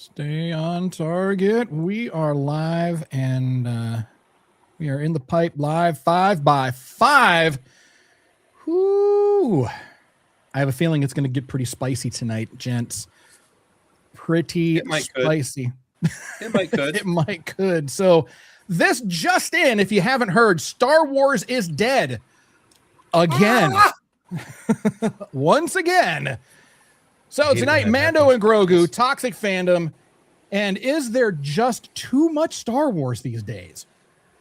Stay on target. We are live and we are in the pipe live 5x5. Whoo! I have a feeling it's going to get pretty spicy tonight, gents. Pretty spicy. It might could. It might could. So this just in, if you haven't heard, Star Wars is dead. Again. Once again. So tonight, Mando and Grogu, toxic fandom, and is there just too much Star Wars these days?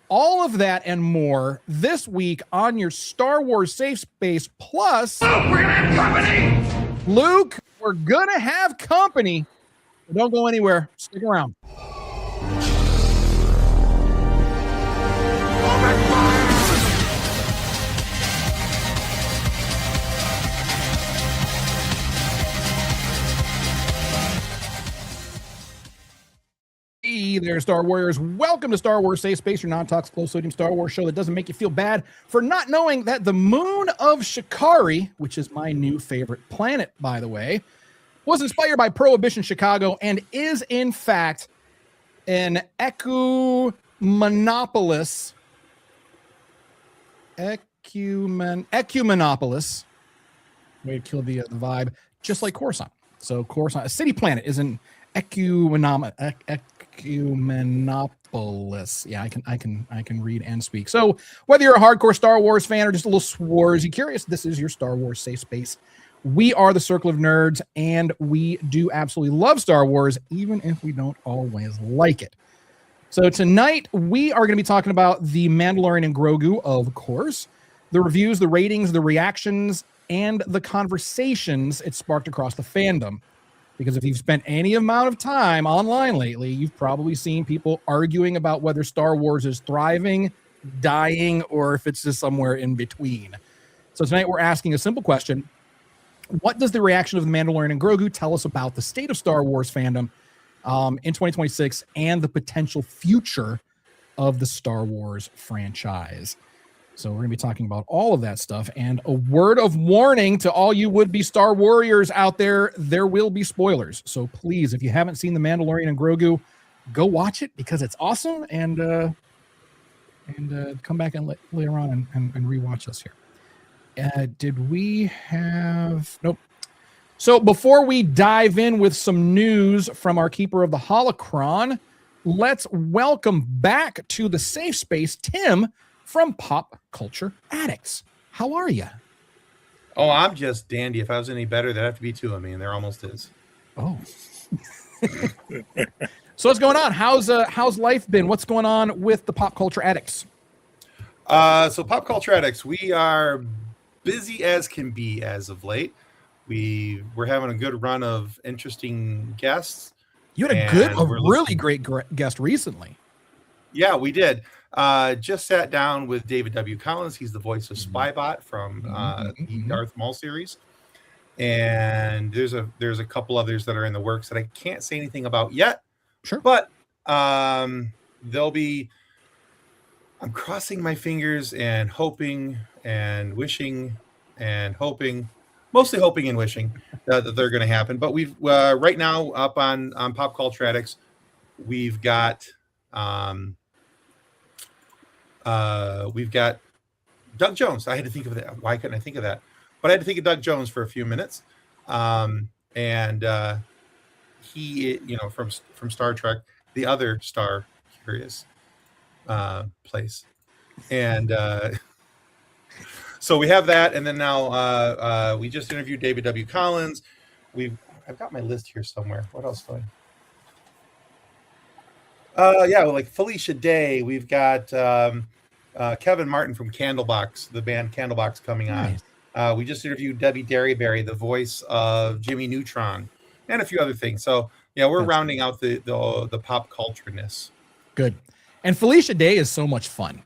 All of that and more this week on your Star Wars Safe Space Plus. Oh, we're gonna have company! Luke, we're gonna have company. Don't go anywhere. Stick around. Hey there, Star Warriors. Welcome to Star Wars Safe Space, your non-toxic, low-sodium Star Wars show that doesn't make you feel bad for not knowing that the moon of Shikari, which is my new favorite planet, by the way, was inspired by Prohibition Chicago and is, in fact, an ecumenopolis. Ecumenopolis. Way to kill the vibe, just like Coruscant. So Coruscant, a city planet, is an ecumenopolis. Yeah, I can read and speak. So whether you're a hardcore Star Wars fan or just a little Swarzy curious, this is your Star Wars safe space. We are the Circle of Nerds, and we do absolutely love Star Wars, even if we don't always like it. So tonight we are going to be talking about the Mandalorian and Grogu, of course, the reviews, the ratings, the reactions, and the conversations it sparked across the fandom. Because if you've spent any amount of time online lately, you've probably seen people arguing about whether Star Wars is thriving, dying, or if it's just somewhere in between. So tonight we're asking a simple question. What does the reaction of the Mandalorian and Grogu tell us about the state of Star Wars fandom in 2026 and the potential future of the Star Wars franchise? So we're going to be talking about all of that stuff. And a word of warning to all you would-be Star Warriors out there, there will be spoilers. So please, if you haven't seen The Mandalorian and Grogu, go watch it because it's awesome. And come back and later on and rewatch us here. Did we have... Nope. So before we dive in with some news from our Keeper of the Holocron, let's welcome back to the safe space, Tim from Pop Culture Addicts. How are you? Oh, I'm just dandy. If I was any better, there'd have to be two of me, and there almost is. Oh. So what's going on? How's life been? What's going on with the Pop Culture Addicts? So Pop Culture Addicts, we are busy as can be as of late. We're having a good run of interesting guests. You had a really great guest recently. Yeah, we did. Just sat down with David W. Collins. He's the voice of Spybot from the Darth Maul series. And there's a couple others that are in the works that I can't say anything about yet. Sure. But they'll be... I'm crossing my fingers and hoping and wishing and hoping, mostly hoping and wishing that they're going to happen. But we've right now up on Pop Culture Addicts, we've got Doug Jones. I had to think of that. Why couldn't I think of that? But I had to think of Doug Jones for a few minutes. He, from Star Trek, the other Star Curious place. And so we have that. And then now we just interviewed David W. Collins. I've got my list here somewhere. What else do like Felicia Day. We've got Kevin Martin from Candlebox, the band Candlebox, coming on. Nice. We just interviewed Debbie Derryberry, the voice of Jimmy Neutron, and a few other things. So yeah, we're rounding out the pop culture-ness. Good. And Felicia Day is so much fun.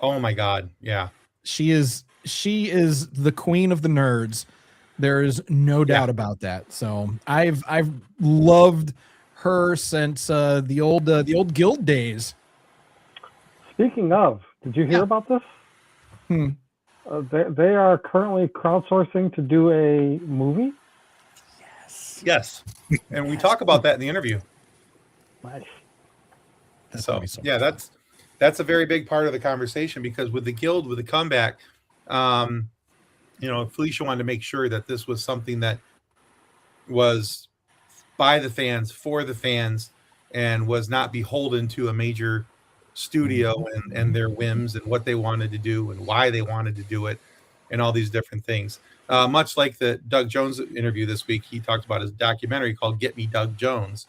Oh my God, yeah. She is the queen of the nerds. There is no doubt about that. So I've loved her since the old guild days. Speaking of, did you hear about this? They are currently crowdsourcing to do a movie. Yes. Yes, and we talk about that in the interview. Nice. That's So gonna be so yeah, much fun. that's a very big part of the conversation because with the guild, with the comeback, Felicia wanted to make sure that this was something that was by the fans, for the fans, and was not beholden to a major studio and their whims and what they wanted to do and why they wanted to do it and all these different things. Much like the Doug Jones interview this week, he talked about his documentary called Get Me Doug Jones.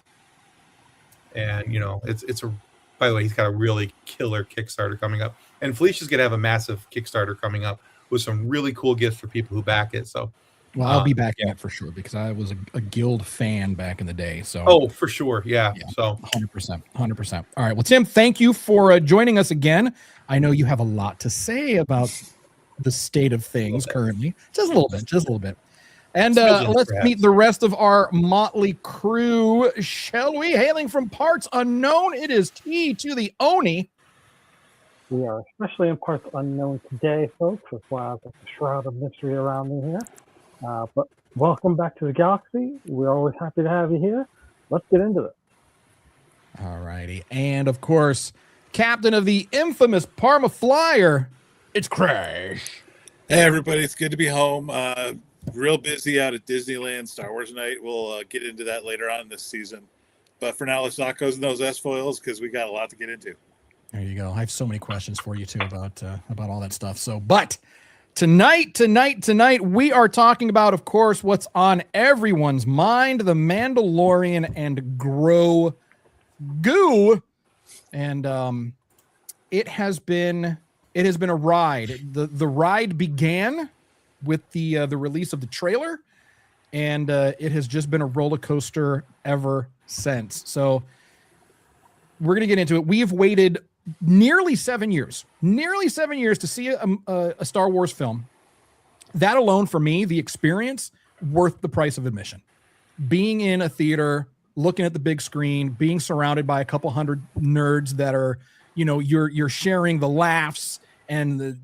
And, it's a, by the way, he's got a really killer Kickstarter coming up. And Felicia's going to have a massive Kickstarter coming up with some really cool gifts for people who back it. So, Well, I'll be back in it for sure because I was a guild fan back in the day. So, oh, for sure. Yeah. So 100%. All right. Well, Tim, thank you for joining us again. I know you have a lot to say about the state of things currently. Just a little bit. And let's meet the rest of our motley crew, shall we? Hailing from parts unknown, it is T to the Oni. We are especially in parts unknown today, folks. That's why I've got the shroud of mystery around me here. But welcome back to the galaxy. We're always happy to have you here. Let's get into it. All righty. And of course, captain of the infamous Parma Flyer, it's Crash. Hey, everybody. It's good to be home. Real busy out at Disneyland Star Wars Night. We'll get into that later on this season. But for now, let's not go in those S-foils because we got a lot to get into. There you go. I have so many questions for you, too, about all that stuff. So, but tonight, we are talking about, of course, what's on everyone's mind, the Mandalorian and Grogu. And it has been a ride. The ride began with the release of the trailer, and it has just been a roller coaster ever since. So we're going to get into it. We've waited nearly 7 years to see a Star Wars film. That alone, for me, the experience worth the price of admission. Being in a theater, looking at the big screen, being surrounded by a couple hundred nerds that are, you're sharing the laughs and the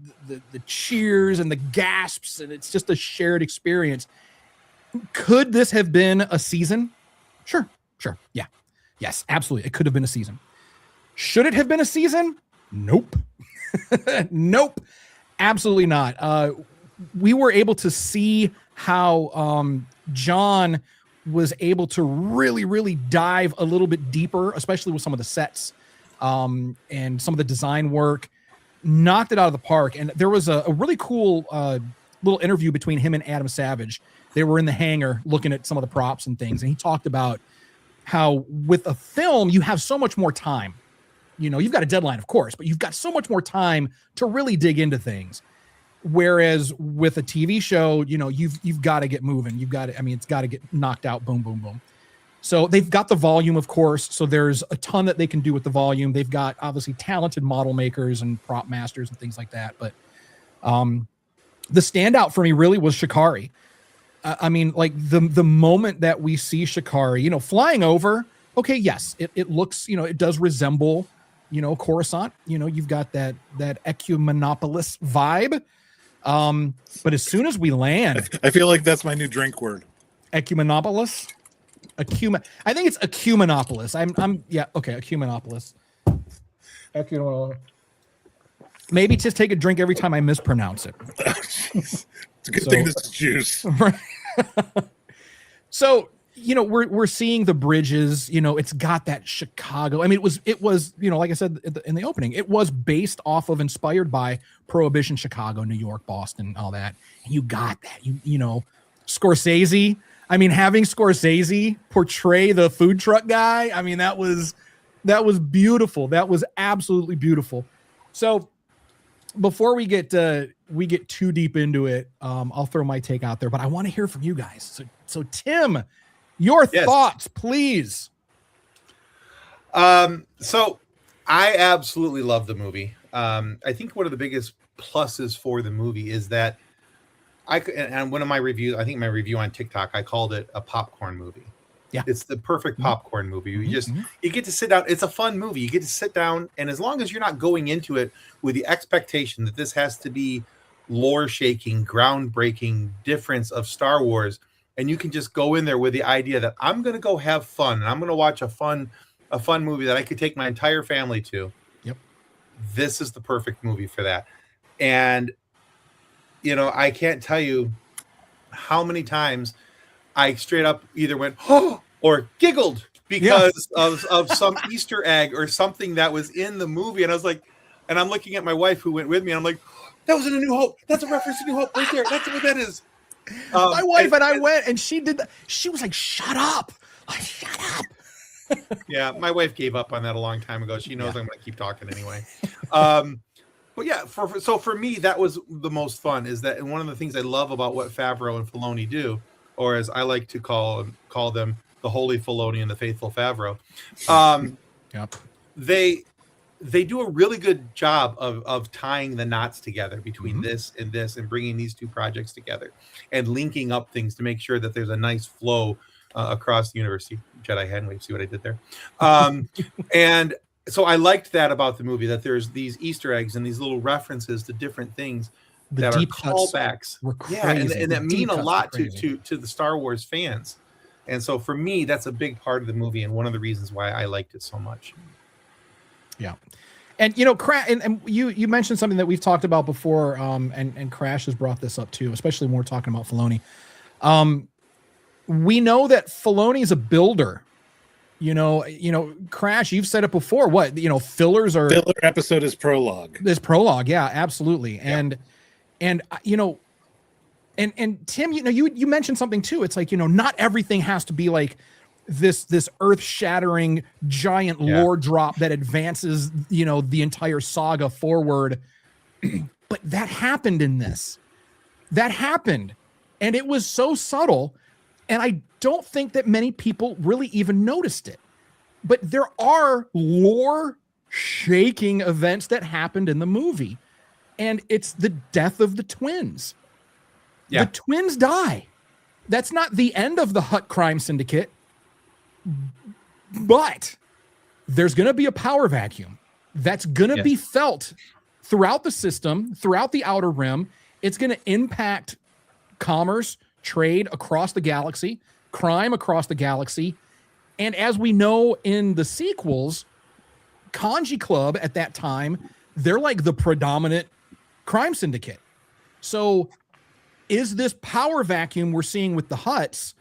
cheers and the gasps, and it's just a shared experience. Could this have been a season? Sure. Yeah. Yes, absolutely. It could have been a season. Should it have been a season? Nope. Nope. Absolutely not. We were able to see how John was able to really, really dive a little bit deeper, especially with some of the sets and some of the design work. Knocked it out of the park. And there was a really cool little interview between him and Adam Savage. They were in the hangar looking at some of the props and things. And he talked about how with a film, you have so much more time. You've got a deadline, of course, but you've got so much more time to really dig into things. Whereas with a TV show, you've got to get moving. It's got to get knocked out. Boom, boom, boom. So they've got the volume, of course. So there's a ton that they can do with the volume. They've got obviously talented model makers and prop masters and things like that. But the standout for me really was Shikari. The moment that we see Shikari, flying over. Okay, yes, it looks, it does resemble, Coruscant. You've got that Ecumenopolis vibe. But as soon as we land, I feel like that's my new drink word. Ecumenopolis. I think it's Ecumenopolis. Ecumenopolis. Maybe just take a drink every time I mispronounce it. It's a good thing this is juice. So, we're seeing the bridges, it's got that Chicago. It was, like I said in the opening, it was inspired by Prohibition, Chicago, New York, Boston, all that. And you got that, Scorsese. Having Scorsese portray the food truck guy, that was beautiful. That was absolutely beautiful. So before we get too deep into it, I'll throw my take out there, but I want to hear from you guys. So Tim, your thoughts, please. So I absolutely love the movie. I think one of the biggest pluses for the movie is that and one of my reviews, I think my review on TikTok, I called it a popcorn movie. Yeah. It's the perfect popcorn movie. You get to sit down. It's a fun movie. You get to sit down, and as long as you're not going into it with the expectation that this has to be lore shaking, groundbreaking difference of Star Wars, and you can just go in there with the idea that I'm going to go have fun and I'm going to watch a fun movie that I could take my entire family to. Yep. This is the perfect movie for that. And I can't tell you how many times I straight up either went oh or giggled because of some Easter egg or something that was in the movie. And I was like, and I'm looking at my wife who went with me, and I'm like, that was in A New Hope. That's a reference to New Hope right there. That's what that is. My wife and I went, and she did that. She was like, shut up. Like, shut up. Yeah, my wife gave up on that a long time ago. She knows I'm going to keep talking anyway. But yeah, so for me, that was the most fun. Is that, and one of the things I love about what Favreau and Filoni do, or as I like to call them, the holy Filoni and the faithful Favreau. They do a really good job of tying the knots together between this and bringing these two projects together and linking up things to make sure that there's a nice flow across the universe. Jedi hand wave, see what I did there? And so I liked that about the movie, that there's these Easter eggs and these little references to different things that are callbacks. And that mean a lot to the Star Wars fans. And so for me, that's a big part of the movie and one of the reasons why I liked it so much. Yeah. And and you mentioned something that we've talked about before, and Crash has brought this up too, especially when we're talking about Filoni. We know that Filoni is a builder. Crash, you've said it before. What filler episode is prologue. This prologue, yeah, absolutely. And Tim, you mentioned something too. It's like not everything has to be like this earth-shattering giant lore drop that advances the entire saga forward. But that happened in this. That happened, and it was so subtle, and I don't think that many people really even noticed it. But there are lore-shaking events that happened in the movie, and it's the death of the twins. The twins die. That's not the end of the Hutt crime syndicate, but there's going to be a power vacuum that's going to be felt throughout the system, throughout the Outer Rim. It's going to impact commerce, trade across the galaxy, crime across the galaxy. And as we know in the sequels, Kanji Club at that time, they're like the predominant crime syndicate. So is this power vacuum we're seeing with the Hutts,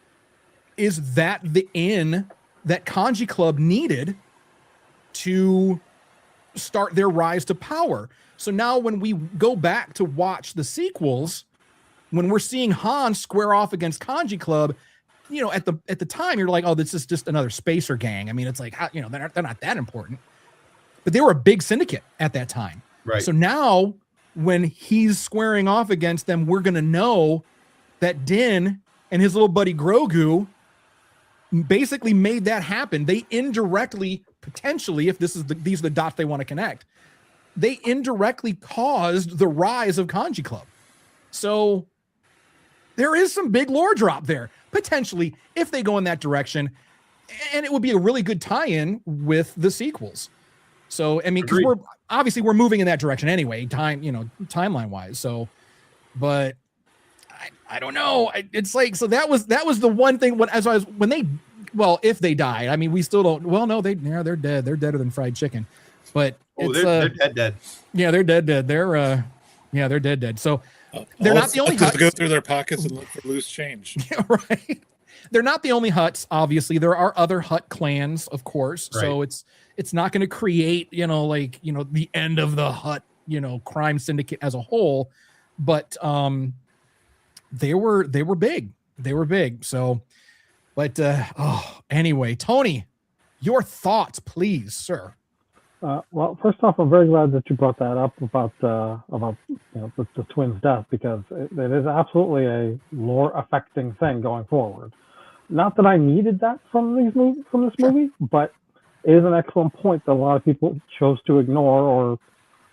is that the in that Kanji Club needed to start their rise to power? So now when we go back to watch the sequels, when we're seeing Han square off against Kanji Club, at the time you're like, oh, this is just another spacer gang. I mean, it's like, they're not that important, but they were a big syndicate at that time. Right. So now when he's squaring off against them, we're going to know that Din and his little buddy Grogu basically made that happen. They indirectly, potentially, if these are the dots they want to connect, they indirectly caused the rise of Kanji Club. So there is some big lore drop there, potentially, if they go in that direction. And it would be a really good tie-in with the sequels. So, I mean, because we're moving in that direction anyway, timeline wise. So, but I don't know. It's like, so that was the one thing if they died, I mean, we still don't, well, no, they're dead. They're deader than fried chicken, but they're dead. Yeah, they're dead. They're dead. So they're not the only Hutts. Go through their pockets and look for loose change. Yeah, right. They're not the only Hutts. Obviously, there are other Hutt clans, of course. Right. So it's not going to create, the end of the Hutt, crime syndicate as a whole. But they were big. They were big. So, but anyway, Tony, your thoughts, please, sir. Well, first off, I'm very glad that you brought that up about the twins' death, because it is absolutely a lore-affecting thing going forward. Not that I needed that from this movie, but it is an excellent point that a lot of people chose to ignore, or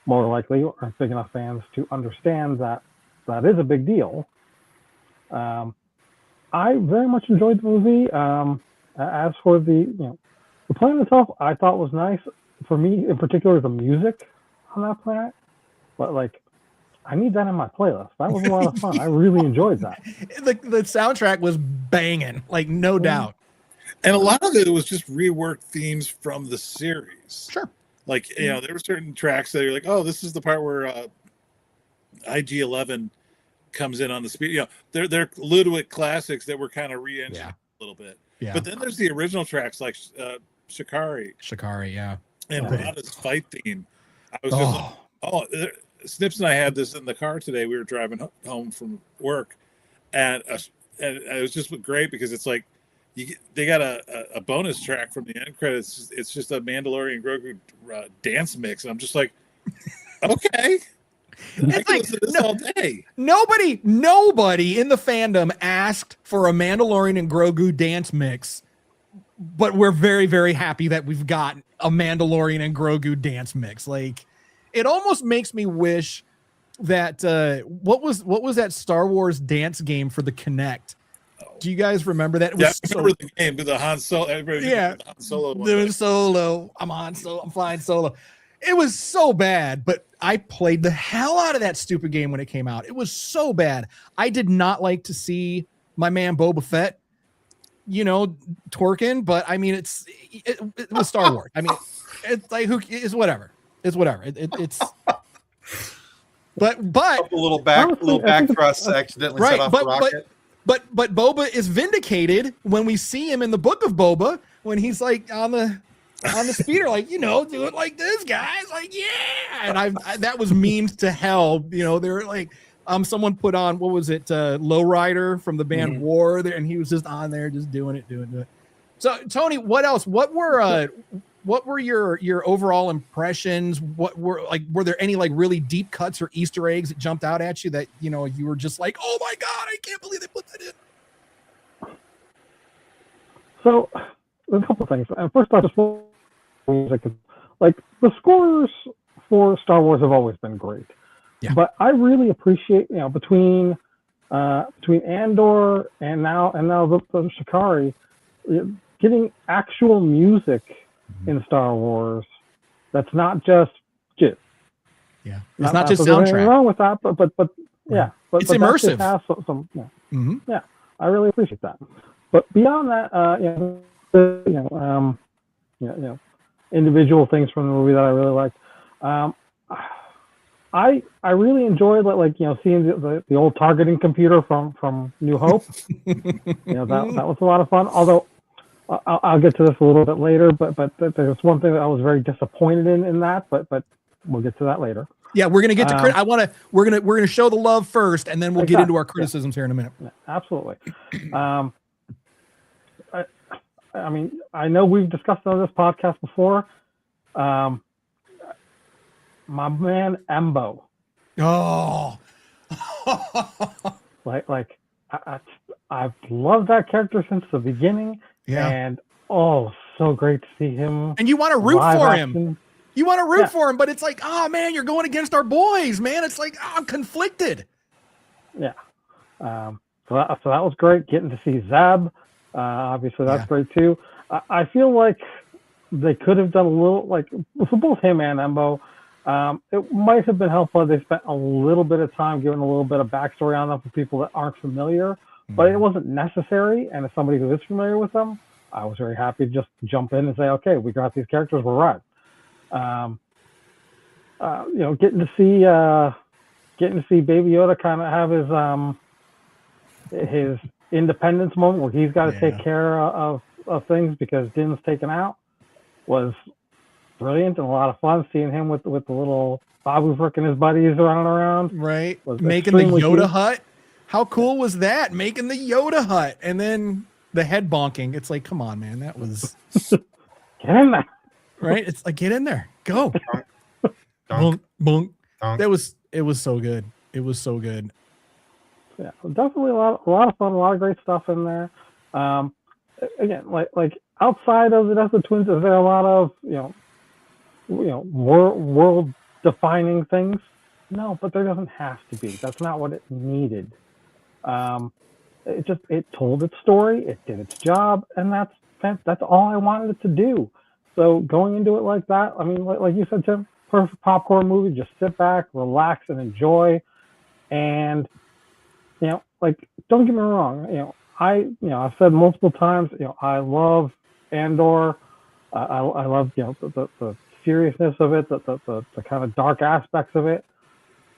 more likely aren't big enough fans to understand that is a big deal. I very much enjoyed the movie. As for the planet itself, I thought was nice. For me, in particular, the music on that planet, but I need that in my playlist. That was a lot of fun. I really enjoyed that. The soundtrack was banging, like no doubt. And a lot of it was just reworked themes from the series. Sure. Like, there were certain tracks that you're like, oh, this is the part where IG-11 comes in on the speed. They're Ludwig classics that were kind of re-engineered a little bit. Yeah. But then there's the original tracks like Shikari. Shikari, yeah. And Rada's fight theme. I was just Snips and I had this in the car today. We were driving home from work, and it was just great because it's like they got a bonus track from the end credits. It's just a Mandalorian Grogu dance mix, and I'm just like, okay, I can listen to this all day. Nobody in the fandom asked for a Mandalorian and Grogu dance mix, but we're very, very happy that we've got a Mandalorian and Grogu dance mix. Like, it almost makes me wish that what was that Star Wars dance game for the Kinect? Do you guys remember that? It was I remember the game, but the Han Solo. The Han Solo one. Doing Solo. I'm flying Solo. It was so bad, but I played the hell out of that stupid game when it came out. It was so bad. I did not like to see my man Boba Fett, twerking, but I mean, it was Star Wars. I mean, it's like it's whatever. It's whatever. It's but a little back thrust accidentally set off the rocket. But Boba is vindicated when we see him in the book of Boba when he's like on the speeder, like, do it like this, guys, like, yeah. And that was memed to hell. They're like, someone put on, what was it, Lowrider from the band War there, and he was just on there just doing it. So Tony, what else? What were your overall impressions? Were there any like really deep cuts or Easter eggs that jumped out at you that you were just like, oh my god, I can't believe they put that in? So there's a couple of things. First off, like the scores for Star Wars have always been great, but I really appreciate between Andor and now the Shikari, getting actual music in Star Wars that's not just jizz. Yeah, it's not just soundtrack. Nothing wrong with that, but it's immersive. Yeah, I really appreciate that. But beyond that, individual things from the movie that I really liked. I really enjoyed seeing the old targeting computer from New Hope. That was a lot of fun. Although I'll get to this a little bit later, but there's one thing that I was very disappointed in that, but we'll get to that later. Yeah, we're gonna get to we're gonna show the love first, and then we'll get into our criticisms here in a minute. Yeah, absolutely. I mean, I know we've discussed on this podcast before. My man Embo. Oh, I've loved that character since the beginning. Yeah. And so great to see him. And you want to root for him. You want to root for him, but it's like, oh man, you're going against our boys, man. It's like, I'm conflicted. Yeah. So that was great. Getting to see Zeb. Obviously that's great too. I feel like they could have done a little, like for both him and Embo. It might have been helpful if they spent a little bit of time giving a little bit of backstory on them for people that aren't familiar. But it wasn't necessary, and as somebody who is familiar with them, I was very happy to just jump in and say, okay, we got these characters, we're right. Getting to see Baby Yoda kind of have his independence moment where he's got to take care of things because Din's taken out was brilliant and a lot of fun. Seeing him with the little Babu Frick and his buddies running around, right? Making the Yoda hut. How cool was that? Making the Yoda hut and then the head bonking. It's like, come on, man. That was get in there. Right? It's like, get in there. Go. Donk. Bonk. Donk. It was so good. It was so good. Yeah, definitely a lot of fun, a lot of great stuff in there. Again, like outside of the Death of the Twins, is there a lot of world defining things? No, but there doesn't have to be. That's not what it needed. It told its story, it did its job, and that's all I wanted it to do. So going into it like that, I mean, like you said, Tim, perfect popcorn movie. Just sit back, relax, and enjoy. And like, don't get me wrong, I've said multiple times, I love Andor. I love the seriousness of it, the kind of dark aspects of it.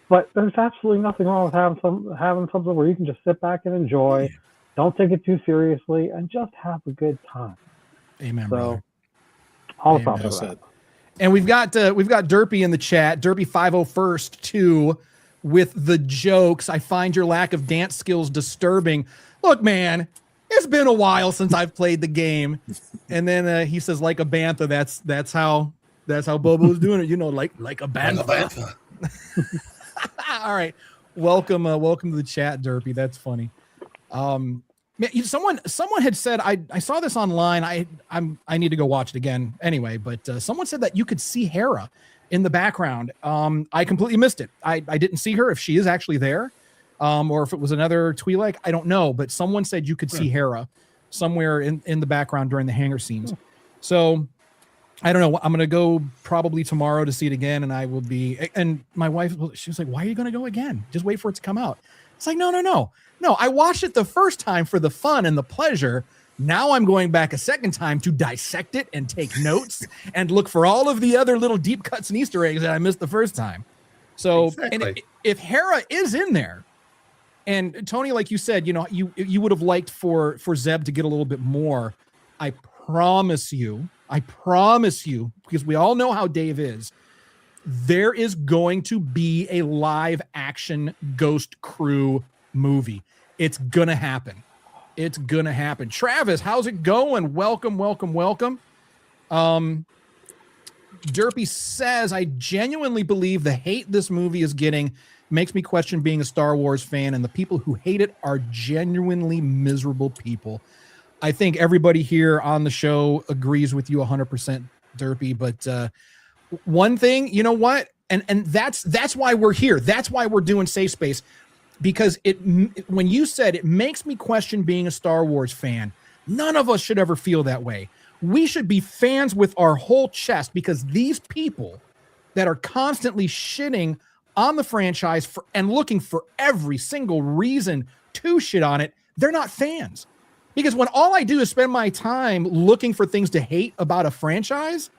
But there's absolutely nothing wrong with having something where you can just sit back and enjoy. Don't take it too seriously, and just have a good time. Amen, So, brother. all Amen. about that. And we've got Derpy in the chat, Derpy 501st too, with the jokes. I find your lack of dance skills disturbing. Look, man, it's been a while since I've played the game. And then he says, like a bantha. That's how Bobo was doing it. Like a bantha. All right, welcome to the chat, Derpy. That's funny. Someone had said, I saw this online. I need to go watch it again anyway. But someone said that you could see Hera in the background. I completely missed it. I didn't see her, if she is actually there, or if it was another Twi'lek. I don't know. But someone said you could see Hera somewhere in the background during the hangar scenes. So I don't know. I'm going to go probably tomorrow to see it again, and I will be. And my wife, she was like, "Why are you going to go again? Just wait for it to come out." It's like, no. I watched it the first time for the fun and the pleasure. Now I'm going back a second time to dissect it and take notes and look for all of the other little deep cuts and Easter eggs that I missed the first time. So, exactly. And if Hera is in there, and Tony, like you said, you would have liked for Zeb to get a little bit more. I promise you, because we all know how Dave is, there is going to be a live action Ghost Crew movie. It's going to happen. Travis, how's it going? Welcome. Derpy says, I genuinely believe the hate this movie is getting makes me question being a Star Wars fan, and the people who hate it are genuinely miserable people. I think everybody here on the show agrees with you 100%, Derpy, but one thing, you know what? And that's why we're here. That's why we're doing Safe Space, because when you said it makes me question being a Star Wars fan, none of us should ever feel that way. We should be fans with our whole chest, because these people that are constantly shitting on the franchise and looking for every single reason to shit on it, they're not fans. Because when all I do is spend my time looking for things to hate about a franchise,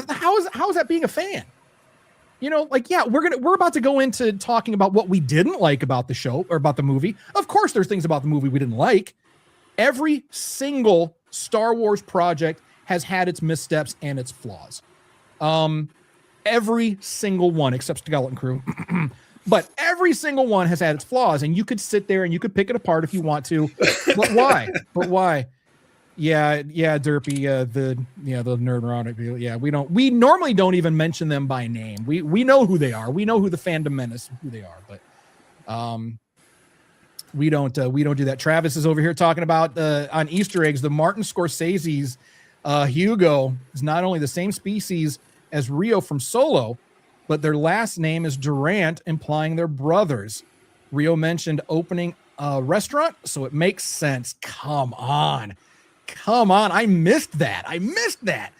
how is that being a fan? We're about to go into talking about what we didn't like about the show or about the movie. Of course, there's things about the movie we didn't like. Every single Star Wars project has had its missteps and its flaws. Every single one, except Skeleton Crew. But every single one has had its flaws, and you could sit there and you could pick it apart if you want to. But why? Yeah, Derpy, the nerd around. Yeah, we normally don't even mention them by name. We know who they are. We know who the fandom menace, who they are, but we don't do that. Travis is over here talking about on Easter eggs, the Martin Scorsese's Hugo is not only the same species as Rio from Solo, but their last name is Durant, implying they're brothers. Rio mentioned opening a restaurant, so it makes sense. Come on. I missed that.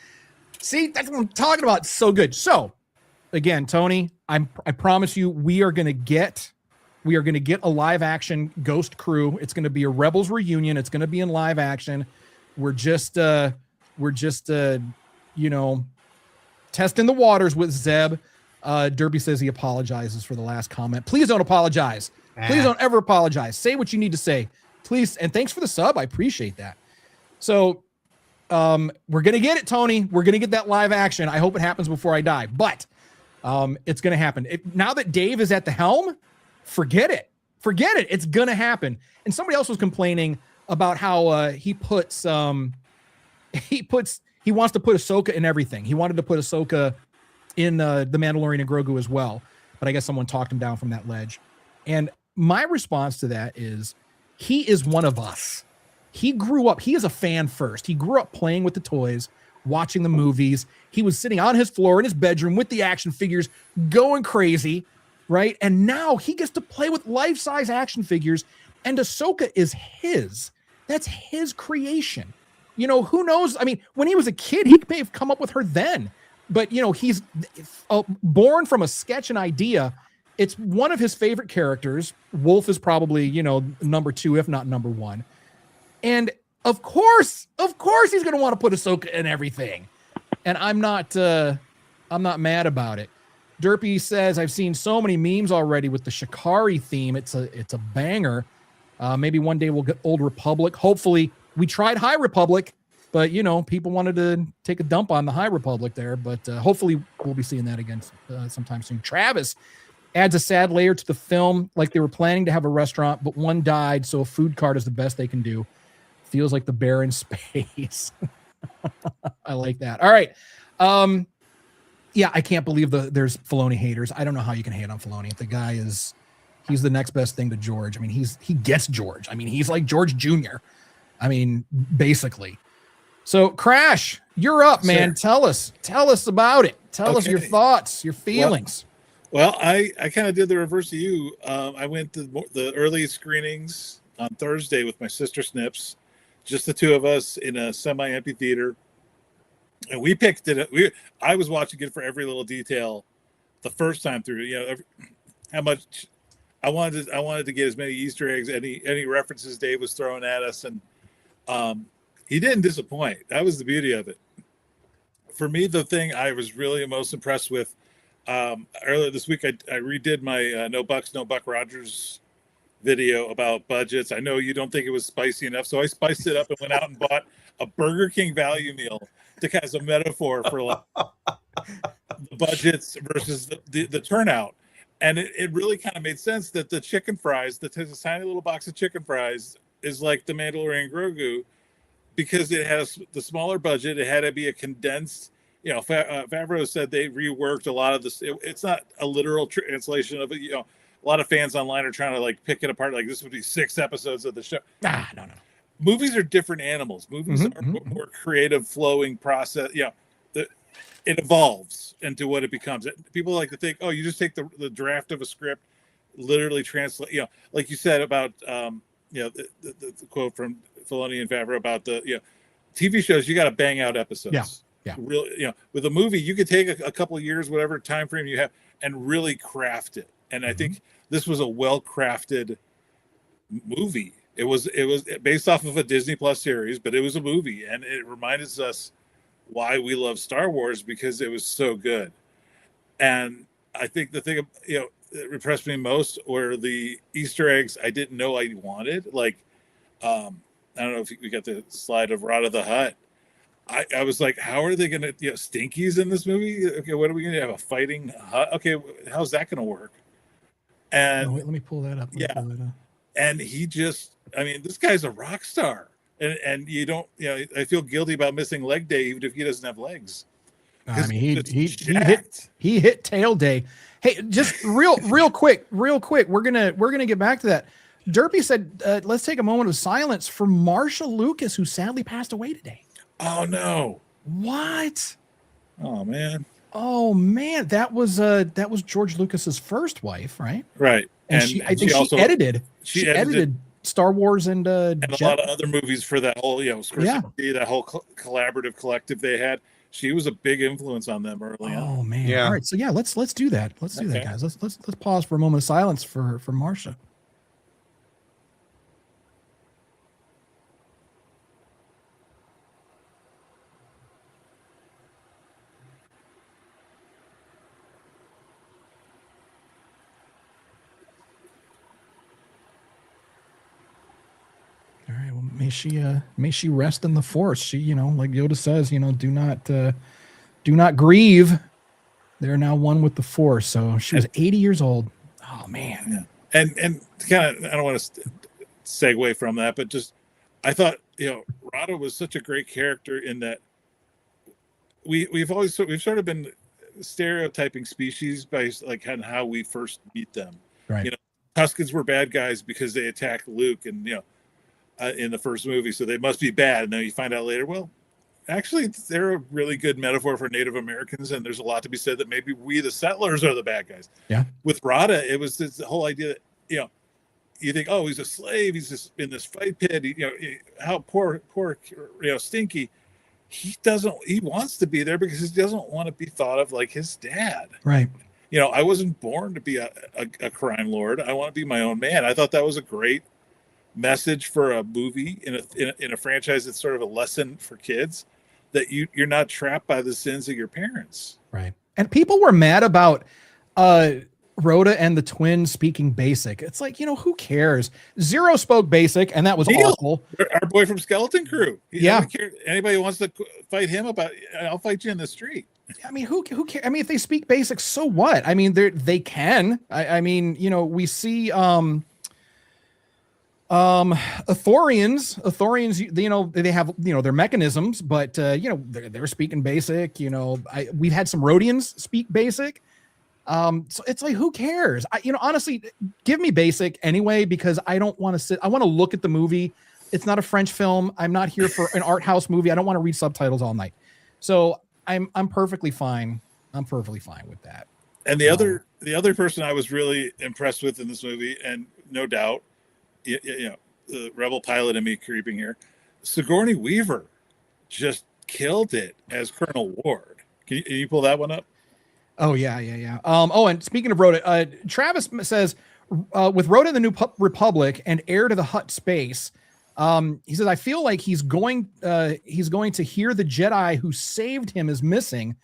See, that's what I'm talking about. So good. So again, Tony, I promise you, we are going to get a live action Ghost Crew. It's going to be a Rebels reunion. It's going to be in live action. We're just testing the waters with Zeb. Derpy says he apologizes for the last comment. Please don't apologize. Please don't ever apologize. Say what you need to say, please. And thanks for the sub. I appreciate that. So we're going to get it, Tony. We're going to get that live action. I hope it happens before I die, but it's going to happen. Now that Dave is at the helm, forget it. It's going to happen. And somebody else was complaining about how he wants to put Ahsoka in everything. He wanted to put Ahsoka in the Mandalorian and Grogu as well, but I guess someone talked him down from that ledge. And my response to that is, he is one of us. He grew up, he is a fan first. He grew up playing with the toys, watching the movies. He was sitting on his floor in his bedroom with the action figures, going crazy, right? And now he gets to play with life-size action figures, and Ahsoka is his. That's his creation. Who knows? I mean, when he was a kid, he may have come up with her then. But, he's born from a sketch and idea, It's one of his favorite characters. Wolf is probably, number 2, if not number 1. And of course he's going to want to put Ahsoka in everything. And I'm not mad about it. Derpy says, I've seen so many memes already with the Shikari theme. It's a banger. Maybe one day we'll get Old Republic. Hopefully, we tried High Republic, but people wanted to take a dump on the High Republic there. But hopefully we'll be seeing that again sometime soon. Travis adds a sad layer to the film, like they were planning to have a restaurant, but one died, so a food cart is the best they can do. Feels like the barren space. I like that. All right. Yeah, I can't believe there's Filoni haters. I don't know how you can hate on Filoni. The guy he's the next best thing to George. I mean, he gets George. I mean, he's like George Jr. I mean, basically. So Crash, you're up, man. Tell us about it. Tell us your thoughts, your feelings. Well, I kind of did the reverse of you. I went to the early screenings on Thursday with my sister Snips, just the two of us in a semi-empty theater. And we picked it. I was watching it for every little detail the first time through. How much I wanted to get as many Easter eggs, any references Dave was throwing at us, and he didn't disappoint. That was the beauty of it. For me, the thing I was really most impressed with earlier this week, I redid my No Bucks, No Buck Rogers video about budgets. I know you don't think it was spicy enough, so I spiced it up and went out and bought a Burger King value meal to kind of a metaphor for like the budgets versus the turnout. And it really kind of made sense that the chicken fries, the tiny little box of chicken fries, is like the Mandalorian Grogu, because it has the smaller budget. It had to be a condensed, Favreau said they reworked a lot of this. It's not a literal translation of it. A lot of fans online are trying to like pick it apart. Like this would be 6 episodes of the show. No. Movies are different animals. Movies are more creative, flowing process. It evolves into what it becomes. People like to think, you just take the draft of a script, literally translate. Like you said about, the quote from Filoni and Favreau about the, TV shows. You got to bang out episodes. Yeah. Really, with a movie, you could take a couple of years, whatever time frame you have, and really craft it. And I think this was a well-crafted movie. It was based off of a Disney Plus series, but it was a movie, and it reminded us why we love Star Wars, because it was so good. And I think the thing that impressed me most were the Easter eggs I didn't know I wanted. Like, I don't know if we got the slide of Rod of the Hutt. I was like, how are they going to, Stinkies in this movie? Okay, what are we going to have, a fighting Hutt? Okay, how's that going to work? And wait, let me pull that up. And he just, this guy's a rock star. And you don't, I feel guilty about missing leg day, even if he doesn't have legs. He hit tail day. Hey, just real quick. We're gonna get back to that. Derpy said, let's take a moment of silence for Marsha Lucas, who sadly passed away today. Oh no! What? Oh man! That was George Lucas's first wife, right? Right. And she edited Star Wars and a lot of other movies for that whole, that whole collaborative collective they had. She was a big influence on them early on. Oh man! Yeah. All right, so let's do that. Let's do that, guys. Let's pause for a moment of silence for Marsha. All right. Well, may she rest in the Force. She, like Yoda says, do not grieve. They're now one with the Force. So she was 80 years old. Oh man. Yeah. And kind of, I don't want to segue from that, but just I thought, Rada was such a great character in that we've sort of been stereotyping species by like how we first meet them. Right. Tuskens were bad guys because they attacked Luke and in the first movie, so they must be bad. And then you find out later, well, actually, they're a really good metaphor for Native Americans, and there's a lot to be said that maybe we, the settlers, are the bad guys. Yeah. With Rada, it was this whole idea that you think, he's a slave, he's just in this fight pit. How poor, Stinky. He wants to be there because he doesn't want to be thought of like his dad. Right. I wasn't born to be a crime lord. I want to be my own man. I thought that was a great message for a movie in a franchise that's sort of a lesson for kids, that you're not trapped by the sins of your parents. Right. And people were mad about Rhoda and the twins speaking basic. It's like, who cares? Zero spoke basic, and that was awful. Our boy from Skeleton Crew. Yeah. Anybody wants to fight him I'll fight you in the street. I mean, who cares? I mean, if they speak basic, so what? I mean, they can. I mean, we see Athorians, they have, their mechanisms, but they're speaking basic. We've had some Rhodians speak basic. So it's like, who cares? Honestly, give me basic anyway, because I don't want to sit. I want to look at the movie. It's not a French film. I'm not here for an art house movie. I don't want to read subtitles all night. So I'm perfectly fine. I'm perfectly fine with that. And the other person I was really impressed with in this movie, and no doubt, the rebel pilot in me creeping here, Sigourney Weaver just killed it as Colonel Ward. Can you pull that one up? Oh yeah. And speaking of Rhoda, Travis says, with Rhoda in the New Republic and heir to the Hutt space, he says, I feel like he's going to hear the Jedi who saved him is missing,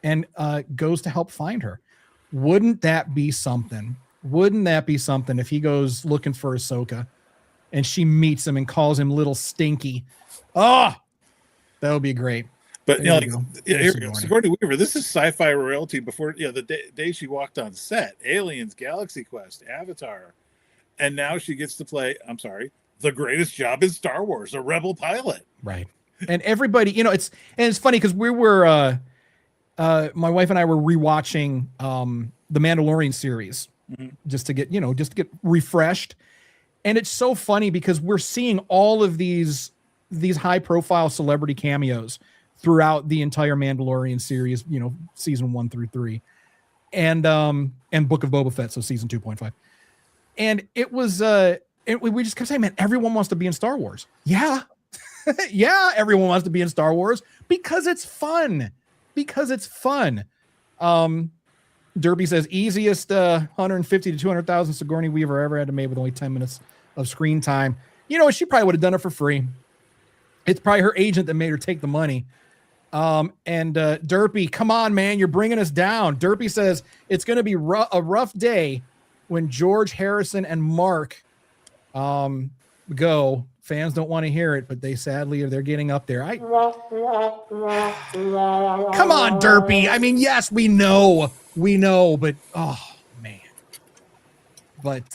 and goes to help find her. Wouldn't that be something? Wouldn't that be something if he goes looking for Ahsoka and she meets him and calls him little stinky? That would be great. But Sigourney Weaver, this is sci-fi royalty before the day she walked on set. Aliens, Galaxy Quest, Avatar, and now she gets to play. I'm sorry, the greatest job in Star Wars, a rebel pilot. Right. And everybody, it's funny because we were, my wife and I were rewatching the Mandalorian series just to get refreshed, and it's so funny because we're seeing all of these high-profile celebrity cameos throughout the entire Mandalorian series, season 1 through 3, and Book of Boba Fett, so season 2.5. And it was, we just kept saying, man, everyone wants to be in Star Wars. Yeah. Yeah, everyone wants to be in Star Wars because it's fun. Derby says easiest 150 to 200,000 Sigourney Weaver ever had to make with only 10 minutes of screen time. She probably would have done it for free. It's probably her agent that made her take the money. And Derpy, come on, man, you're bringing us down. Derpy says it's going to be a rough day when George, Harrison, and Mark go. Fans don't want to hear it, but they're getting up there. Come on, Derpy. I mean, yes, we know, but oh man. But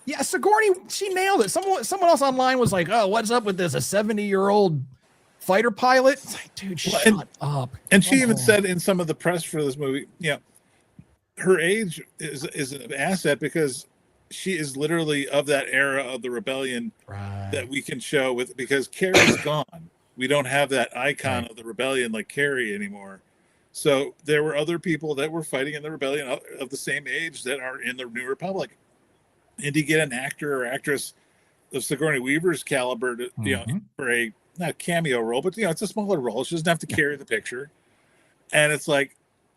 yeah, Sigourney, she nailed it. Someone else online was like, "Oh, what's up with this? A 70-year-old fighter pilot?" It's like, dude, shut up. And she even said in some of the press for this movie, her age is an asset because she is literally of that era of the rebellion that we can show because Carrie's gone. We don't have that icon of the rebellion like Carrie anymore. So there were other people that were fighting in the rebellion of the same age that are in the New Republic. And to get an actor or actress of Sigourney Weaver's caliber to, for a not cameo role, but it's a smaller role. She doesn't have to carry the picture. And it's like,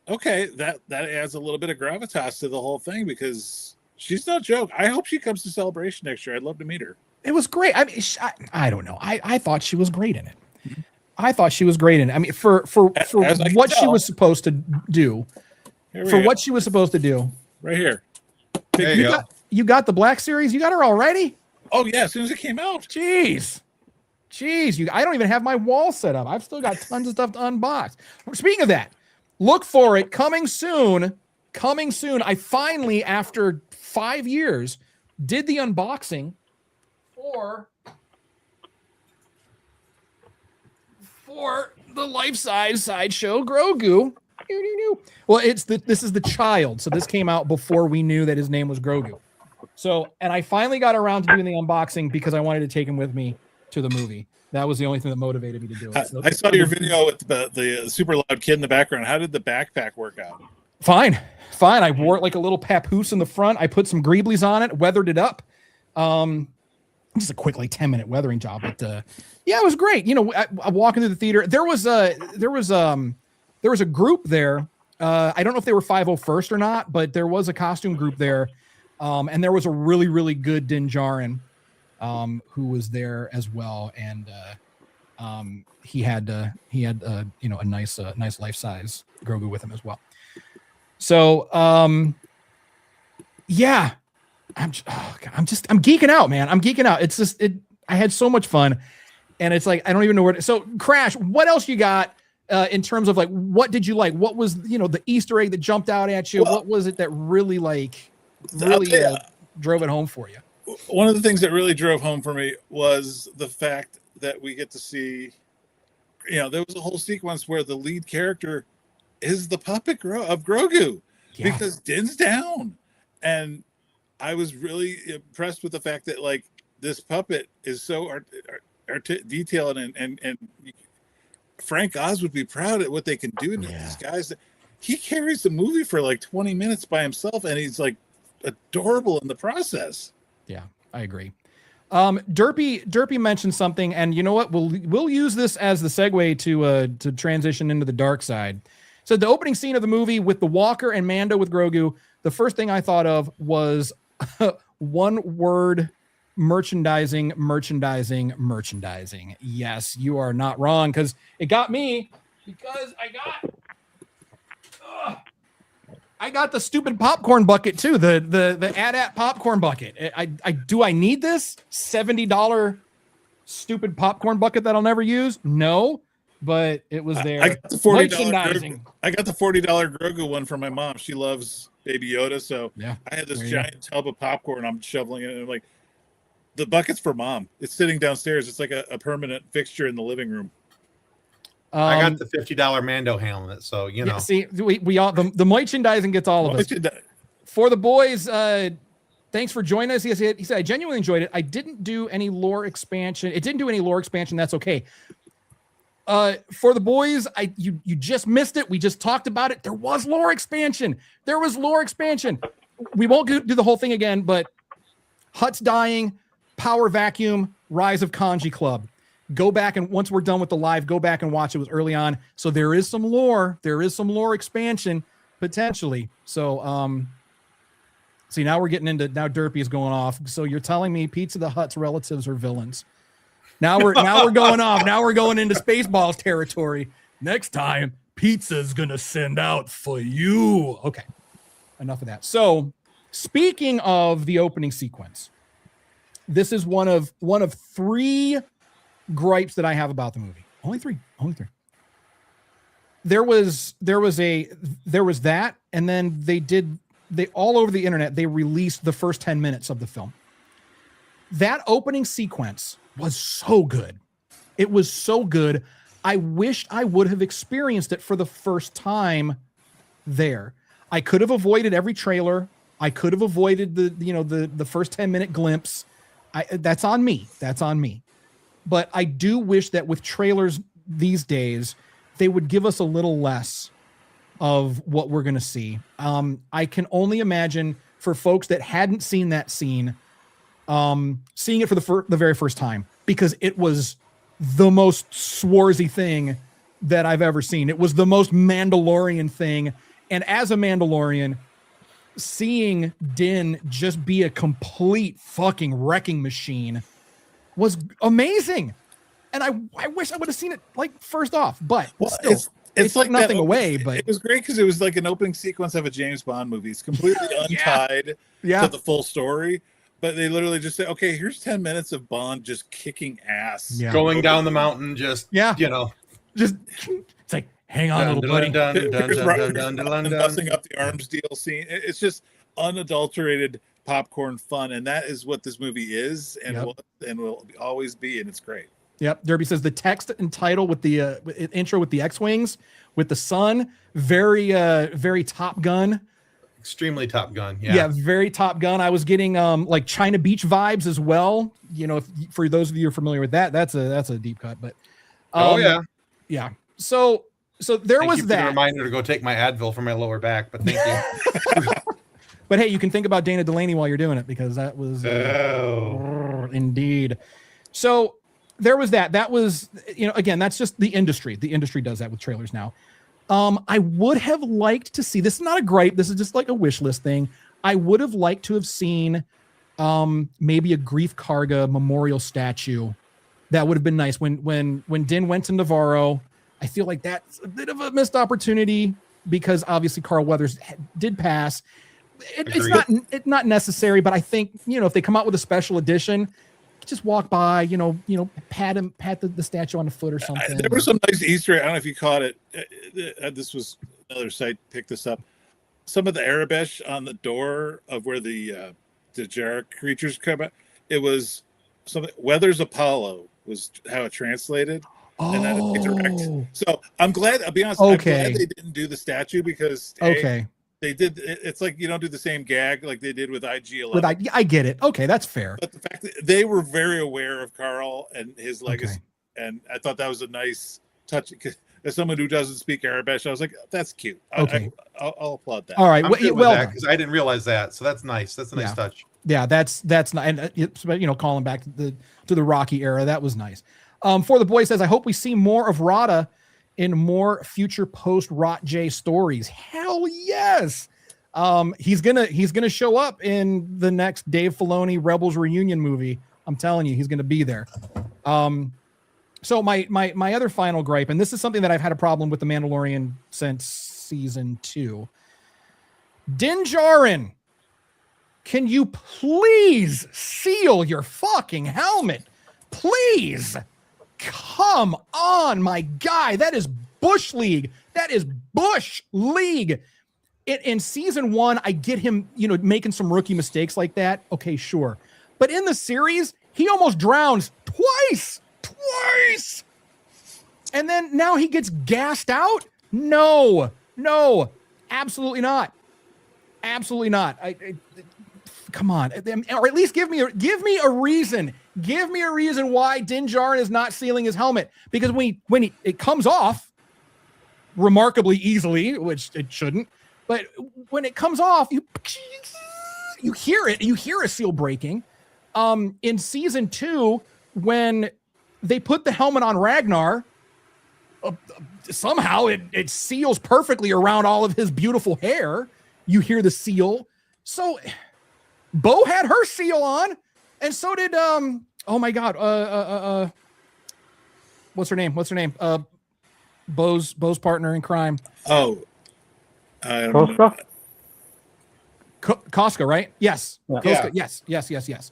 okay, that adds a little bit of gravitas to the whole thing because she's no joke. I hope she comes to Celebration next year. I'd love to meet her. It was great. I mean, I don't know. I thought she was great in it. I thought she was great in it. I mean, for what she was supposed to do. What she was supposed to do. Right here. You got the Black Series? You got her already? Oh, yeah. As soon as it came out. Jeez. I don't even have my wall set up. I've still got tons of stuff to unbox. Speaking of that, look for it. Coming soon. I finally, after 5 years, did the unboxing for the life-size Sideshow Grogu. Well, this is the child, so this came out before we knew that his name was Grogu. So, and I finally got around to doing the unboxing because I wanted to take him with me to the movie. That was the only thing that motivated me to do it. So, I saw your video with the super loud kid in the background. How did the backpack work out? Fine. I wore it like a little papoose in the front. I put some Greeblies on it, weathered it up. Just a quick 10-minute weathering job, but yeah, it was great. I'm walking through the theater. There was a group there I don't know if they were 501st or not, but there was a costume group there. And there was a really, really good Din Djarin who was there as well. And he had a nice life-size Grogu with him as well. So yeah, I'm geeking out, man. I'm geeking out. It's just I had so much fun, and it's like I don't even know where. So Crash, what else you got in terms of like what did you like? What was the Easter egg that jumped out at you? What was it that really drove it home for you? One of the things that really drove home for me was the fact that we get to see, there was a whole sequence where the lead character is the puppet of Grogu because Din's down. And I was really impressed with the fact that like this puppet is so detailed and Frank Oz would be proud at what they can do. And these guys, he carries the movie for like 20 minutes by himself, and he's like adorable in the process. Yeah, I agree. Derpy mentioned something, and you know what? We'll use this as the segue to transition into the dark side. So the opening scene of the movie with the Walker and Mando with Grogu, the first thing I thought of was one word: merchandising. Yes, you are not wrong, because it got me, because I got the stupid popcorn bucket too, the AT-AT popcorn bucket. I need this $70 stupid popcorn bucket that I'll never use? No, but it was there. I got the $40 Grogu one for my mom. She loves Baby Yoda, so yeah, I had this giant tub of popcorn. I'm shoveling it, and I'm like, the bucket's for mom. It's sitting downstairs. It's like a permanent fixture in the living room. I got the $50 Mando helmet, so Yeah, see, we all the merchandising gets all of us. For the boys, thanks for joining us. He said, I genuinely enjoyed it. I didn't do any lore expansion. It didn't do any lore expansion. That's okay. For the boys, you just missed it. We just talked about it. There was lore expansion. We won't do the whole thing again, but Hutt's dying, power vacuum, rise of Kanji Club. Go back, and once we're done with the live, go back and watch. It was early on. So there is some lore. There is some lore expansion potentially. So, see, now we're getting into, now Derpy is going off. So you're telling me Pizza the Hutt's relatives are villains. Now we're going off. Now we're going into Spaceballs territory. Next time, Pizza's going to send out for you. Okay. Enough of that. So speaking of the opening sequence, this is one of three gripes that I have about the movie. Only three. There was that, and then they all over the internet, they released the first 10 minutes of the film. That opening sequence was so good. It was so good. I wished I would have experienced it for the first time there. I could have avoided every trailer. I could have avoided the first 10-minute glimpse. That's on me. But I do wish that with trailers these days, they would give us a little less of what we're going to see. I can only imagine for folks that hadn't seen that scene, seeing it for the very first time, because it was the most swarzy thing that I've ever seen. It was the most Mandalorian thing. And as a Mandalorian, seeing Din just be a complete fucking wrecking machine was amazing. And I wish I would have seen it like first off, but still, it's like nothing away. But it was great because it was like an opening sequence of a James Bond movie. It's completely untied to the full story, but they literally just say, okay, here's 10 minutes of Bond just kicking ass, going down the mountain, just it's like, hang on, little buddy, busting up the arms deal scene. It's just unadulterated popcorn fun, and that is what this movie is, and will always be, and it's great. Yep. Derby says the text and title with the intro with the X-Wings, with the sun, very Top Gun. Extremely Top Gun. Yeah, very Top Gun. I was getting like China Beach vibes as well. For those of you who are familiar with that, that's a deep cut. But yeah. So there was that. A reminder to go take my Advil for my lower back, but thank you. But hey, you can think about Dana Delaney while you're doing it, because that was indeed. So there was that. That was, again, that's just the industry. The industry does that with trailers now. I would have liked to see, this is not a gripe, this is just like a wish list thing. I would have liked to have seen maybe a Grief Karga memorial statue. That would have been nice. When Din went to Navarro, I feel like that's a bit of a missed opportunity because obviously Carl Weathers did pass. It's not necessary, but I think, if they come out with a special edition, just walk by, pat the statue on the foot or something. There was some nice Easter egg. I don't know if you caught it. This was another site picked this up. Some of the Arabesh on the door of where the Jarek creatures come out. It was something. Weathers Apollo was how it translated. And that is direct. So I'm glad. I'll be honest. Okay. I'm glad they didn't do the statue because they did. It's like you don't do the same gag like they did with IG-11. I get it. Okay, that's fair. But the fact that they were very aware of Carl and his legacy, and I thought that was a nice touch. As someone who doesn't speak Arabic, I was like, "That's cute." Okay, I'll applaud that. All right, well, because I didn't realize that, so that's nice. That's a nice touch. Yeah, that's not, and calling back to the Rocky era, that was nice. For the boy says, I hope we see more of Rada in more future post Rot J stories. Hell yes. He's gonna show up in the next Dave Filoni Rebels reunion movie. I'm telling you, he's gonna be there. So my other final gripe, and this is something that I've had a problem with The Mandalorian since season 2. Din Djarin, can you please seal your fucking helmet? Please. Come on, my guy. That is Bush League. That is Bush League. In season 1, I get him, making some rookie mistakes like that. Okay, sure. But in the series, he almost drowns twice. And then now he gets gassed out? No, absolutely not. Absolutely not. Come on, or at least give me a reason. Give me a reason why Din Djarin is not sealing his helmet. Because when it comes off remarkably easily, which it shouldn't, but when it comes off, you hear it. You hear a seal breaking. In season 2, when they put the helmet on Ragnar, somehow it seals perfectly around all of his beautiful hair. You hear the seal. So Bo had her seal on, and so did oh my god, what's her name? Bo's partner in crime. Koska, right? Yes. Yeah. Koska, yes.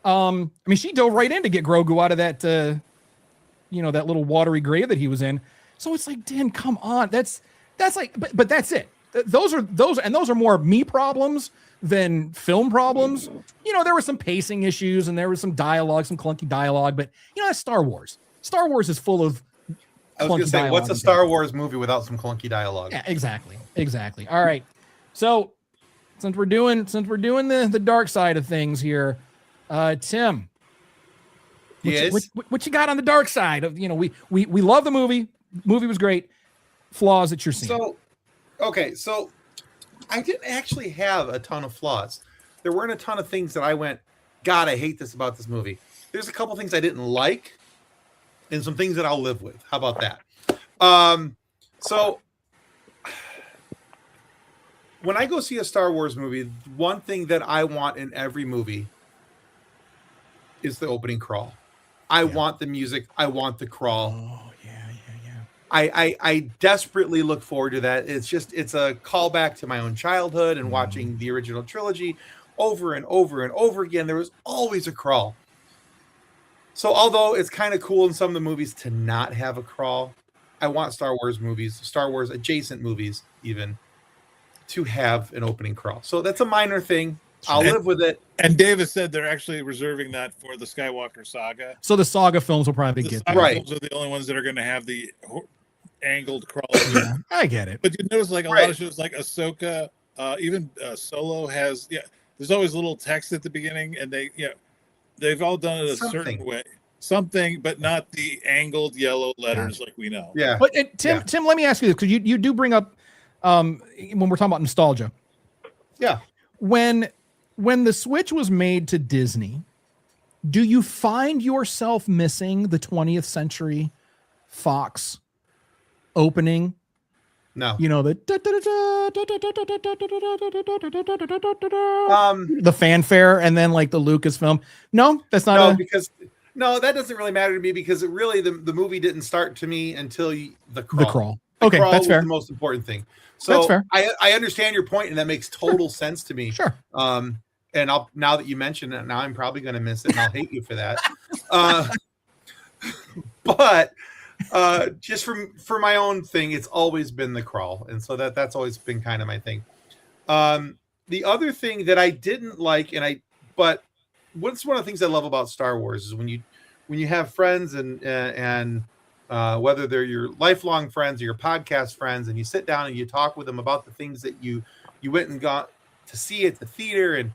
I mean, she dove right in to get Grogu out of that that little watery grave that he was in. So it's like, Dan, come on. That's like, but that's it. Those are more me problems than film problems. There were some pacing issues and there was some dialogue, some clunky dialogue, but that's Star Wars. Star Wars is full of I was going to say, what's a Star Wars movie without some clunky dialogue? Yeah, exactly. All right. So since we're doing the dark side of things here, Tim, what you got on the dark side of, we love the movie. Movie was great. Flaws that you're seeing. So I didn't actually have a ton of flaws. There weren't a ton of things that I went, God, I hate this about this movie. There's a couple things I didn't like and some things that I'll live with. How about that? So when I go see a Star Wars movie, one thing that I want in every movie is the opening crawl. I want the music. I want the crawl. Oh, yeah. I desperately look forward to that. It's a callback to my own childhood and watching the original trilogy over and over and over again. There was always a crawl. So although it's kind of cool in some of the movies to not have a crawl, I want Star Wars movies, Star Wars adjacent movies even, to have an opening crawl. So that's a minor thing. I'll live with it. And Davis said they're actually reserving that for the Skywalker saga. So the saga films will probably get there. Right. Films are the only ones that are going to have the angled crawl. Yeah, I get it. But you notice like a lot of shows like Ahsoka, even Solo has, there's always a little text at the beginning, and they've all done it a certain way. Something, but not the angled yellow letters like we know. Yeah. But Tim, let me ask you this, because you do bring up when we're talking about nostalgia. Yeah. When the switch was made to Disney, do you find yourself missing the 20th Century Fox opening No. You know, the fanfare and then like the Lucasfilm. No, that's not No, a because that doesn't really matter to me because it really the movie didn't start to me until the crawl. the crawl. The Okay, crawl that's was fair. the most important thing. So That's fair. I understand your point, and that makes total sense to me. Sure. And now that you mention it, now I'm probably going to miss it, and I'll hate you for that. But just for my own thing, it's always been the crawl, and so that's always been kind of my thing. The other thing that I didn't like, but what's one of the things I love about Star Wars is when you have friends and whether they're your lifelong friends or your podcast friends, and you sit down and you talk with them about the things that you went and got to see at the theater. And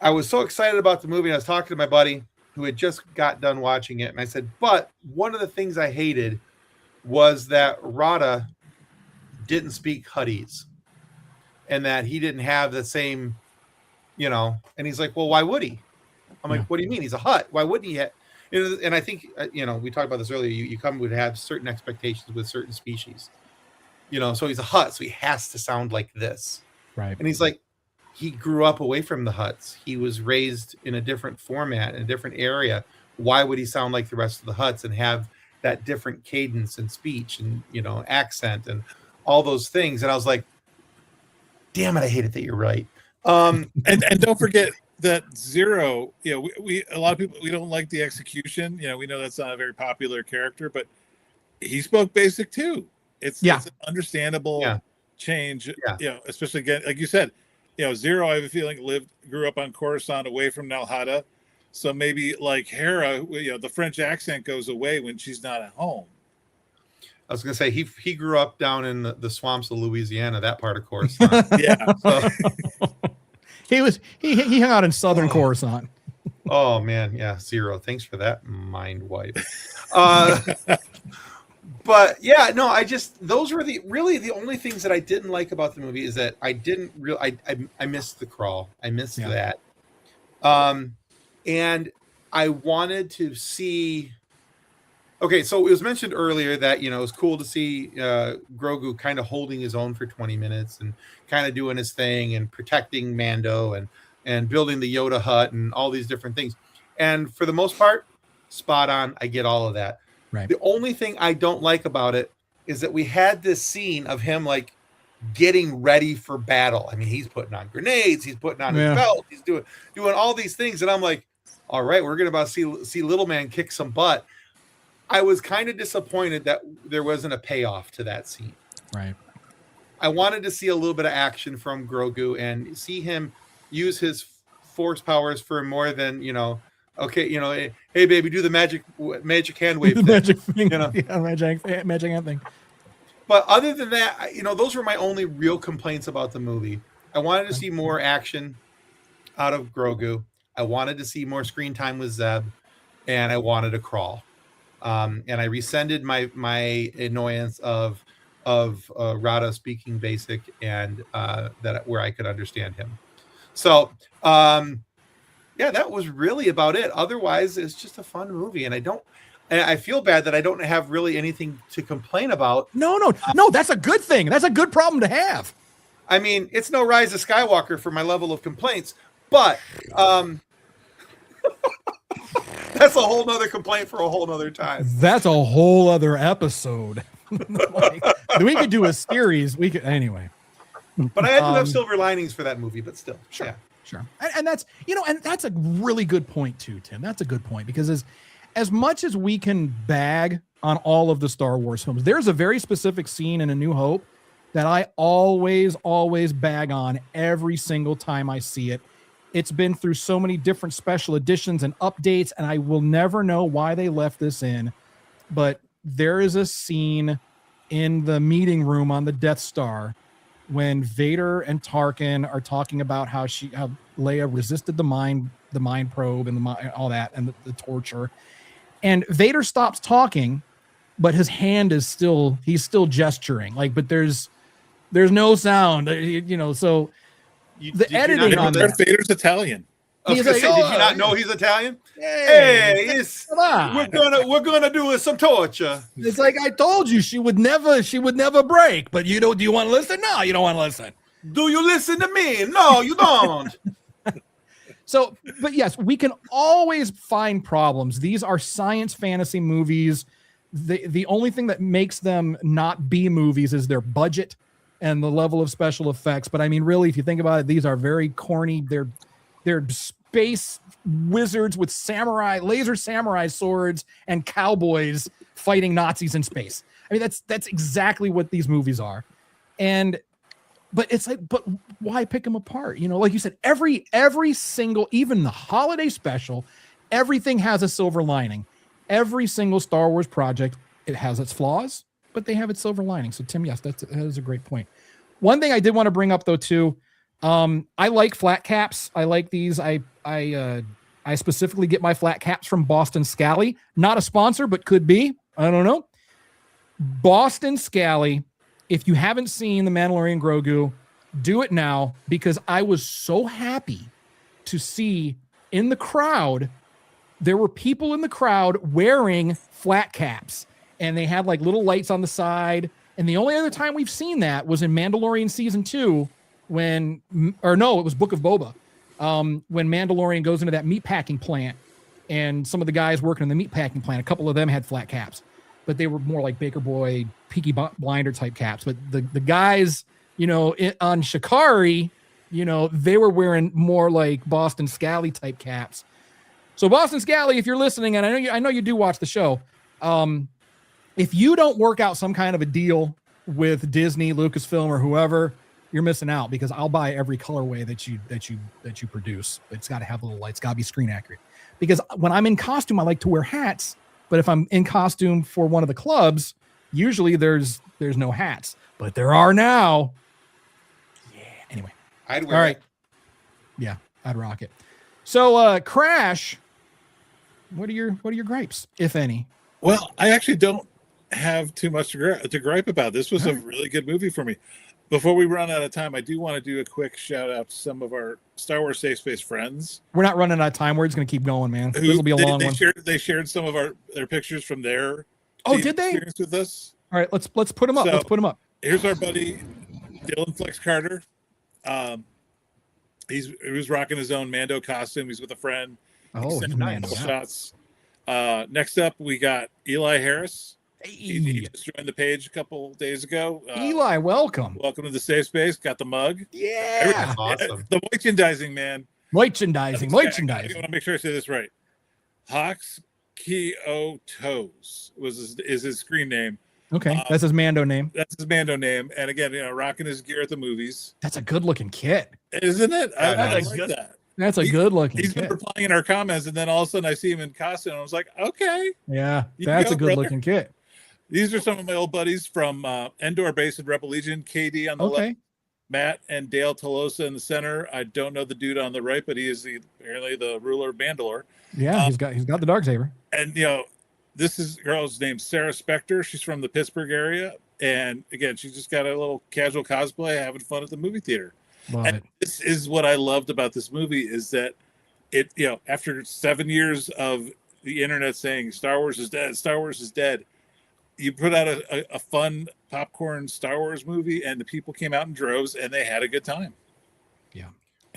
I was so excited about the movie. And I was talking to my buddy who had just got done watching it, and I said, but one of the things I hated was that Rada didn't speak Huttese, and that he didn't have the same, and he's like, well, why would he? I'm like, what do you mean? He's a Hutt. Why wouldn't he? And I think, we talked about this earlier. You come would have certain expectations with certain species, so he's a Hutt, so he has to sound like this. Right. And he's like, he grew up away from the Hutts. He was raised in a different format, in a different area. Why would he sound like the rest of the Hutts and have that different cadence and speech and, accent and all those things? And I was like, damn it, I hate it that you're right. And don't forget that Zero, we a lot of people, we don't like the execution. We know that's not a very popular character, but he spoke basic too. It's an understandable change. Yeah. Especially again, like you said, Zero, I have a feeling grew up on Coruscant away from Nalhada. So maybe like Hera, the French accent goes away when she's not at home. I was going to say he grew up down in the swamps of Louisiana, that part of Coruscant. Yeah. So, he hung out in southern Coruscant. Oh man, yeah, Zero. Thanks for that mind wipe. But yeah, no, those were the only things that I didn't like about the movie is that I didn't really I missed the crawl. I missed that. And I wanted to see. Okay, so it was mentioned earlier that it was cool to see Grogu kind of holding his own for 20 minutes and kind of doing his thing and protecting Mando and building the Yoda hut and all these different things. And for the most part, spot on. I get all of that. Right. The only thing I don't like about it is that we had this scene of him like getting ready for battle. I mean, he's putting on grenades, he's putting on his belt, he's doing all these things, and I'm like, all right, we're gonna about to see little man kick some butt. I was kind of disappointed that there wasn't a payoff to that scene. Right. I wanted to see a little bit of action from Grogu and see him use his force powers for more than okay, hey baby, do the magic hand wave thing. Magic thing. Magic hand thing. But other than that, those were my only real complaints about the movie. I wanted to see more action out of Grogu. I wanted to see more screen time with Zeb, and I wanted a crawl. And I rescinded my annoyance of Rada speaking basic and that where I could understand him. So that was really about it. Otherwise, it's just a fun movie, and I feel bad that I don't have really anything to complain about. No, that's a good thing. That's a good problem to have. I mean, it's no Rise of Skywalker for my level of complaints, but that's a whole nother complaint for a whole nother time. That's a whole other episode. We could do a series. We could anyway. But I had to have silver linings for that movie, but still. Sure. Yeah. Sure. And that's, and that's a really good point too, Tim. That's a good point because as much as we can bag on all of the Star Wars films, there's a very specific scene in A New Hope that I always bag on every single time I see it. It's been through so many different special editions and updates, and I will never know why they left this in, but there is a scene in the meeting room on the Death Star when Vader and Tarkin are talking about how Leia resisted the mind probe and all that and the torture, and Vader stops talking, but his hand is he's still gesturing but there's no sound, so the editing on Vader's Italian. I was He's gonna like, say, did "Oh, you not know he's Italian? Hey, Hey, come on." we're gonna do some torture. It's like I told you, she would never break. But do you want to listen? No, you don't want to listen. Do you listen to me? No, you don't. So, but yes, we can always find problems. These are science fantasy movies. The only thing that makes them not B movies is their budget and the level of special effects. But I mean, really, if you think about it, these are very corny. They're space wizards with laser samurai swords and cowboys fighting Nazis in space. I mean, that's exactly what these movies are. But it's like, but why pick them apart? You know, like you said, every single, even the holiday special, everything has a silver lining. Every single Star Wars project, it has its flaws, but they have its silver lining. So Tim, yes, that is a great point. One thing I did want to bring up though too, I like flat caps. I like these. I specifically get my flat caps from Boston Scally. Not a sponsor, but could be. I don't know. Boston Scally. If you haven't seen The Mandalorian Grogu, do it now, because I was so happy to see in the crowd, there were people in the crowd wearing flat caps, and they had like little lights on the side. And the only other time we've seen that was in Mandalorian season 2 it was Book of Boba. When Mandalorian goes into that meatpacking plant, and some of the guys working in the meatpacking plant, a couple of them had flat caps, but they were more like Baker Boy, Peaky Blinder type caps. But the guys, on Shikari, they were wearing more like Boston Scally type caps. So Boston Scally, if you're listening, and I know you do watch the show, if you don't work out some kind of a deal with Disney, Lucasfilm, or whoever, you're missing out, because I'll buy every colorway that you produce. It's got to have little lights, got to be screen accurate. Because when I'm in costume, I like to wear hats. But if I'm in costume for one of the clubs, usually there's no hats, but there are now. Yeah. Anyway, I'd wear all right. it. Yeah, I'd rock it. So, Crash, what are your gripes, if any? Well, I actually don't have too much to gripe about. This was a really good movie for me. Before we run out of time, I do want to do a quick shout out to some of our Star Wars Safe Space friends. We're not running out of time. We're just going to keep going, man. This will be a long one. They shared some of their pictures from their did they? experience with us. All right, let's put them up. Let's put them up. Here's our buddy Dylan Flex Carter. He was rocking his own Mando costume. He's with a friend. Oh, He sent nice. a couple shots. Next up, we got Eli Harris. He just joined the page a couple days ago. Eli, welcome. Welcome to the Safe Space. Got the mug. Yeah. That's awesome. The merchandising, man. Merchandising. I want to make sure I say this right. Hawks Kiotos is his screen name. Okay, that's his Mando name. That's his Mando name. And again, rocking his gear at the movies. That's a good looking kit. Isn't it? I like that. That's a good looking He's kit. been replying in our comments, and then all of a sudden I see him in costume, and I was like, okay. Yeah, You that's go, a good brother. looking kit. Thase are some of my old buddies from Endor Base and Rebel Legion. KD on the left, Matt and Dale Tolosa in the center. I don't know the dude on the right, but he is apparently the ruler of Mandalore. Yeah, he's got the Darksaber. And this is girl's named Sarah Spector. She's from the Pittsburgh area, and again, she just got a little casual cosplay, having fun at the movie theater. Love And it. this is what I loved about this movie, is that it, after 7 years of the internet saying Star Wars is dead, you put out a fun popcorn Star Wars movie, and the people came out in droves, and they had a good time. Yeah.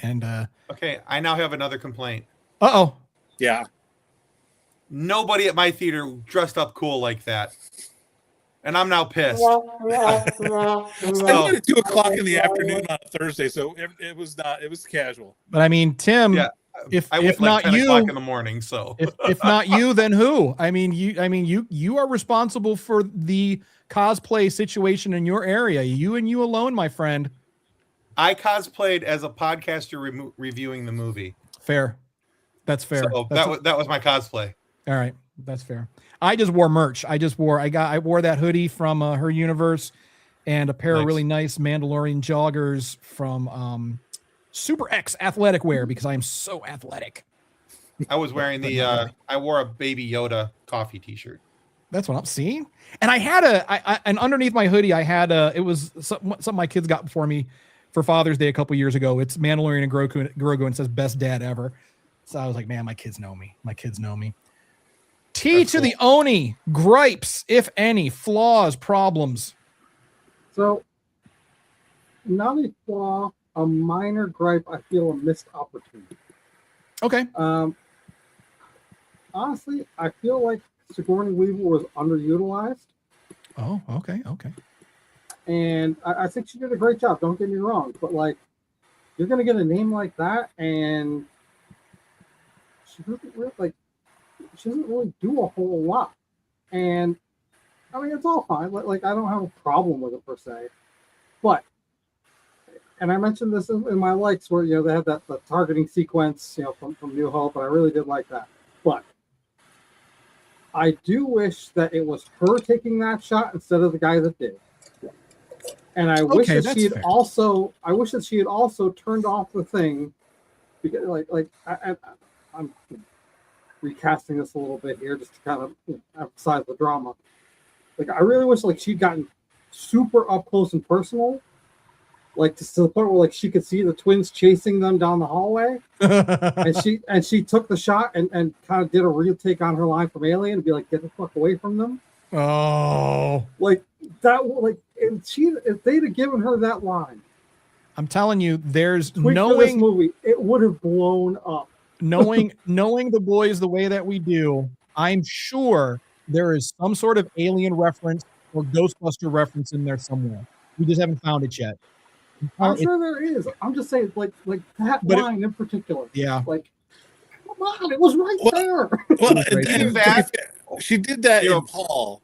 And Okay, I now have another complaint. uh-oh. Yeah. Nobody at my theater dressed up cool like that. And I'm now pissed. I went at 2:00 in the afternoon on a Thursday, so it was casual. But I mean, Tim, Yeah, if I went not 10 you, o'clock in the morning, so if not you, then who? I mean, you are responsible for the cosplay situation in your area. You and you alone, my friend. I cosplayed as a podcaster reviewing the movie. Fair. That's fair. So that was my cosplay. All right, that's fair. I just wore merch. I wore that hoodie from Her Universe, and a pair of really nice Mandalorian joggers from Super X Athletic Wear, because I am so athletic. I was wearing I wore a Baby Yoda coffee T-shirt. That's what I'm seeing. And I had and underneath my hoodie, I had it was something my kids got for me for Father's Day a couple years ago. It's Mandalorian and Grogu, and it says "Best Dad Ever." So I was like, man, my kids know me. My kids know me. T to the Oni. Gripes, if any, flaws, problems. So, not a flaw, a minor gripe. I feel a missed opportunity. Okay. Honestly, I feel like Sigourney Weaver was underutilized. Oh, okay. And I think she did a great job. Don't get me wrong, but like, you're gonna get a name like that, and she doesn't really do a whole lot. And I mean, it's all fine. Like, I don't have a problem with it per se, but, and I mentioned this in my likes where they had the targeting sequence, from New Hope, and I really did like that. But I do wish that it was her taking that shot instead of the guy that did. And I wish that she had also. I wish that she had also turned off the thing, because I'm recasting this a little bit here just to kind of emphasize the drama. Like, I really wish she'd gotten super up close and personal, to the point where she could see the twins chasing them down the hallway, and she took the shot and kind of did a real take on her line from Alien and be like, get the fuck away from them. Oh, if they'd have given her that line, I'm telling you, there's for this movie, it would have blown up. knowing the boys the way that we do, I'm sure there is some sort of Alien reference or Ghostbuster reference in there somewhere. We just haven't found it yet. I'm sure there is. I'm just saying, like that line in particular. Yeah. Come on, it was right there. Well, she did that in Paul.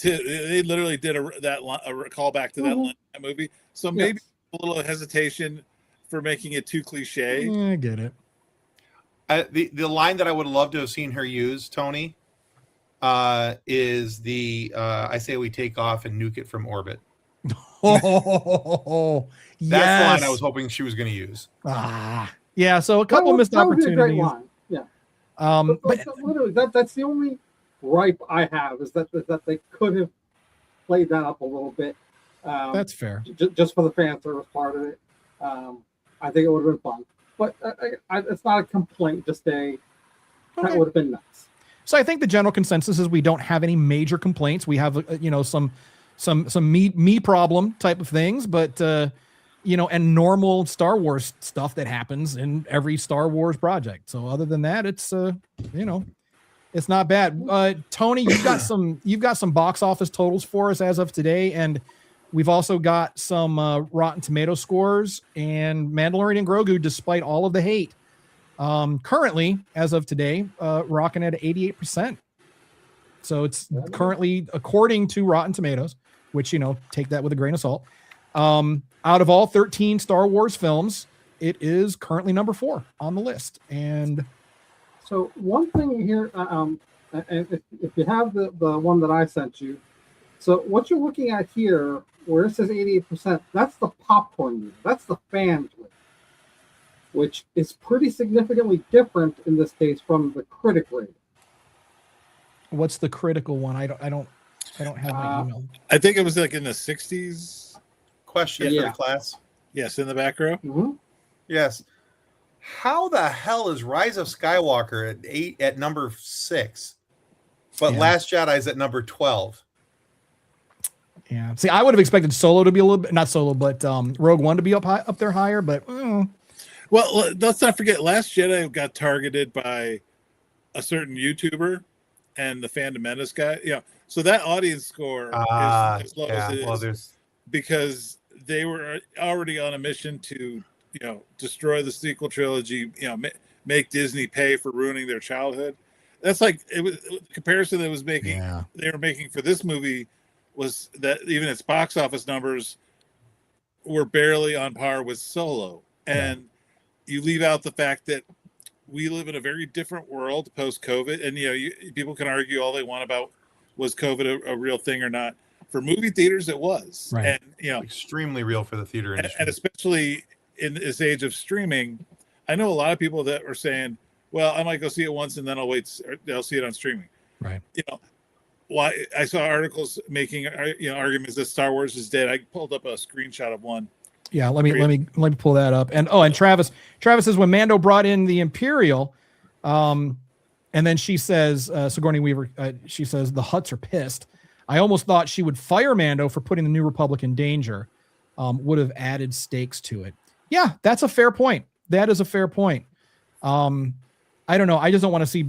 They literally did a callback to that line in that movie. So maybe a little hesitation for making it too cliche. I get it. The line that I would love to have seen her use, Tony, is the I say we take off and nuke it from orbit. Oh, yes. That's the line I was hoping she was going to use. Yeah. So a couple missed opportunities. That would be a great line. Yeah. But literally, that's the only gripe I have is that they could have played that up a little bit. That's fair. Just for the fan service part of it. I think it would have been fun. But it's not a complaint. Just that would have been nice. So I think the general consensus is we don't have any major complaints. We have some me problem type of things, but and normal Star Wars stuff that happens in every Star Wars project. So other than that, it's it's not bad. Tony, you've got some box office totals for us as of today, and we've also got some Rotten Tomato scores and Mandalorian Grogu, despite all of the hate. Currently, as of today, rocking at 88%. So it's currently, according to Rotten Tomatoes, which, take that with a grain of salt. Out of all 13 Star Wars films, it is currently number 4 on the list. And so one thing here, and if you have the one that I sent you, so what you're looking at here, where it says 88%, that's the popcorn meter. That's the fans rate, which is pretty significantly different in this case from the critic rate. What's the critical one? I don't have my email. I think it was in the 60s. Question for the class. Yes, in the back row. Mm-hmm. Yes. How the hell is Rise of Skywalker at number 6, but Last Jedi's at number 12? Yeah. See, I would have expected Solo to be a little bit, not Solo, but Rogue One to be up there higher. But well, let's not forget, Last Jedi got targeted by a certain YouTuber and the Fandom Menace guy. Yeah. So that audience score is as low as it is because they were already on a mission to, destroy the sequel trilogy, make Disney pay for ruining their childhood. That's it was the comparison they were making for this movie was that even its box office numbers were barely on par with Solo. And you leave out the fact that we live in a very different world post-COVID. And, people can argue all they want about was COVID a real thing or not. For movie theaters, it was. Right. And, extremely real for the theater industry. And especially in this age of streaming, I know a lot of people that are saying, well, I might go see it once and then I'll see it on streaming. Right. Why I saw articles making arguments that Star Wars is dead. I pulled up a screenshot of one. Yeah, let me pull that up. And Travis says when Mando brought in the Imperial, And then she says, Sigourney Weaver, she says, the Hutts are pissed. I almost thought she would fire Mando for putting the New Republic in danger. Would have added stakes to it. Yeah, that's a fair point. That is a fair point. I don't know. I just don't want to see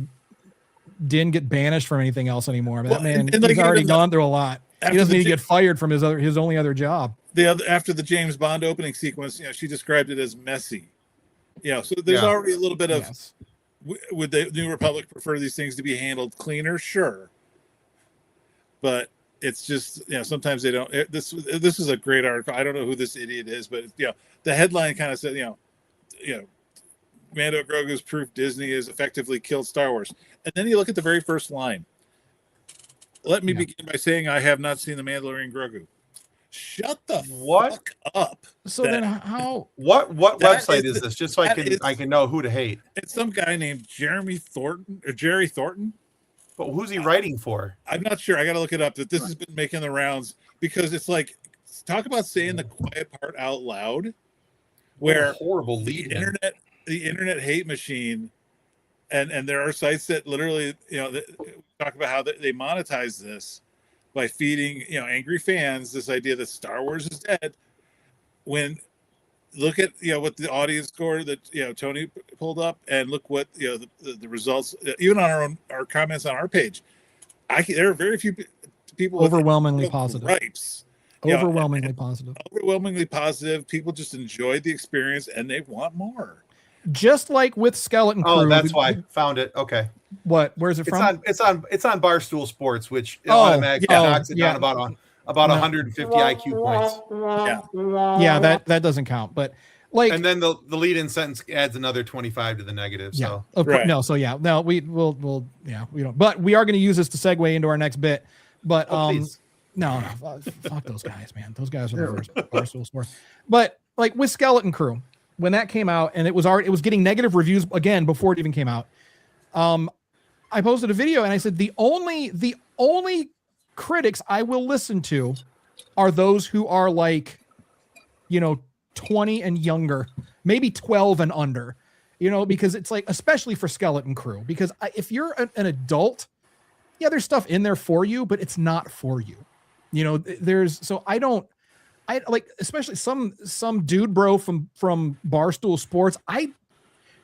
Din get banished from anything else anymore. I mean, that man, he's already gone through a lot. He doesn't need to get fired from his only other job. After the James Bond opening sequence, she described it as messy. So there's already a little bit of. Yes. Would the New Republic prefer these things to be handled cleaner? Sure, but it's just sometimes they don't. This is a great article. I don't know who this idiot is, but the headline kind of said Mando Grogu's proof Disney has effectively killed Star Wars, and then you look at the very first line. Let me begin by saying I have not seen the Mandalorian Grogu. Shut the fuck up. So then how? What website is this? Just so I can know who to hate. It's some guy named Jerry Thornton. But who's he writing for? I'm not sure. I got to look it up. That this has been making the rounds because it's like talk about saying the quiet part out loud. Where horrible lead the internet hate machine, and there are sites that literally talk about how they monetize this by feeding angry fans this idea that Star Wars is dead. When look at what the audience score that Tony pulled up, and look what the results even on our comments on our page. There are very few people overwhelmingly positive. Gripes. Overwhelmingly positive. Overwhelmingly positive. People just enjoyed the experience and they want more. Just like with Skeleton Crew. Oh, that's why. Found it. Okay. What? Where's it from? It's on Barstool Sports, which automatically knocks it down about 150 IQ points. Yeah, that doesn't count. But and then the lead-in sentence adds another 25 to the negative. So we don't. But we are going to use this to segue into our next bit. But no, fuck those guys, man. Those guys are the worst. Barstool Sports. But like with Skeleton Crew. When that came out and it was getting negative reviews again before it even came out. I posted a video and I said, the only critics I will listen to are those who are like, 20 and younger, maybe 12 and under, because it's like, especially for Skeleton Crew, because if you're an adult, there's stuff in there for you, but it's not for you. I like, especially some dude bro from Barstool Sports.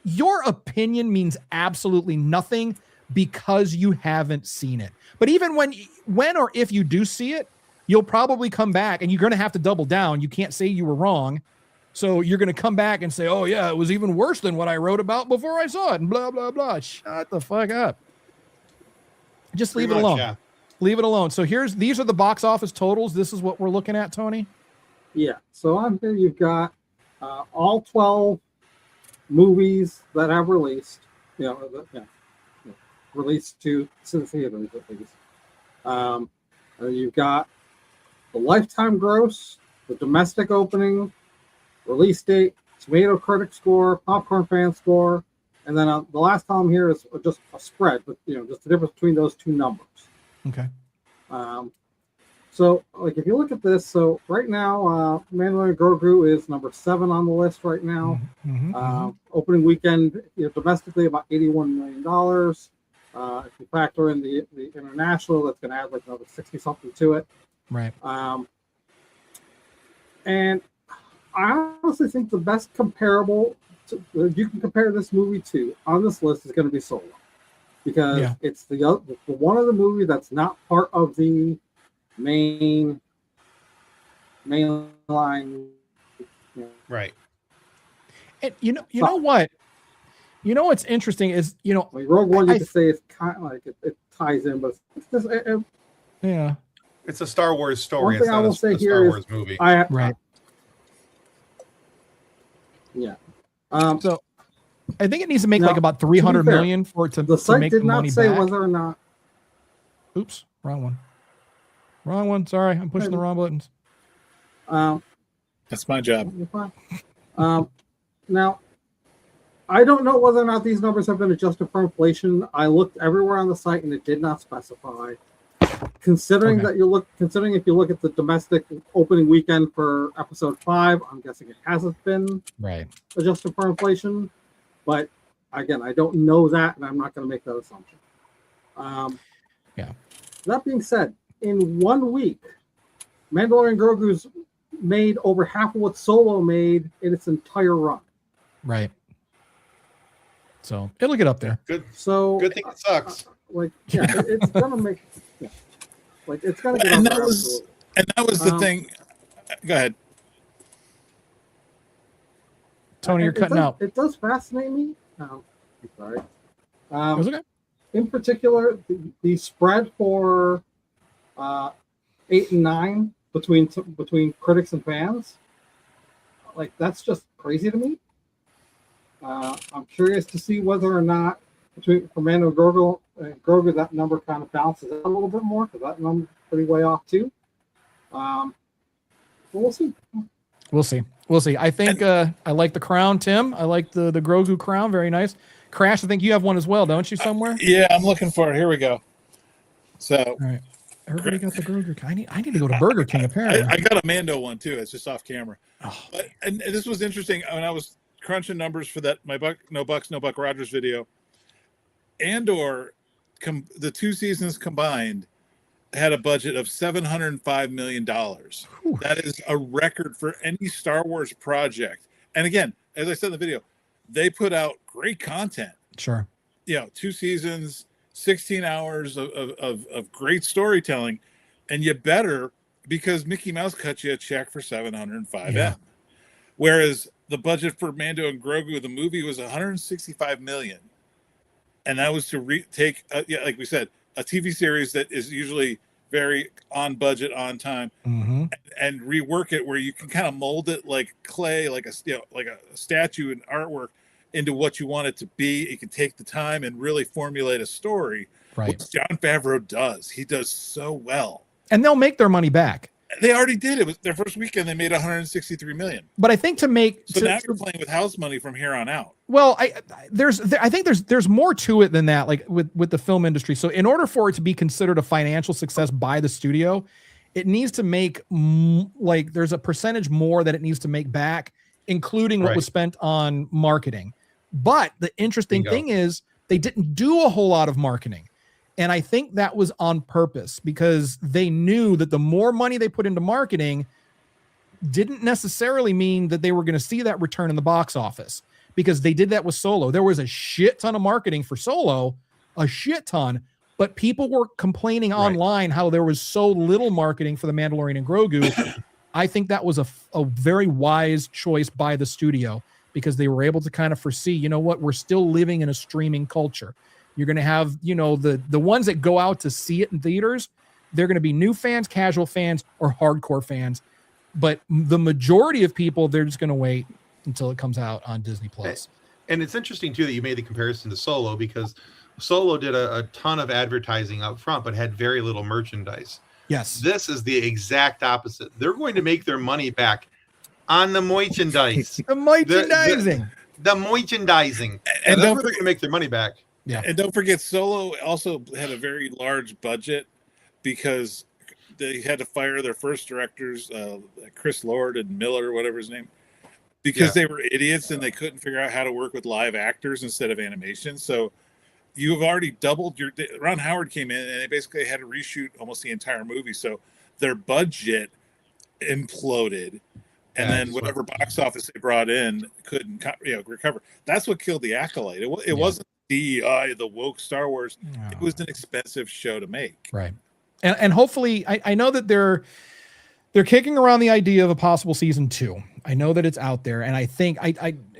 Your opinion means absolutely nothing because you haven't seen it. But even when or if you do see it, you'll probably come back and you're going to have to double down. You can't say you were wrong. So you're going to come back and say, oh yeah, it was even worse than what I wrote about before I saw it and blah, blah, blah. Shut the fuck up. Just leave it alone. Yeah. Leave it alone. So these are the box office totals. This is what we're looking at, Tony. Yeah, so on here you've got all 12 movies that have released, released to the theaters at least. You've got the lifetime gross, the domestic opening, release date, tomato critic score, popcorn fan score, and then the last column here is just a spread, but just the difference between those two numbers. Okay. So, like, if you look at this, so right now, Mandalorian Grogu is number 7 on the list right now. Opening weekend, domestically, about $81 million. If you factor in the international, that's going to add like another 60-something to it. Right. And I honestly think the best comparable you can compare this movie to on this list is going to be Solo, because it's the one of the movie that's not part of the main line, right? And you know what? You know what's interesting is like Rogue One. You could say it's kind of like it ties in, but it's just it's a Star Wars story. One thing I will say here Star Wars movie, right? So I think it needs to make like about 300 million for it to the site make did not money say back. whether or not. Oops, wrong one. Sorry, I'm pushing the wrong buttons. That's my job. You're fine. Now, I don't know whether or not these numbers have been adjusted for inflation. I looked everywhere on the site and it did not specify. Considering if you look at the domestic opening weekend for episode 5, I'm guessing it hasn't been right adjusted for inflation. But Again, I don't know that, and I'm not going to make that assumption. Yeah. That being said, in 1 week, Mandalorian Grogu's made over half of what Solo made in its entire run. Right. So it'll get up there. Good. So Good thing it sucks. It's gonna make. Yeah. Like it's gonna get And up that there. was the thing. Go ahead. Tony, you're cutting out. It does fascinate me. I'm sorry. It was okay. In particular, the spread for 8 and 9 between critics and fans, like that's just crazy to me. I'm curious to see whether or not for Mando Grogu that number kind of balances out a little bit more, because that number's pretty way off too. But we'll see. We'll see. I think I like the crown, Tim. I like the Grogu crown. Very nice. Crash, I think you have one as well, don't you, somewhere? Yeah, I'm looking for it. Here we go. So, all right. Everybody got the Grogu. I need to go to Burger King, apparently. I got a Mando one, too. It's just off camera. Oh. But, and this was interesting. When I was crunching numbers for that No Buck Rogers video, Andor, the 2 seasons combined, had a budget of $705 million. Whew. That is a record for any Star Wars project. And again, as I said in the video, they put out great content. Sure. 2 seasons, 16 hours of great storytelling, and you better, because Mickey Mouse cut you a check for $705 Yeah. Whereas the budget for Mando and Grogu, the movie, was $165 million, and that was to take, like we said, a TV series that is usually very on budget, on time, and rework it where you can kind of mold it like clay, like a statue and artwork, into what you want it to be. You can take the time and really formulate a story, right? Which Jon Favreau does. He does so well, and they'll make their money back. They already did. It was their first weekend. They made $163 million. But I think now you're playing with house money from here on out. Well, I think there's more to it than that. Like with the film industry. So in order for it to be considered a financial success by the studio, it needs to make there's a percentage more that it needs to make back, including what was spent on marketing. But the interesting thing is they didn't do a whole lot of marketing. And I think that was on purpose, because they knew that the more money they put into marketing didn't necessarily mean that they were going to see that return in the box office, because they did that with Solo. There was a shit ton of marketing for Solo, a shit ton, but people were complaining online how there was so little marketing for The Mandalorian and Grogu. I think that was a very wise choice by the studio, because they were able to kind of foresee, you know what, we're still living in a streaming culture. You're going to have, the ones that go out to see it in theaters, they're going to be new fans, casual fans, or hardcore fans. But the majority of people, they're just going to wait until it comes out on Disney Plus. And it's interesting, too, that you made the comparison to Solo, because Solo did a ton of advertising up front, but had very little merchandise. Yes. This is the exact opposite. They're going to make their money back on the merchandise. The merchandising. The merchandising. And that's where they're going to make their money back. Yeah. And don't forget, Solo also had a very large budget, because they had to fire their first directors, Chris Lord and Miller, whatever his name, because they were idiots and they couldn't figure out how to work with live actors instead of animation. So you've already doubled Ron Howard came in and they basically had to reshoot almost the entire movie. So their budget imploded. And then whatever box office they brought in couldn't recover. That's what killed The Acolyte. It wasn't DEI, the woke Star Wars. No. It was an expensive show to make. Right. And hopefully, I know that they're kicking around the idea of a possible season 2. I know that it's out there. And I think,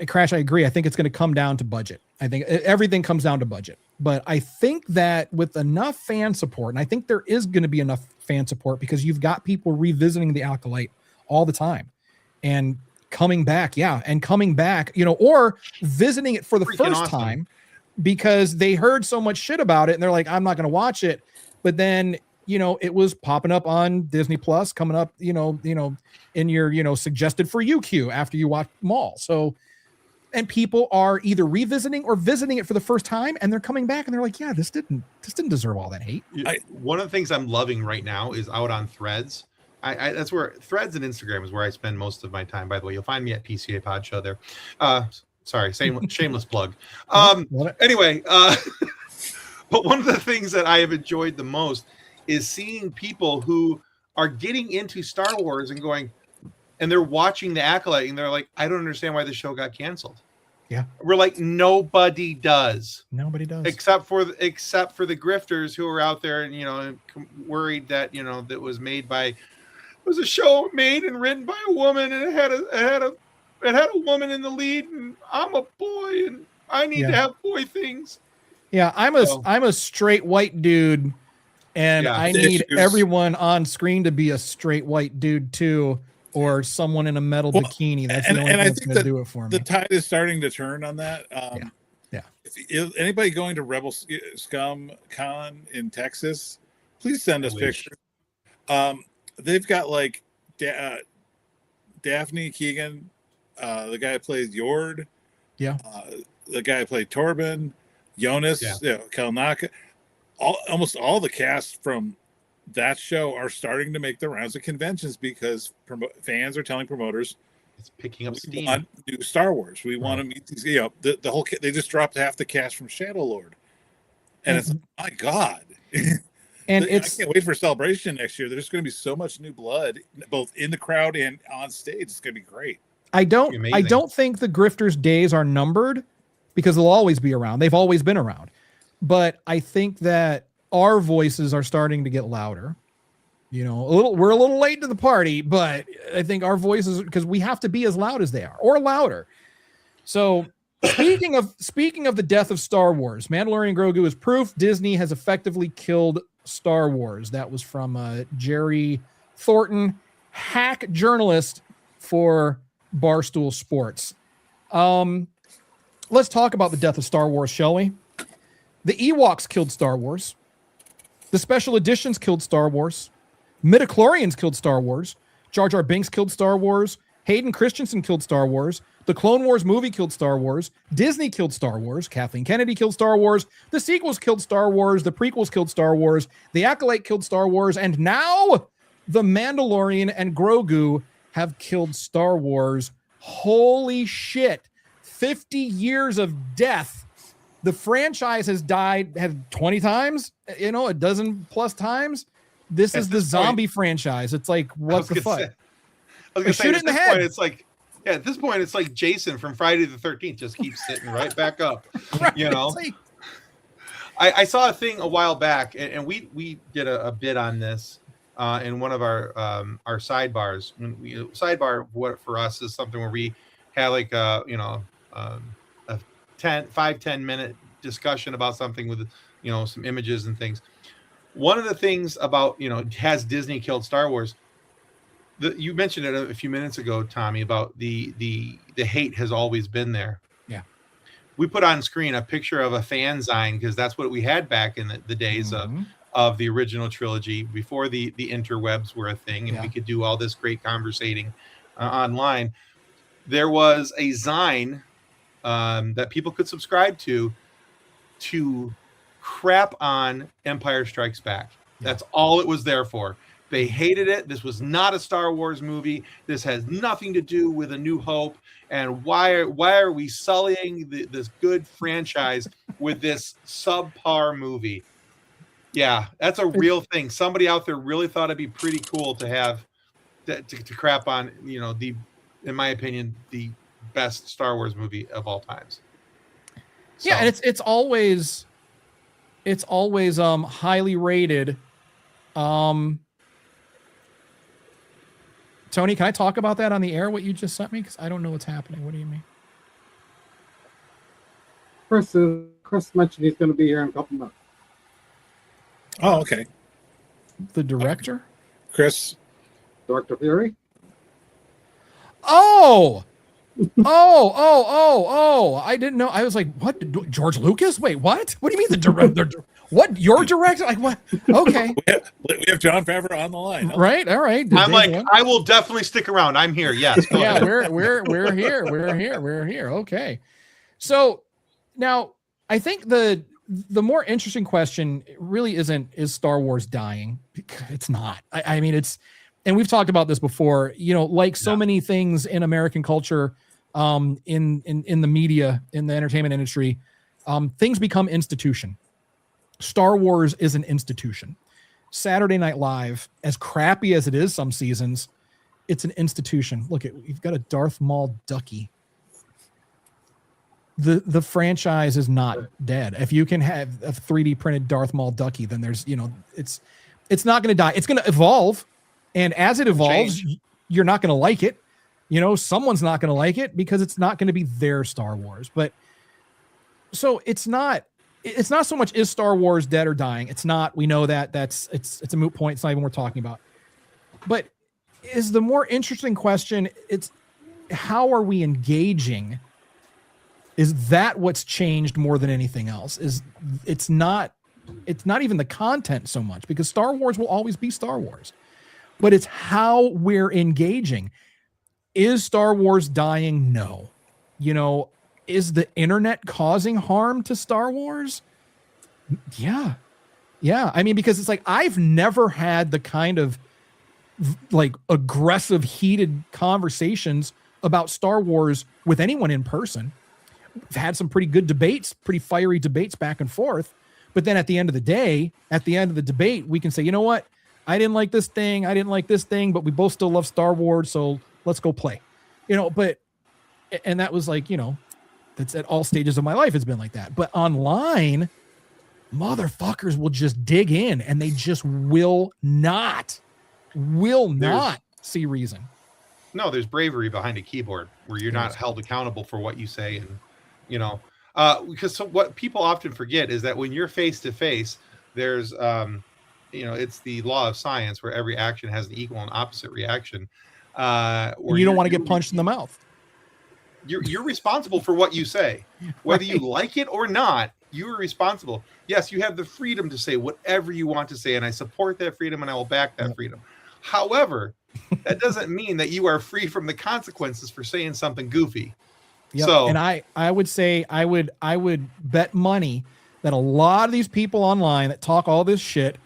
Crash, I agree. I think it's going to come down to budget. I think everything comes down to budget. But I think that with enough fan support, and I think there is going to be enough fan support, because you've got people revisiting The Acolyte all the time. And coming back, or visiting it for the first time because they heard so much shit about it and they're like, I'm not going to watch it. But then, it was popping up on Disney Plus, coming up, in your, suggested for you queue after you watch them all. So, and people are either revisiting or visiting it for the first time, and they're coming back and they're like, yeah, this didn't deserve all that hate. One of the things I'm loving right now is out on Threads. That's where Threads and Instagram is where I spend most of my time. By the way, you'll find me at PCA Pod Show there. Sorry, shameless plug. Love it. Anyway, but one of the things that I have enjoyed the most is seeing people who are getting into Star Wars and going, and they're watching the Acolyte, and they're like, I don't understand why the show got canceled. Yeah. We're like, nobody does. Nobody does. Except for the grifters who are out there and, you know, worried that, you know, that was made by, it was a show made and written by a woman, and it had a woman in the lead, and I'm a boy and I need to have boy things. Yeah, I'm a straight white dude, and I need everyone on screen to be a straight white dude too, or someone in a metal bikini. That's the only thing that's going to do it for me. The tide is starting to turn on that. Yeah. If anybody going to Rebel Scum Con in Texas, please send us pictures. They've got like Daphne Keegan, the guy who plays Yord. Yeah. The guy who played Torben, Jonas, Kalnaka. Almost all the cast from that show are starting to make the rounds of conventions because fans are telling promoters it's picking up steam. We want new Star Wars. We want to meet these. You know, the whole. They just dropped half the cast from Shadow Lord, and it's my God. And I can't wait for Celebration next year. There's going to be so much new blood, both in the crowd and on stage. It's going to be great. I don't think the grifters' days are numbered because they'll always be around. They've always been around, but I think that our voices are starting to get louder. You know, we're a little late to the party, but I think our voices, because we have to be as loud as they are or louder. So speaking of the death of Star Wars, Mandalorian Grogu is proof Disney has effectively killed Star Wars. That was from Jerry Thornton, hack journalist for Barstool Sports. Let's talk about the death of Star Wars, shall we? The Ewoks killed Star Wars. The special editions killed Star Wars. Midichlorians killed Star Wars. Jar Jar Binks killed Star Wars. Hayden Christensen killed Star Wars. The Clone Wars movie killed Star Wars. Disney killed Star Wars. Kathleen Kennedy killed Star Wars. The sequels killed Star Wars. The prequels killed Star Wars. The Acolyte killed Star Wars. And now the Mandalorian and Grogu have killed Star Wars. Holy shit. 50 years of death. The franchise has died 20 times, you know, a dozen plus times. This is the zombie franchise. It's like, what the fuck? Shoot it in the head. It's like, at this point, it's like Jason from Friday the 13th just keeps sitting right back up. Right, you know, like, I saw a thing a while back, and we did a bit on this in one of our sidebars. Sidebar for us is something where we had like a 5-10 minute discussion about something with, you know, some images and things. One of the things about, you know, has Disney killed Star Wars? You mentioned it a few minutes ago, Tommy, about the hate has always been there. Yeah. We put on screen a picture of a fanzine because that's what we had back in the days of the original trilogy before the interwebs were a thing and we could do all this great conversating online. There was a Zine that people could subscribe to crap on Empire Strikes Back. That's all it was there for. They hated it. This was not a Star Wars movie. This has nothing to do with A New Hope. And why are we sullying this good franchise with this subpar movie? Yeah, that's a real thing. Somebody out there really thought it'd be pretty cool to have to crap on, you know, in my opinion, the best Star Wars movie of all times. So. Yeah, and it's always highly rated. Tony, can I talk about that on the air, what you just sent me? Because I don't know what's happening. What do you mean? Chris mentioned he's going to be here in a couple months. Oh, okay. The director? Chris. Dr. Fury? Oh! I didn't know. I was like, what? George Lucas? Wait, what? What do you mean the director? What? Your director? Like, what? Okay. we have Jon Favreau on the line. Right. All right. I'm like, I will definitely stick around. I'm here. Yes. Yeah, we're here. We're here. Okay. So now I think the more interesting question really is Star Wars dying? It's not. I mean, it's, and we've talked about this before, you know, like so many things in American culture, in the media, in the entertainment industry, things become institution. Star Wars is an institution. Saturday Night Live, as crappy as it is some seasons, it's an institution. Look, you've got a Darth Maul ducky. The franchise is not dead. If you can have a 3D printed Darth Maul ducky, then there's, it's not going to die. It's going to evolve. And as it evolves, you're not going to like it. Someone's not going to like it because it's not going to be their Star Wars. But so it's not so much is Star Wars dead or dying. It's not. We know that it's a moot point. It's not even worth talking about. But is the more interesting question, it's how are we engaging? Is that what's changed more than anything else? It's not even the content so much, because Star Wars will always be Star Wars, but it's how we're engaging. Is Star Wars dying? No. Is the internet causing harm to Star Wars? Yeah. I mean, because it's like, I've never had the kind of like aggressive, heated conversations about Star Wars with anyone in person. We've had some pretty good debates, pretty fiery debates back and forth. But then at the end of the day, at the end of the debate, we can say, you know what? I didn't like this thing. I didn't like this thing, but we both still love Star Wars. So let's go play, and that was like, that's at all stages of my life. It's been like that. But online, motherfuckers will just dig in, and they just will not see reason. No, there's bravery behind a keyboard where you're not held accountable for what you say. And, because what people often forget is that when you're face to face, there's, it's the law of science where every action has an equal and opposite reaction. You don't want to get punched in the mouth. You're responsible for what you say, whether you like it or not. You are responsible. Yes, you have the freedom to say whatever you want to say, and I support that freedom, and I will back that freedom. However, that doesn't mean that you are free from the consequences for saying something goofy. Yep. So, and I would say I would bet money that a lot of these people online that talk all this shit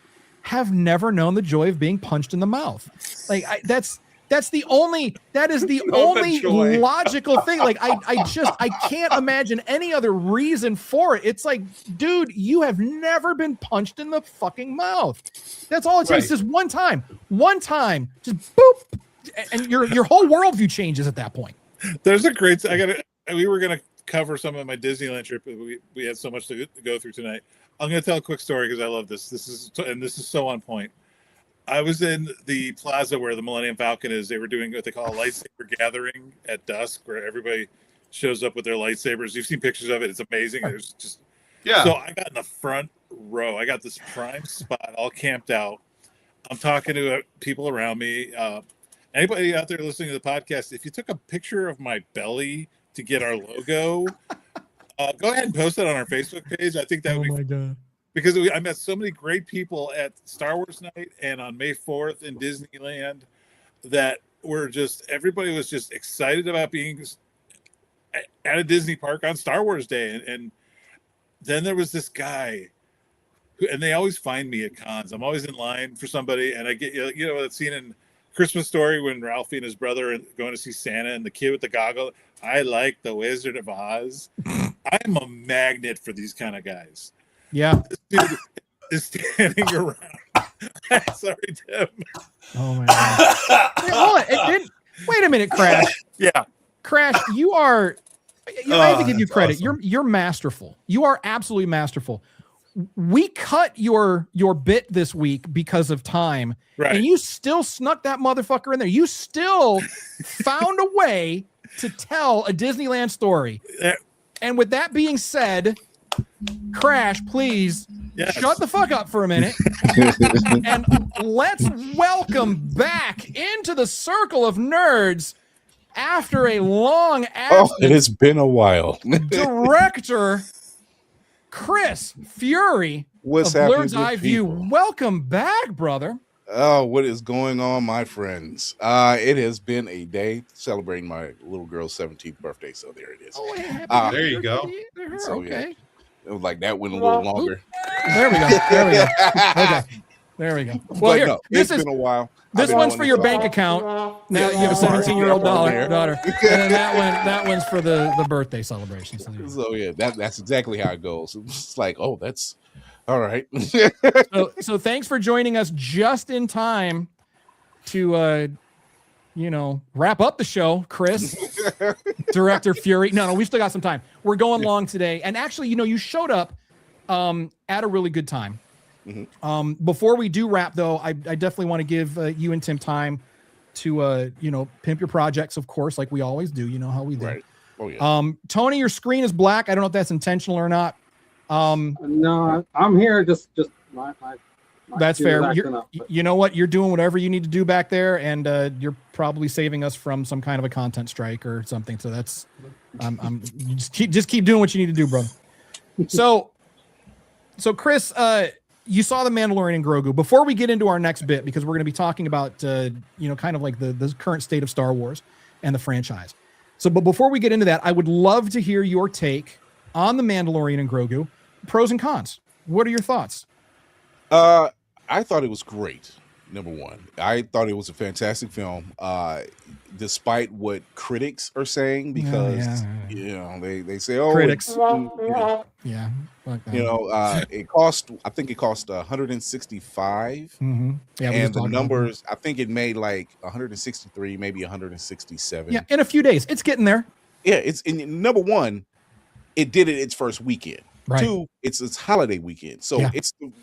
have never known the joy of being punched in the mouth. Like that is the only logical thing. Like I can't imagine any other reason for it. It's like, dude, you have never been punched in the fucking mouth. That's all it takes. Just one time, just boop, and your whole worldview changes at that point. There's a great. We were gonna cover some of my Disneyland trip, but we had so much to go through tonight. I'm gonna tell a quick story because I love this. This is so on point. I was in the plaza where the Millennium Falcon is. They were doing what they call a lightsaber gathering at dusk, where everybody shows up with their lightsabers. You've seen pictures of it. It's amazing. There's just So I got in the front row. I got this prime spot, all camped out. I'm talking to people around me. Anybody out there listening to the podcast, if you took a picture of my belly to get our logo, go ahead and post it on our Facebook page. I think that would be. Oh my God. Because I met so many great people at Star Wars Night and on May 4th in Disneyland that everybody was just excited about being at a Disney park on Star Wars Day. And then there was this guy and they always find me at cons. I'm always in line for somebody, and I get, that scene in Christmas Story when Ralphie and his brother are going to see Santa and the kid with the goggle. I like the Wizard of Oz. I'm a magnet for these kind of guys. Yeah. This dude is standing around. Sorry, Tim. Oh my God. Wait, hold on. It didn't. Wait a minute, Crash. Yeah. Crash, you are. I have to give you credit. Awesome. You're masterful. You are absolutely masterful. We cut your bit this week because of time, right? And you still snuck that motherfucker in there. You still found a way to tell a Disneyland story. And with that being said, Crash, please shut the fuck up for a minute. And let's welcome back into the circle of nerds after a long absence. Oh, it has been a while. Director Chris Fury What's of happening, Blur's Eye View. people? Welcome back, brother. Oh, what is going on, my friends? It has been a day celebrating my little girl's 17th birthday, so there it is. Oh, hey, there you go. So, okay. It was like that went a little longer. There we go. There we go. Okay. There we go. Well, But here, no, this it's is been a while. this I've been one's on for this your a bank while. account. Now you have a sorry. 17-year-old Yeah, daughter, and then that one's for the birthday celebration. So yeah, that's exactly how it goes. It's like, oh, that's all right. So thanks for joining us just in time to wrap up the show, Chris, Director Fury. No, we still got some time. We're going long today, and actually, you showed up at a really good time. Mhm. Before we do wrap, though, I definitely want to give you and Tim time to pimp your projects, of course, like we always do. You know how we do. Right. Oh yeah. Tony, your screen is black. I don't know if that's intentional or not. No, I'm here. Just my That's fair. computer's acting up, but- You know what? You're doing whatever you need to do back there, and you're probably saving us from some kind of a content strike or something. So that's, you just keep doing what you need to do, bro. So Chris, you saw the Mandalorian Grogu. Before we get into our next bit, because we're going to be talking about kind of like the current state of Star Wars and the franchise. So, but before we get into that, I would love to hear your take on the Mandalorian and Grogu, pros and cons. What are your thoughts? I thought it was great. Number one, I thought it was a fantastic film, despite what critics are saying, because they say, oh, Critics. yeah, Fuck that. I think it cost 165, Mm-hmm. Yeah, we and just the talked about numbers, I think it made like 163, maybe 167. that. Yeah, in a few days, it's getting there. Yeah, it's in number one, it did it its first weekend. Right. Two, it's holiday weekend, so Yeah.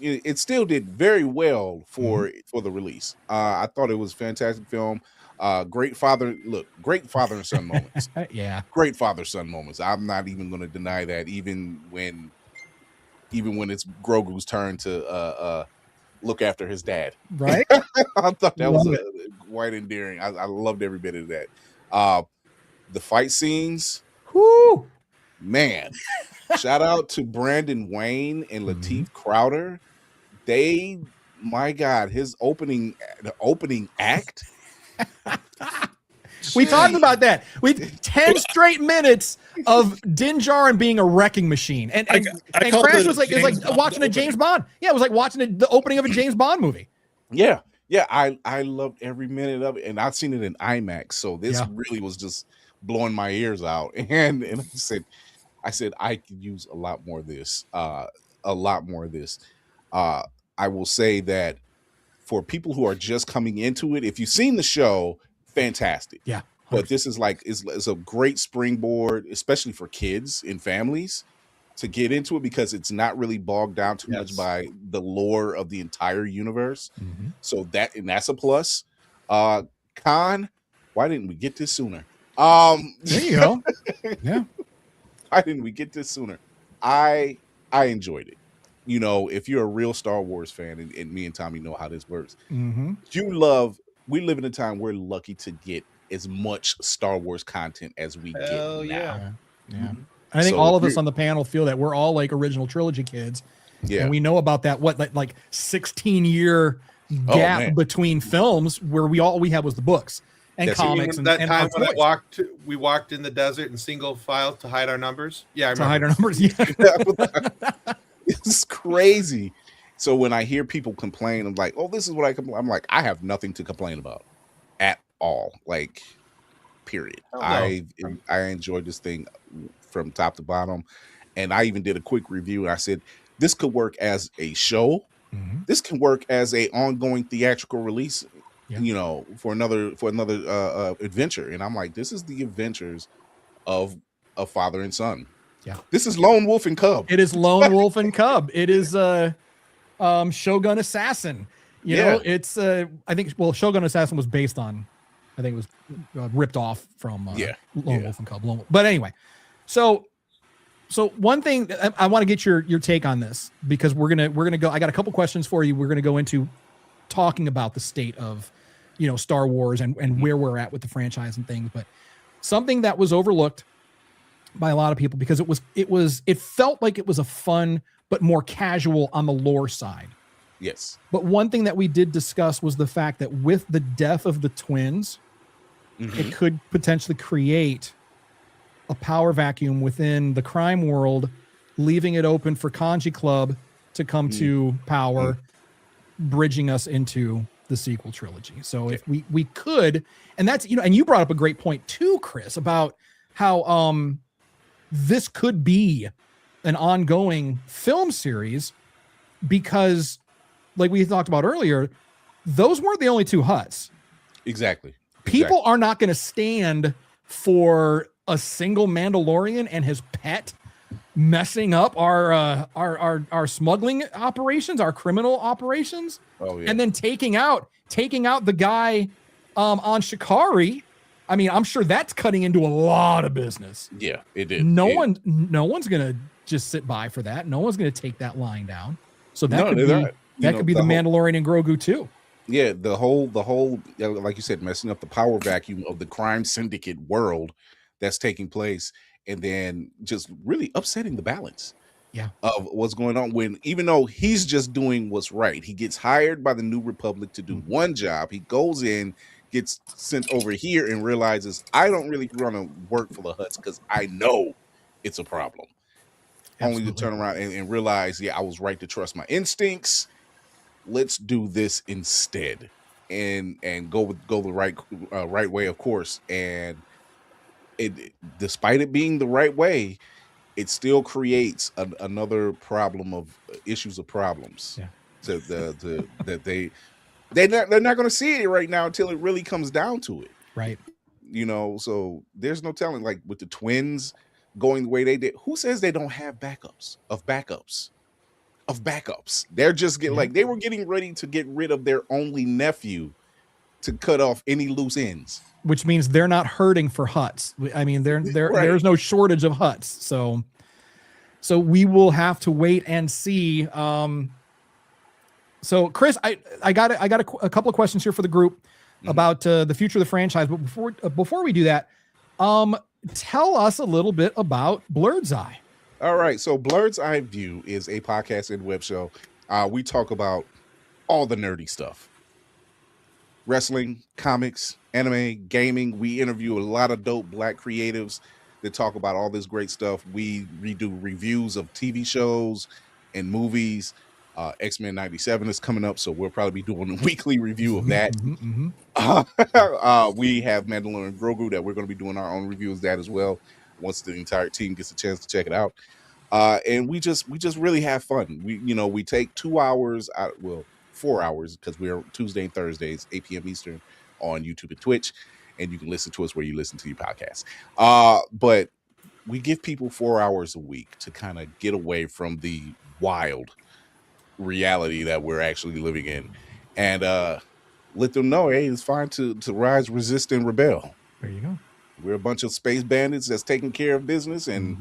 it still did very well for the release. I thought it was a fantastic film. Great father and son moments. Yeah. Great father son moments. I'm not even going to deny that. Even when it's Grogu's turn to look after his dad. Right. I thought that was Love quite endearing. I loved every bit of that. The fight scenes, Whoo. man. Shout out to Brandon Wayne and Lateef Crowder. My God, the opening act. We talked about that. 10 straight minutes of Din Djarin being a wrecking machine, and I called Crash it was like, it's like James Bond watching a James Bond. Yeah, it was like watching the opening of a James Bond movie. Yeah. I loved every minute of it, and I've seen it in IMAX, so this really was just blowing my ears out. And I said I could use a lot more of this. I will say that for people who are just coming into it, if you've seen the show, fantastic. Yeah. But this is is a great springboard, especially for kids and families, to get into it, because it's not really bogged down too much by the lore of the entire universe. Mm-hmm. So that's a plus. Con, why didn't we get this sooner? There you go. Yeah. Why didn't we get this sooner? I enjoyed it. If you're a real Star Wars fan, and me and Tommy know how this works, Mm-hmm. we live in a time we're lucky to get as much Star Wars content as we get now. Yeah. I think So all of us on the panel feel that we're all like original trilogy kids. Yeah. And we know about that, like 16-year gap between films where all we had was the books and comics. And that and time our when toys. we walked in the desert in single file to hide our numbers. Yeah, I To remember. hide our numbers. Yeah. It's crazy. So when I hear people complain, I'm like, oh, this is what I complain. I'm like, I have nothing to complain about at all. Like, period. Oh, no. I enjoyed this thing from top to bottom. And I even did a quick review, and I said, this could work as a show. Mm-hmm. This can work as a ongoing theatrical release, for another adventure. And I'm like, this is the adventures of a father and son. Yeah. This is Lone Wolf and Cub. It is Lone Wolf and Cub. It is Shogun Assassin. You know, it's I think Shogun Assassin was based on, I think it was ripped off from Lone Wolf and Cub. But anyway, so one thing I want to get your take on this, because we're gonna go. I got a couple questions for you. We're gonna go into talking about the state of Star Wars and where we're at with the franchise and things. But something that was overlooked by a lot of people, because it felt like it was a fun but more casual on the lore side. Yes. But one thing that we did discuss was the fact that with the death of the twins, it could potentially create a power vacuum within the crime world, leaving it open for Kanji Club to come to power. bridging us into the sequel trilogy. So if we could, and that's, and you brought up a great point too, Chris, about how this could be an ongoing film series, because like we talked about earlier, those weren't the only two Hutts. Exactly. People are not going to stand for a single Mandalorian and his pet messing up our smuggling operations, our criminal operations. Oh yeah. And then taking out the guy on Shikari. I mean, I'm sure that's cutting into a lot of business. Yeah, it did. No one's gonna just sit by for that. No one's gonna take that lying down. So that could be the Mandalorian and Grogu too. Yeah, the whole like you said, messing up the power vacuum of the crime syndicate world that's taking place, and then just really upsetting the balance of what's going on, when even though he's just doing what's right, he gets hired by the New Republic to do one job, he goes in, gets sent over here and realizes, I don't really want to work for the Hutts because I know it's a problem. Absolutely. Only to turn around and realize, I was right to trust my instincts. Let's do this instead, and go the right way, of course. And despite it being the right way, it still creates another problem of issues of problems. Yeah. That they're not going to see it right now until it really comes down to it. Right. So there's no telling, like with the twins going the way they did, who says they don't have backups? They're just they were getting ready to get rid of their only nephew to cut off any loose ends. Which means they're not hurting for Hutts. I mean, there's no shortage of Hutts. So we will have to wait and see. So Chris, I got a couple of questions here for the group about the future of the franchise. But before we do that, tell us a little bit about Blurred's Eye. All right. So Blurred's Eye View is a podcast and web show. We talk about all the nerdy stuff. Wrestling, comics, anime, gaming. We interview a lot of dope Black creatives that talk about all this great stuff. We do reviews of TV shows and movies. X-Men 97 is coming up, so we'll probably be doing a weekly review of that. We have Mandalorian Grogu that we're going to be doing our own review of that as well, once the entire team gets a chance to check it out. And we just really have fun. We take 2 hours out, 4 hours, because we're Tuesday and Thursdays, 8 p.m. Eastern on YouTube and Twitch, and you can listen to us where you listen to your podcast. But we give people 4 hours a week to kind of get away from the wild reality that we're actually living in, and let them know, hey, it's fine to rise, resist, and rebel. There you go. We're a bunch of space bandits that's taking care of business, and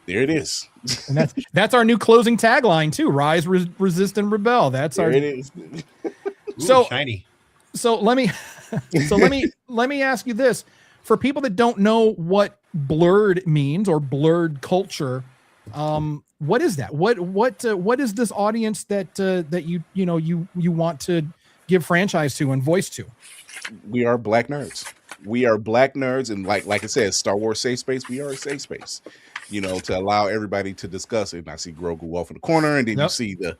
there it is. And that's our new closing tagline too: rise, resist, and rebel. That's there it is. So shiny. So let me ask you this: for people that don't know what blurred means or blurred culture, what is that? What is this audience that you want to give franchise to and voice to? We are Black nerds. We are Black nerds, and like I said, Star Wars safe space. We are a safe space, to allow everybody to discuss it. And I see Grogu off in the corner, and then you see the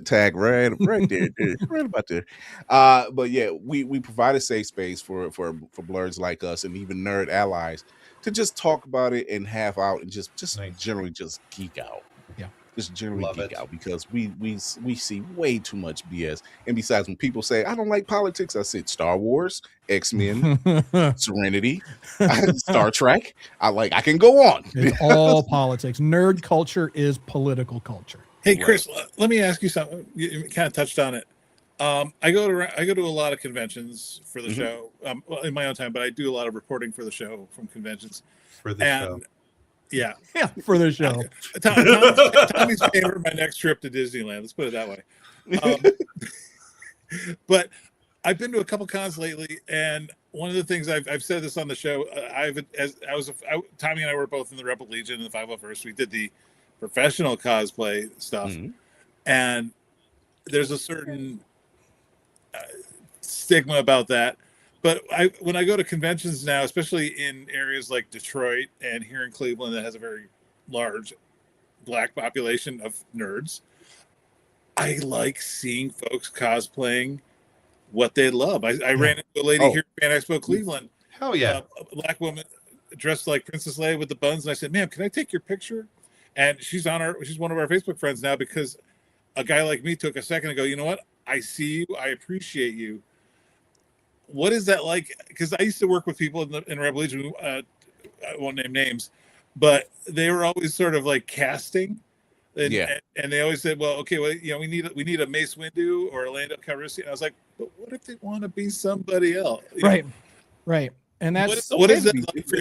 tag right there, right about there. But yeah, we provide a safe space for blurs like us and even nerd allies to just talk about it and half out and just generally just geek out. Yeah. Just generally geek out, because we see way too much BS. And besides, when people say, I don't like politics, I said Star Wars, X-Men, Serenity, Star Trek. I can go on. It's all politics. Nerd culture is political culture. Hey, Chris, let me ask you something. You kind of touched on it. I go to a lot of conventions for the show, in my own time, but I do a lot of reporting for the show from conventions. For the show. Yeah, for the show. Tommy's paying for my next trip to Disneyland. Let's put it that way. But I've been to a couple cons lately, and one of the things I've said this on the show. Tommy and I were both in the Rebel Legion and the 501st. We did the professional cosplay stuff, and there's a certain stigma about that. But when I go to conventions now, especially in areas like Detroit and here in Cleveland that has a very large Black population of nerds, I like seeing folks cosplaying what they love. I ran into a lady here at Fan Expo Cleveland. Hell yeah. A black woman dressed like Princess Leia with the buns. And I said, ma'am, can I take your picture? And she's one of our Facebook friends now because a guy like me took a second to go, you know what? I see you. I appreciate you. What is that like? Because I used to work with people in Rebel Legion. I won't name names, but they were always sort of like casting. And they always said, well, okay, well, we need a Mace Windu or a Lando Calrissian. And I was like, but what if they want to be somebody else? Right. And that's what is that like for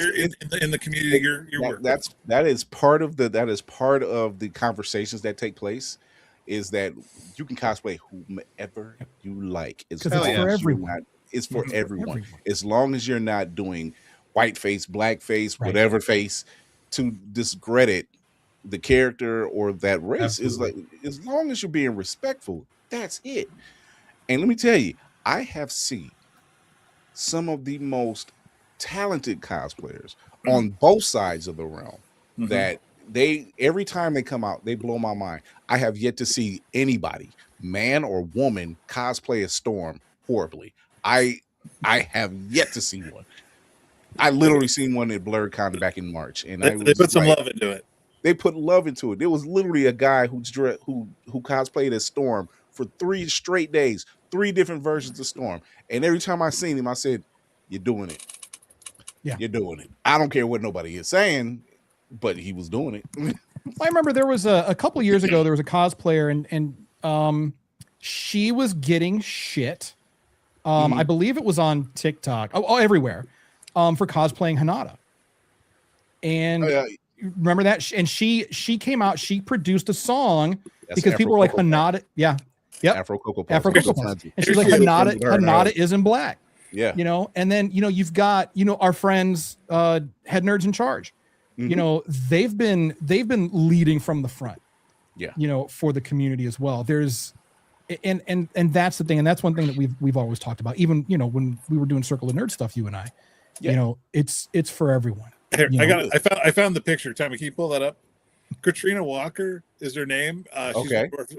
in the community you're working? That is part of the conversations that take place. Is that you can cosplay whomever you like. It's for everyone. It's for everyone. As long as you're not doing white face, black face, whatever face to discredit the character or that race. Is like, as long as you're being respectful, that's it. And let me tell you, I have seen some of the most talented cosplayers on both sides of the realm that every time they come out, they blow my mind. I have yet to see anybody, man or woman, cosplay a Storm horribly. I have yet to see one. I literally seen one at BlurredCon back in March, and they put some love into it. They put love into it. There was literally a guy who cosplayed as Storm for 3 straight days, 3 different versions of Storm, and every time I seen him, I said, "You're doing it. Yeah, you're doing it. I don't care what nobody is saying." But he was doing it. I remember there was a couple of years ago, there was a cosplayer and she was getting shit. I believe it was on TikTok. Everywhere. For cosplaying Hanada. And remember that? And she came out, she produced a song because people were like, Hanada. Yeah. Yep. Afro Cocoa Puffs. And she's like, Hanada is in black. Yeah. And then, you've got, our friends, Head Nerds in Charge. They've been leading from the front, for the community as well. There's, and that's the thing. And that's one thing that we've always talked about, even, when we were doing Circle of Nerd stuff, you and I, it's for everyone. Here, I found the picture. Tommy, can you pull that up? Katrina Walker is her name. She's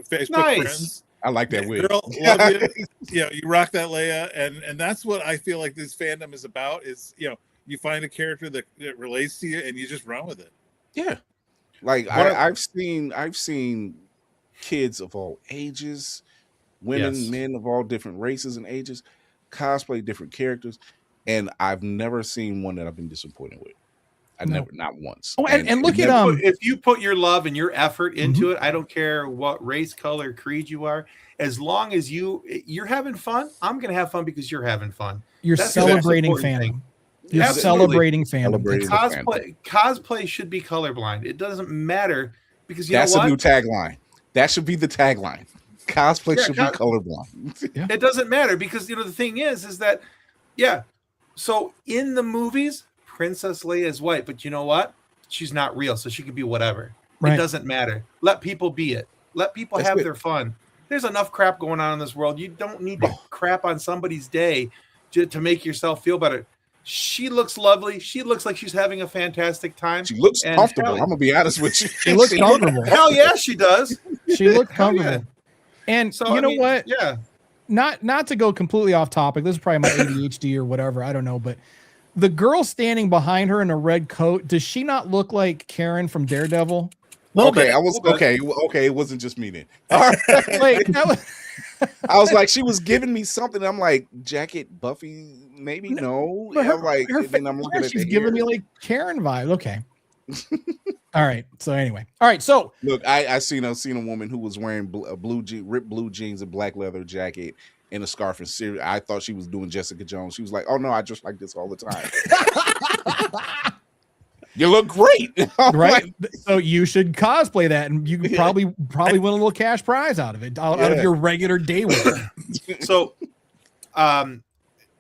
Facebook friends. I like that wig. Girl, love you. You rock that, Leia. And that's what I feel like this fandom is about is, you find a character that relates to you and you just run with it. Yeah. Like I've seen kids of all ages, women, men of all different races and ages cosplay different characters. And I've never seen one that I've been disappointed with. Not once. Oh, and look at if you put your love and your effort into it, I don't care what race, color, creed you are. As long as you're having fun, I'm gonna have fun because you're having fun. You're celebrating fandom. You're celebrating fandom. Cosplay should be colorblind. It doesn't matter because that's a new tagline. That should be the tagline. Cosplay should be colorblind. Yeah. It doesn't matter because the thing is that so in the movies, Princess Leia is white, but you know what? She's not real, so she could be whatever. Right. It doesn't matter. Let people be it. Let people have their fun. There's enough crap going on in this world. You don't need to crap on somebody's day to make yourself feel better. She looks lovely. She looks like she's having a fantastic time. She looks comfortable. I'm gonna be honest with you. She looks comfortable. Hell yeah, she does. She looks comfortable. Yeah. And so, you know what? Yeah. Not to go completely off topic. This is probably my ADHD or whatever. I don't know, but the girl standing behind her in a red coat, does she not look like Karen from Daredevil? Okay, it wasn't just me then. All right. I was like, she was giving me something. I'm like, Jacket, Buffy, maybe no. I'm like, then I'm looking at she's giving me like Karen vibe. Okay. All right. So anyway, So look, I seen a woman who was wearing ripped blue jeans, a black leather jacket, and a scarf and cereal. I thought she was doing Jessica Jones. She was like, "Oh no, I just like this all the time." You look great, right? So you should cosplay that, and you can probably win a little cash prize out of it, out of your regular day wear. So,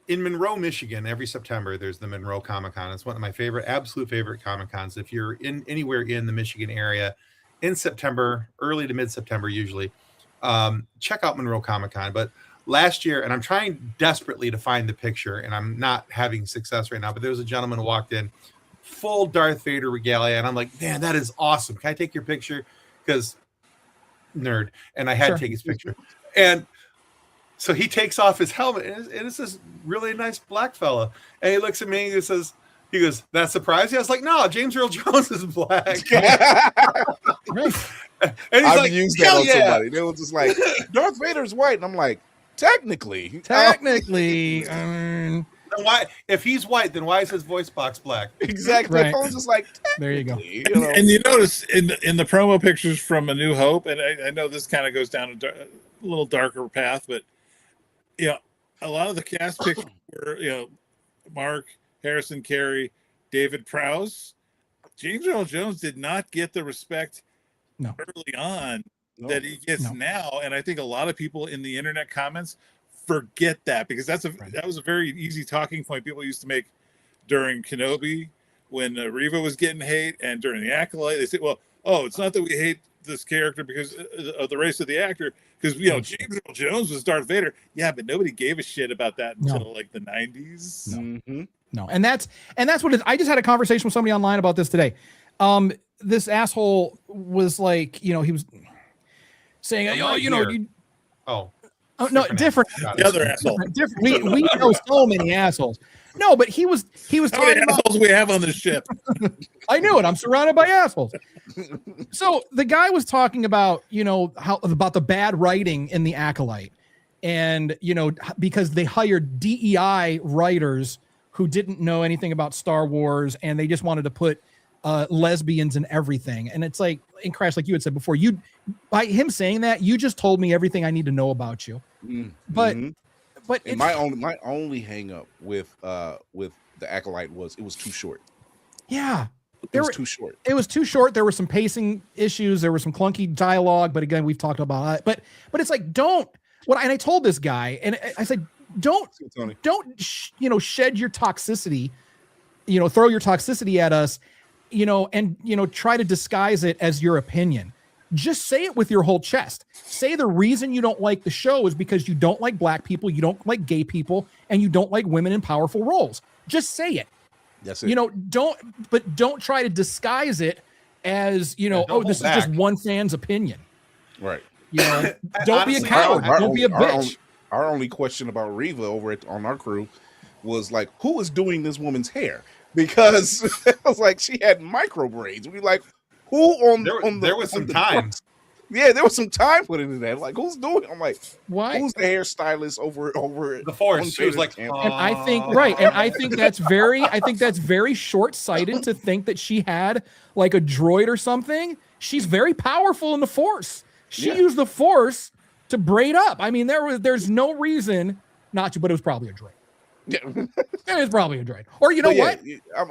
in Monroe, Michigan, every September there's the Monroe Comic Con. It's one of my absolute favorite Comic Cons. If you're anywhere in the Michigan area in September, early to mid September, usually, check out Monroe Comic Con. But last year, and I'm trying desperately to find the picture, and I'm not having success right now. But there was a gentleman who walked in. Full Darth Vader regalia, and I'm like, man, that is awesome. Can I take your picture? Because nerd, and I had to take his picture. And so he takes off his helmet, and it's this really nice black fella. And he looks at me and he goes, "That surprised you?" I was like, "No, James Earl Jones is black." Right. And he's I've like, used that "Hell on yeah." somebody. They were just like, Darth Vader's white. And I'm like, technically. Then why, if he's white, then why is his voice box black? Exactly. Right. I was just like, There you go. you know. And you notice in the promo pictures from A New Hope, and I know this kind of goes down a little darker path, but a lot of the cast pictures were Mark, Harrison Carey, David Prowse. James Earl Jones did not get the respect early on that he gets now, and I think a lot of people in the internet comments forget that, because that was a very easy talking point people used to make during Kenobi when Reva was getting hate, and during the Acolyte they said, "Well, it's not that we hate this character because of the race of the actor, because James Earl Jones was Darth Vader." Yeah, but nobody gave a shit about that until like the 90s. No, and that's what it is. I just had a conversation with somebody online about this today. This asshole was like, he was saying, different. The other asshole. Different. We know so many assholes. No, but he was How many assholes we have on this ship? I knew it. I'm surrounded by assholes. So the guy was talking about, about the bad writing in the Acolyte, and because they hired DEI writers who didn't know anything about Star Wars, and they just wanted to put lesbians in everything. And it's like, in Crash, like you had said before, by him saying that, you just told me everything I need to know about you. But my only hang up with the Acolyte was it was too short. Yeah. It was too short. It was too short. There were some pacing issues. There was some clunky dialogue, but again, we've talked about it. But it's like, and I told this guy, and I said, don't shed your toxicity, throw your toxicity at us, and try to disguise it as your opinion. Just say it with your whole chest. Say the reason you don't like the show is because you don't like black people, you don't like gay people, and you don't like women in powerful roles. Just say it. That's it. Don't try to disguise it as, this is just one fan's opinion. Right. Don't be a coward. Don't be a bitch. Our only question about Reva on our crew was like, who is doing this woman's hair? Because it was like she had micro braids. We like, who on there was some time. Yeah, there was some time put into that. Like, who's doing? I'm like, why? Who's the hairstylist over the Force? She was like, and I think that's very short-sighted to think that she had like a droid or something. She's very powerful in the Force. She used the Force to braid up. I mean, there's no reason not to, but it was probably a droid. Yeah. It was probably a droid. Or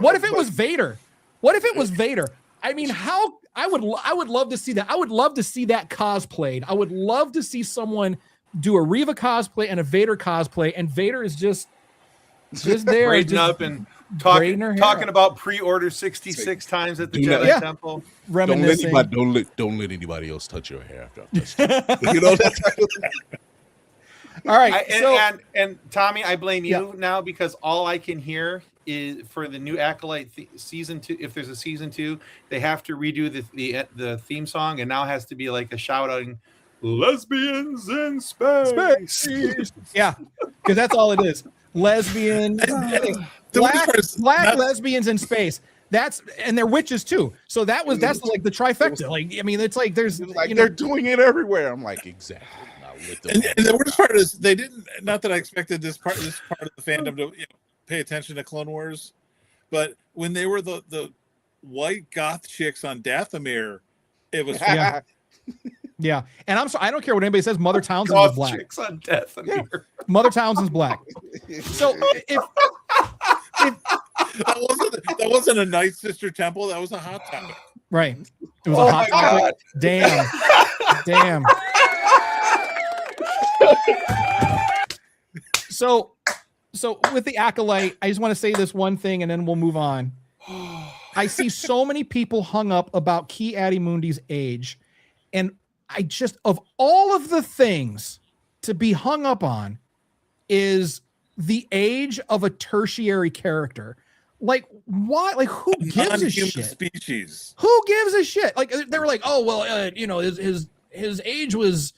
what if it was Vader? What if it was Vader? I mean, how I would love to see that. I would love to see that cosplayed. I would love to see someone do a Reva cosplay and a Vader cosplay, and Vader is just there, braiding up and talking about pre-order 66 times at the Jedi Temple. Reminiscing. Don't let anybody else touch your hair after I touch it. All right, and Tommy, I blame you now, because all I can hear is for the new Acolyte season 2. If there's a season 2, they have to redo the theme song, and now has to be like a shout outing, "Lesbians in space." Yeah, because that's all it is. Lesbian, black lesbians in space. And they're witches too. So that's like the trifecta. Like, I mean, it's like they're doing it everywhere. I'm like, exactly. And the worst part is they didn't. Not that I expected this part of the fandom to pay attention to Clone Wars, but when they were the white goth chicks on Dathomir, it was yeah. And I don't care what anybody says. Mother Townsend was black. Chicks on Dathomir. Yeah. Mother Townsend's black. So if that wasn't a Night Sister temple, that was a hot topic. Right. It was a hot topic. Damn. So with the Acolyte, I just want to say this one thing and then we'll move on. I see so many people hung up about Ki-Adi-Mundi's age, and I just, of all of the things to be hung up on, is the age of a tertiary character. Like, why? Like, who gives a shit? Species. Who gives a shit? Like, they were like, oh well, his age was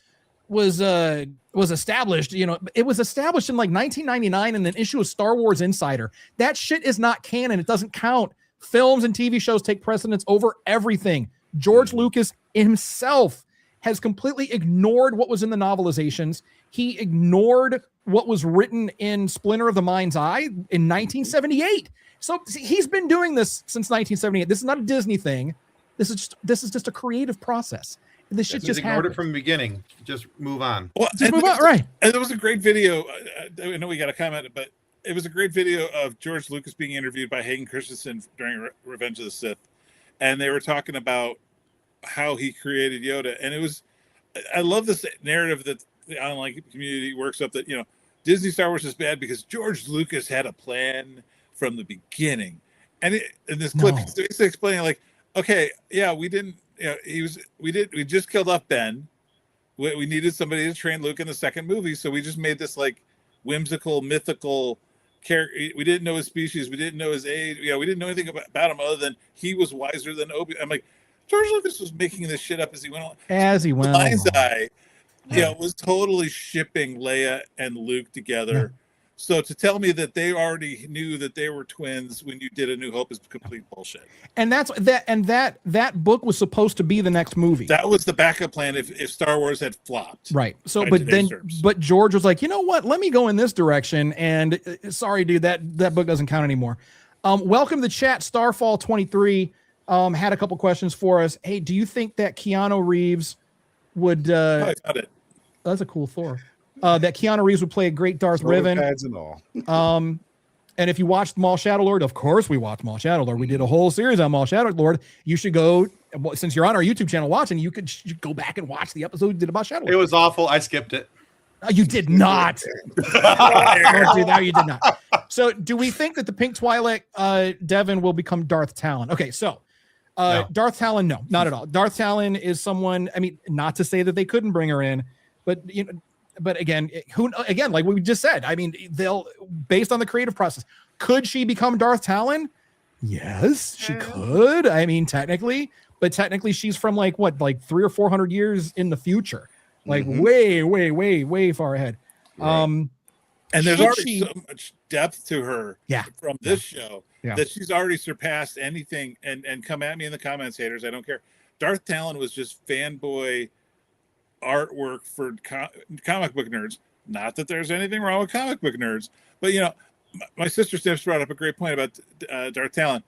established. You know, it was established in like 1999 in an issue of Star Wars Insider. That shit is not canon. It doesn't count. Films and TV shows take precedence over everything. George Lucas himself has completely ignored what was in the novelizations. He ignored what was written in Splinter of the Mind's Eye in 1978. So he's been doing this since 1978. This is not a Disney thing. This is just a creative process. This shit just ignored happened. it from the beginning. Just move on. Well, just move on, right? And there was a great video. I know we got a comment, but it was a great video of George Lucas being interviewed by Hayden Christensen during Revenge of the Sith, and they were talking about how he created Yoda. And it was, I love this narrative that the online community works up, that, you know, Disney Star Wars is bad because George Lucas had a plan from the beginning. And in this clip, he's basically explaining, like, okay, yeah, we didn't, you know, we just killed off Ben. We needed somebody to train Luke in the second movie, so we just made this like whimsical, mythical character. We didn't know his species, we didn't know his age, we didn't know anything about him other than he was wiser than Obi. I'm like, George Lucas was making this shit up as he went on. The Mind's Eye, was totally shipping Leia and Luke together. Yeah. So to tell me that they already knew that they were twins when you did A New Hope is complete bullshit. And that book was supposed to be the next movie. That was the backup plan if Star Wars had flopped. Right. So but George was like, you know what? Let me go in this direction. And sorry, dude, that book doesn't count anymore. Welcome to the chat. Starfall 23 had a couple questions for us. Hey, do you think that Keanu Reeves would I found it. That's a cool Thor. That Keanu Reeves would play a great Darth Revan. Pads and all. And if you watched Maul Shadow Lord, of course we watched Maul Shadow Lord. We did a whole series on Maul Shadow Lord. You should go, since you're on our YouTube channel watching, you could go back and watch the episode we did about Shadow Lord. It was awful. I skipped it. You did not. No, you did not. So do we think that the Pink Twi'lek Devin will become Darth Talon? Okay, so no. Darth Talon, no, not at all. Darth Talon is someone, I mean, not to say that they couldn't bring her in, but but again, like we just said, I mean, they'll, based on the creative process, could she become Darth Talon? Yes, she could. I mean, technically she's from like 300 or 400 years in the future, like way far ahead. Right. And there's already so much depth to her from this show that she's already surpassed anything. And come at me in the comments, haters, I don't care. Darth Talon was just fanboy artwork for comic book nerds. Not that there's anything wrong with comic book nerds, but my sister Snips brought up a great point about Darth Talon.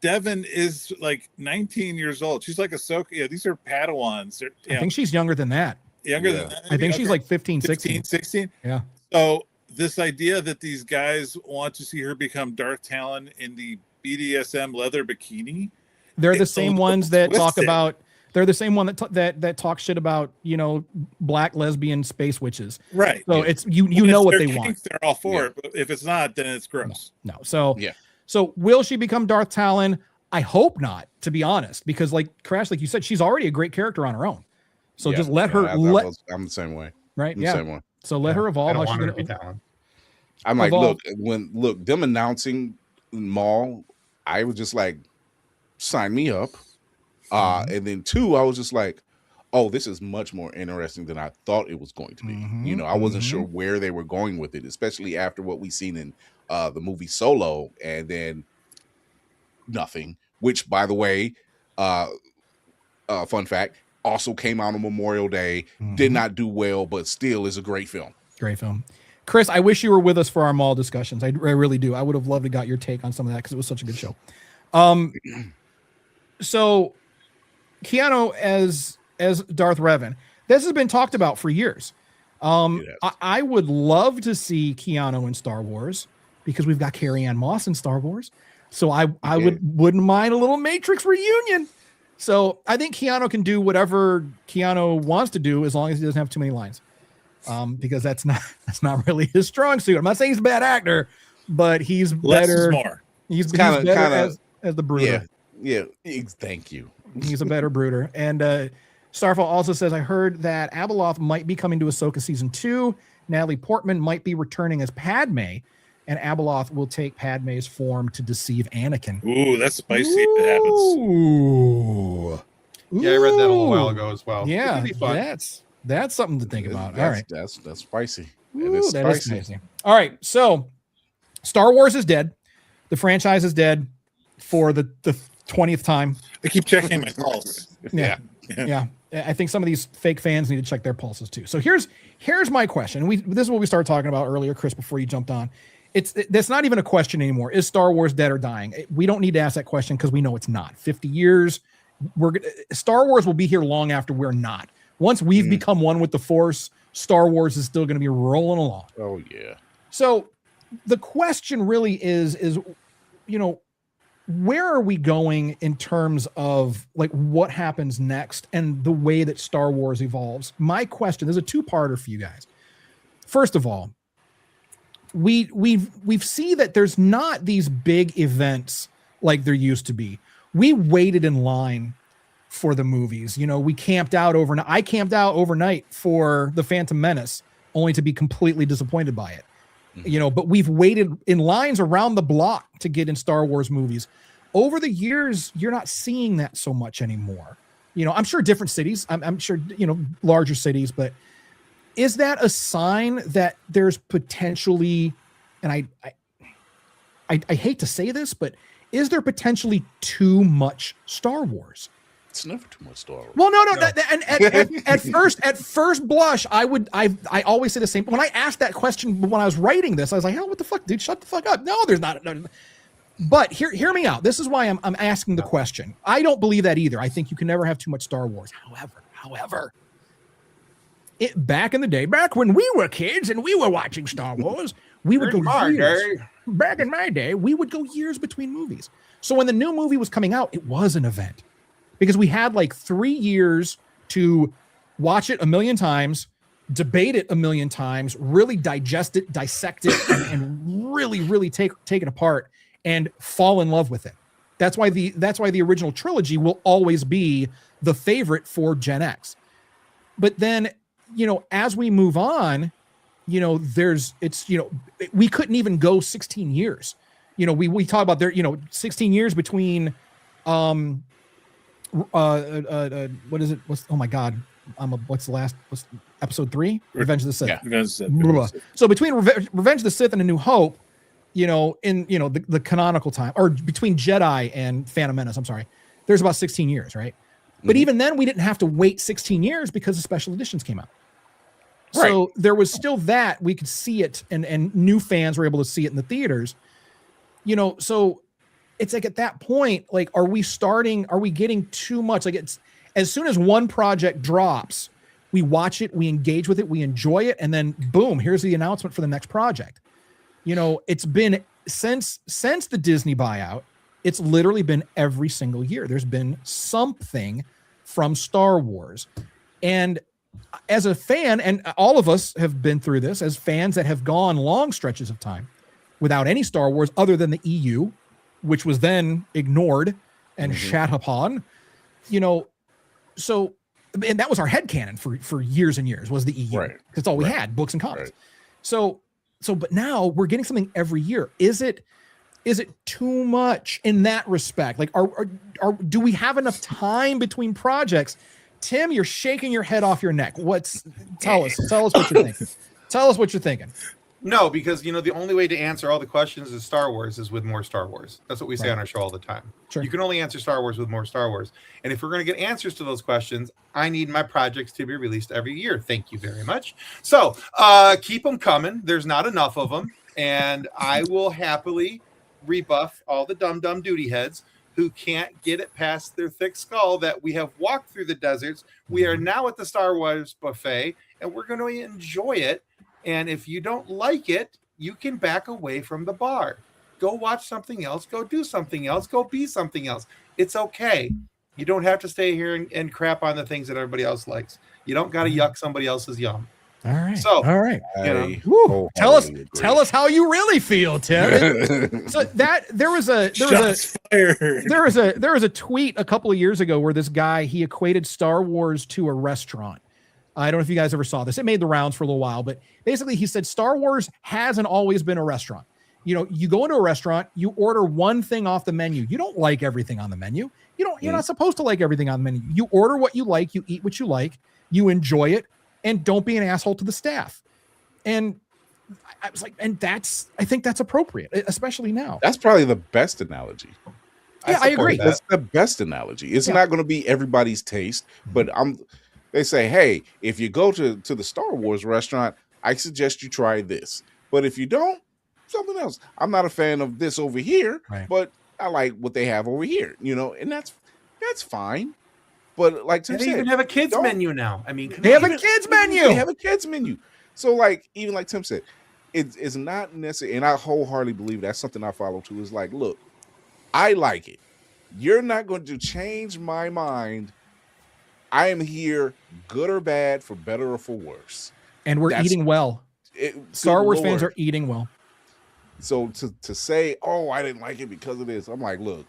Devin is like 19 years old. She's like Ahsoka. These are Padawans. I think she's younger than that. Younger than that? I think she's like 15, 16. Yeah. So this idea that these guys want to see her become Darth Talon in the BDSM leather bikini. They're the same ones that talk about. They're the same one that talk shit about black lesbian space witches. Right. So it's you know what they want. They're all for it. But if it's not, then it's gross. No. So will she become Darth Talon? I hope not, to be honest, because like Crash, like you said, she's already a great character on her own. So just let her. I'm the same way. Right. I'm the same way. So let her evolve. I don't want her to be Talon. I'm like, look, them announcing Maul, I was just like, sign me up. And then 2, I was just like, oh, this is much more interesting than I thought it was going to be. I wasn't sure where they were going with it, especially after what we seen in the movie Solo, and then nothing, which, by the way, fun fact, also came out on Memorial Day, did not do well, but still is a great film. Great film. Chris, I wish you were with us for our Maul discussions. I really do. I would have loved to got your take on some of that because it was such a good show. So Keanu as Darth Revan, this has been talked about for years. I would love to see Keanu in Star Wars because we've got Carrie-Anne Moss in Star Wars. So I wouldn't mind a little Matrix reunion. So I think Keanu can do whatever Keanu wants to do as long as he doesn't have too many lines. Because that's not really his strong suit. I'm not saying he's a bad actor, but he's less better. Is more. He's better as the brooder. Yeah. Thank you. He's a better brooder. And Starfall also says, I heard that Abeloth might be coming to Ahsoka season 2. Natalie Portman might be returning as Padme, and Abeloth will take Padme's form to deceive Anakin. Ooh, that's spicy if it happens. Ooh. Yeah, I read that a little while ago as well. It Yeah, could be fun. that's something to think about. All right, That's spicy. Ooh, that is spicy. All right, so Star Wars is dead. The franchise is dead for the 20th time. I keep checking my pulse. Yeah. I think some of these fake fans need to check their pulses too. So here's my question. This is what we started talking about earlier, Chris, before you jumped on. That's not even a question anymore. Is Star Wars dead or dying? We don't need to ask that question because we know it's not. 50 years, Star Wars will be here long after we're not. Once we've become one with the Force, Star Wars is still going to be rolling along. Oh yeah. So the question really is, where are we going in terms of like what happens next and the way that Star Wars evolves? My question, there's a two-parter for you guys. First of all, we've seen that there's not these big events like there used to be. We waited in line for the movies. We camped out overnight. I camped out overnight for The Phantom Menace, only to be completely disappointed by it. But we've waited in lines around the block to get in Star Wars movies. Over the years, you're not seeing that so much anymore. I'm sure different cities, I'm sure, larger cities, but is that a sign that there's potentially, and I hate to say this, but is there potentially too much Star Wars? It's never too much Star Wars. Well, no. At first blush, I always say the same. When I asked that question when I was writing this, I was like, "Hell, what the fuck, dude? Shut the fuck up!" No, there's not. No. But hear me out. This is why I'm asking the question. I don't believe that either. I think you can never have too much Star Wars. However, back in the day, back when we were kids and we were watching Star Wars, we would go years. Back in my day, we would go years between movies. So when the new movie was coming out, it was an event. Because we had like 3 years to watch it a million times, debate it a million times, really digest it, dissect it, and really, really take it apart and fall in love with it. That's why the original trilogy will always be the favorite for Gen X. But then, as we move on, we couldn't even go 16 years. We talk about 16 years between what is it? Oh my God. What's episode 3? Revenge of the Sith. Yeah. Revenge of the Sith. So between Revenge of the Sith and A New Hope, in the canonical time, or between Jedi and Phantom Menace, I'm sorry, there's about 16 years, right? But even then we didn't have to wait 16 years because the special editions came out. Right. So there was still that we could see it and new fans were able to see it in the theaters. So it's like at that point, like, are we getting too much? Like, it's as soon as one project drops, we watch it, we engage with it, we enjoy it, and then boom, here's the announcement for the next project. It's been since the Disney buyout, it's literally been every single year. There's been something from Star Wars. And as a fan, and all of us have been through this as fans that have gone long stretches of time without any Star Wars other than the EU, which was then ignored and shat upon, so, and that was our headcanon for years and years was the EU. Right. That's all we had, books and comics. Right. So, but now we're getting something every year. Is it too much in that respect? Like, do we have enough time between projects? Tim, you're shaking your head off your neck. Tell us what you're thinking. Tell us what you're thinking. No, because the only way to answer all the questions is Star Wars is with more Star Wars. That's what we say on our show all the time. Sure. You can only answer Star Wars with more Star Wars. And if we're going to get answers to those questions, I need my projects to be released every year. Thank you very much. So keep them coming. There's not enough of them. And I will happily rebuff all the dumb duty heads who can't get it past their thick skull that we have walked through the deserts. We are now at the Star Wars buffet, and we're going to enjoy it. And if you don't like it, you can back away from the bar. Go watch something else. Go do something else. Go be something else. It's okay. You don't have to stay here and crap on the things that everybody else likes. You don't got to yuck somebody else's yum. All right. So, all right. Tell us how you really feel, Tim. So that there was a tweet a couple of years ago where this guy, he equated Star Wars to a restaurant. I don't know if you guys ever saw this. It made the rounds for a little while, but basically he said Star Wars hasn't always been a restaurant. you go into a restaurant, you order one thing off the menu. You don't like everything on the menu. You're not supposed to like everything on the menu. You order what you like, you eat what you like, you enjoy it, and don't be an asshole to the staff. And I was like, and I think that's appropriate, especially now. That's probably the best analogy. Yeah, I agree. That's the best analogy. It's not going to be everybody's taste, but they say, hey, if you go to the Star Wars restaurant, I suggest you try this. But if you don't, something else. I'm not a fan of this over here, but I like what they have over here, and that's fine. But like Tim said, they even have a kids menu now. I mean, they have a kids menu. They have a kids menu. So like, even like Tim said, it's not necessary. And I wholeheartedly believe that's something I follow too. Is like, look, I like it. You're not going to change my mind. I am here, good or bad, for better or for worse. And we're eating well. Star Wars fans are eating well. So to say, oh, I didn't like it because of this, I'm like, look,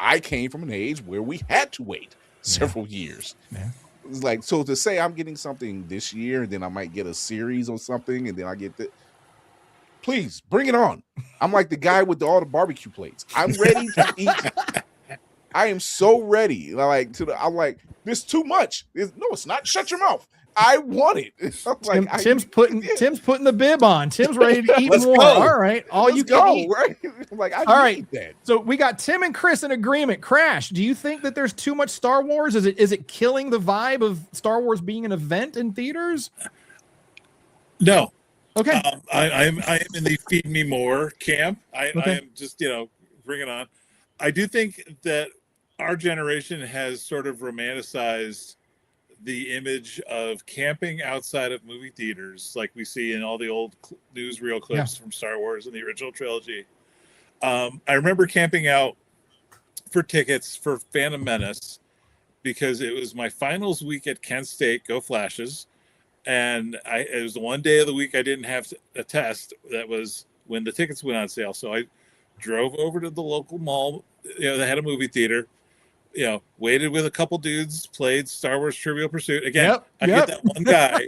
I came from an age where we had to wait several years. Yeah. It's like, so to say I'm getting something this year, and then I might get a series or something, and then I get the. Please bring it on. I'm like the guy with all the barbecue plates. I'm ready to eat. I am so ready. I'm like, this is too much. No, it's not. Shut your mouth. I want it. Tim's putting the bib on. Tim's ready to eat more. Go. All right, Let's go. Right? I'm like, I need that. So we got Tim and Chris in agreement. Crash, do you think that there's too much Star Wars? Is it killing the vibe of Star Wars being an event in theaters? No. Okay. I am in the feed me more camp. I am just bring it on. I do think that our generation has sort of romanticized the image of camping outside of movie theaters, like we see in all the old newsreel clips from Star Wars and the original trilogy. I remember camping out for tickets for Phantom Menace because it was my finals week at Kent State, go Flashes. And it was the one day of the week I didn't have a test. That was when the tickets went on sale. So I drove over to the local mall, they had a movie theater, waited with a couple dudes, played Star Wars Trivial Pursuit. Again, I get that one guy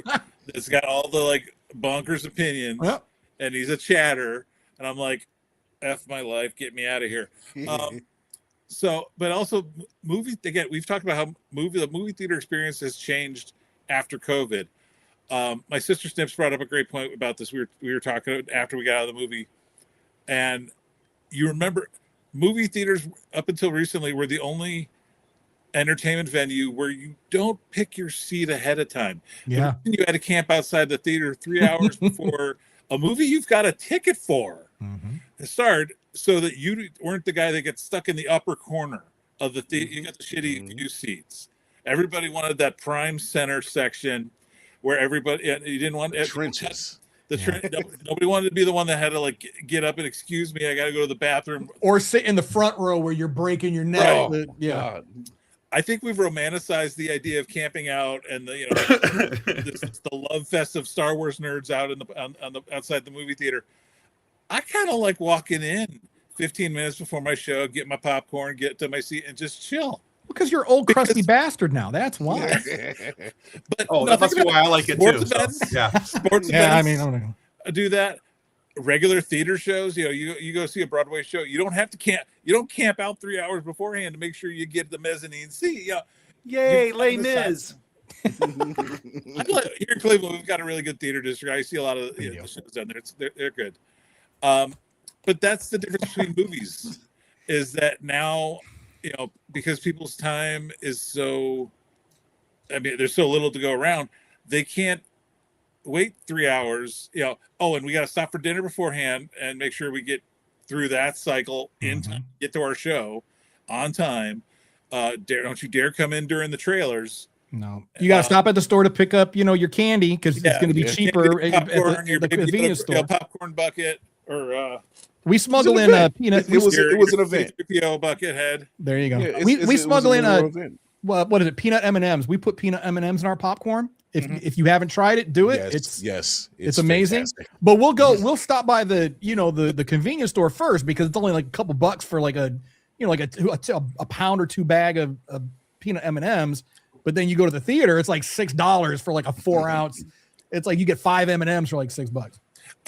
that's got all the bonkers opinions and he's a chatter. And I'm like, F my life, get me out of here. But also again, we've talked about how the movie theater experience has changed after COVID. My sister Snips brought up a great point about this. We were talking after we got out of the movie, and you remember movie theaters up until recently were the only entertainment venue where you don't pick your seat ahead of time. Yeah, you had to camp outside the theater 3 hours before a movie you've got a ticket for to start, so that you weren't the guy that gets stuck in the upper corner of the theater. You got the shitty view seats. Everybody wanted that prime center section. Where everybody, you didn't want trenches. Nobody wanted to be the one that had to get up and excuse me, I got to go to the bathroom, or sit in the front row where you're breaking your neck. Right. God. I think we've romanticized the idea of camping out and the love fest of Star Wars nerds out on the outside the movie theater. I kind of like walking in 15 minutes before my show, get my popcorn, get to my seat, and just chill. Because you're old crusty bastard now. That's why. But that must be why I like it too. Events, yeah, sports events. I mean, do that. Regular theater shows, you go see a Broadway show. You don't have to camp. You don't camp out 3 hours beforehand to make sure you get the mezzanine seat. Yay, Les Mis. Here in Cleveland, we've got a really good theater district. I see a lot of the shows down there. They're good. But that's the difference between movies, is that now. Because people's time is there's so little to go around, they can't wait 3 hours, and we got to stop for dinner beforehand and make sure we get through that cycle in time, get to our show on time. Don't you dare come in during the trailers. No, you got to stop at the store to pick up, your candy because it's going to be cheaper at the convenience store. Popcorn bucket or we smuggle in a peanut. It was an event. PO bucket head. There you go. Yeah, we smuggle in what is it? Peanut M&Ms. We put peanut M&Ms in our popcorn. If you haven't tried it, do it. It's amazing. Fantastic. But we'll stop by the convenience store first because it's only like a couple bucks for a pound or two bag of peanut M&Ms. But then you go to the theater, it's like $6 for like a 4 ounce. It's like you get 5 M&Ms for like $6.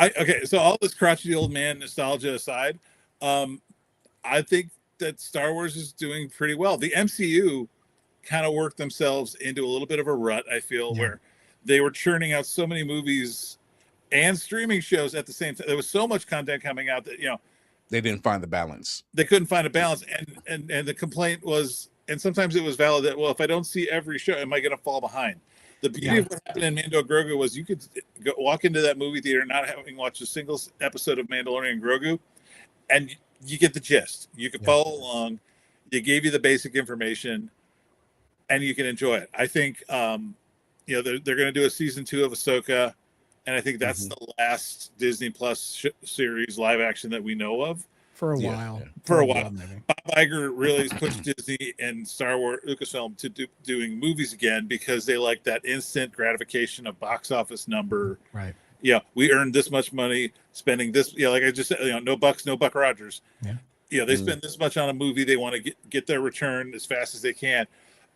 Okay, so all this crotchety old man nostalgia aside, I think that Star Wars is doing pretty well. The MCU kind of worked themselves into a little bit of a rut, I feel, where they were churning out so many movies and streaming shows at the same time. There was so much content coming out that, they didn't find the balance. They couldn't find a balance. And the complaint was, and sometimes it was valid, that, well, if I don't see every show, am I going to fall behind? The beauty of what happened in Mando Grogu was you could walk into that movie theater not having watched a single episode of Mandalorian Grogu, and you get the gist. You can follow along. They gave you the basic information, and you can enjoy it. I think, they're going to do a season 2 of Ahsoka, and I think that's the last Disney Plus series live action that we know of. For a while. For a while. Bob Iger really pushed Disney and Star Wars Lucasfilm to doing movies again because they like that instant gratification of box office number. Right. Yeah, we earned this much money spending this. Like I just said, no bucks, no Buck Rogers. Yeah. They spend this much on a movie. They want to get their return as fast as they can.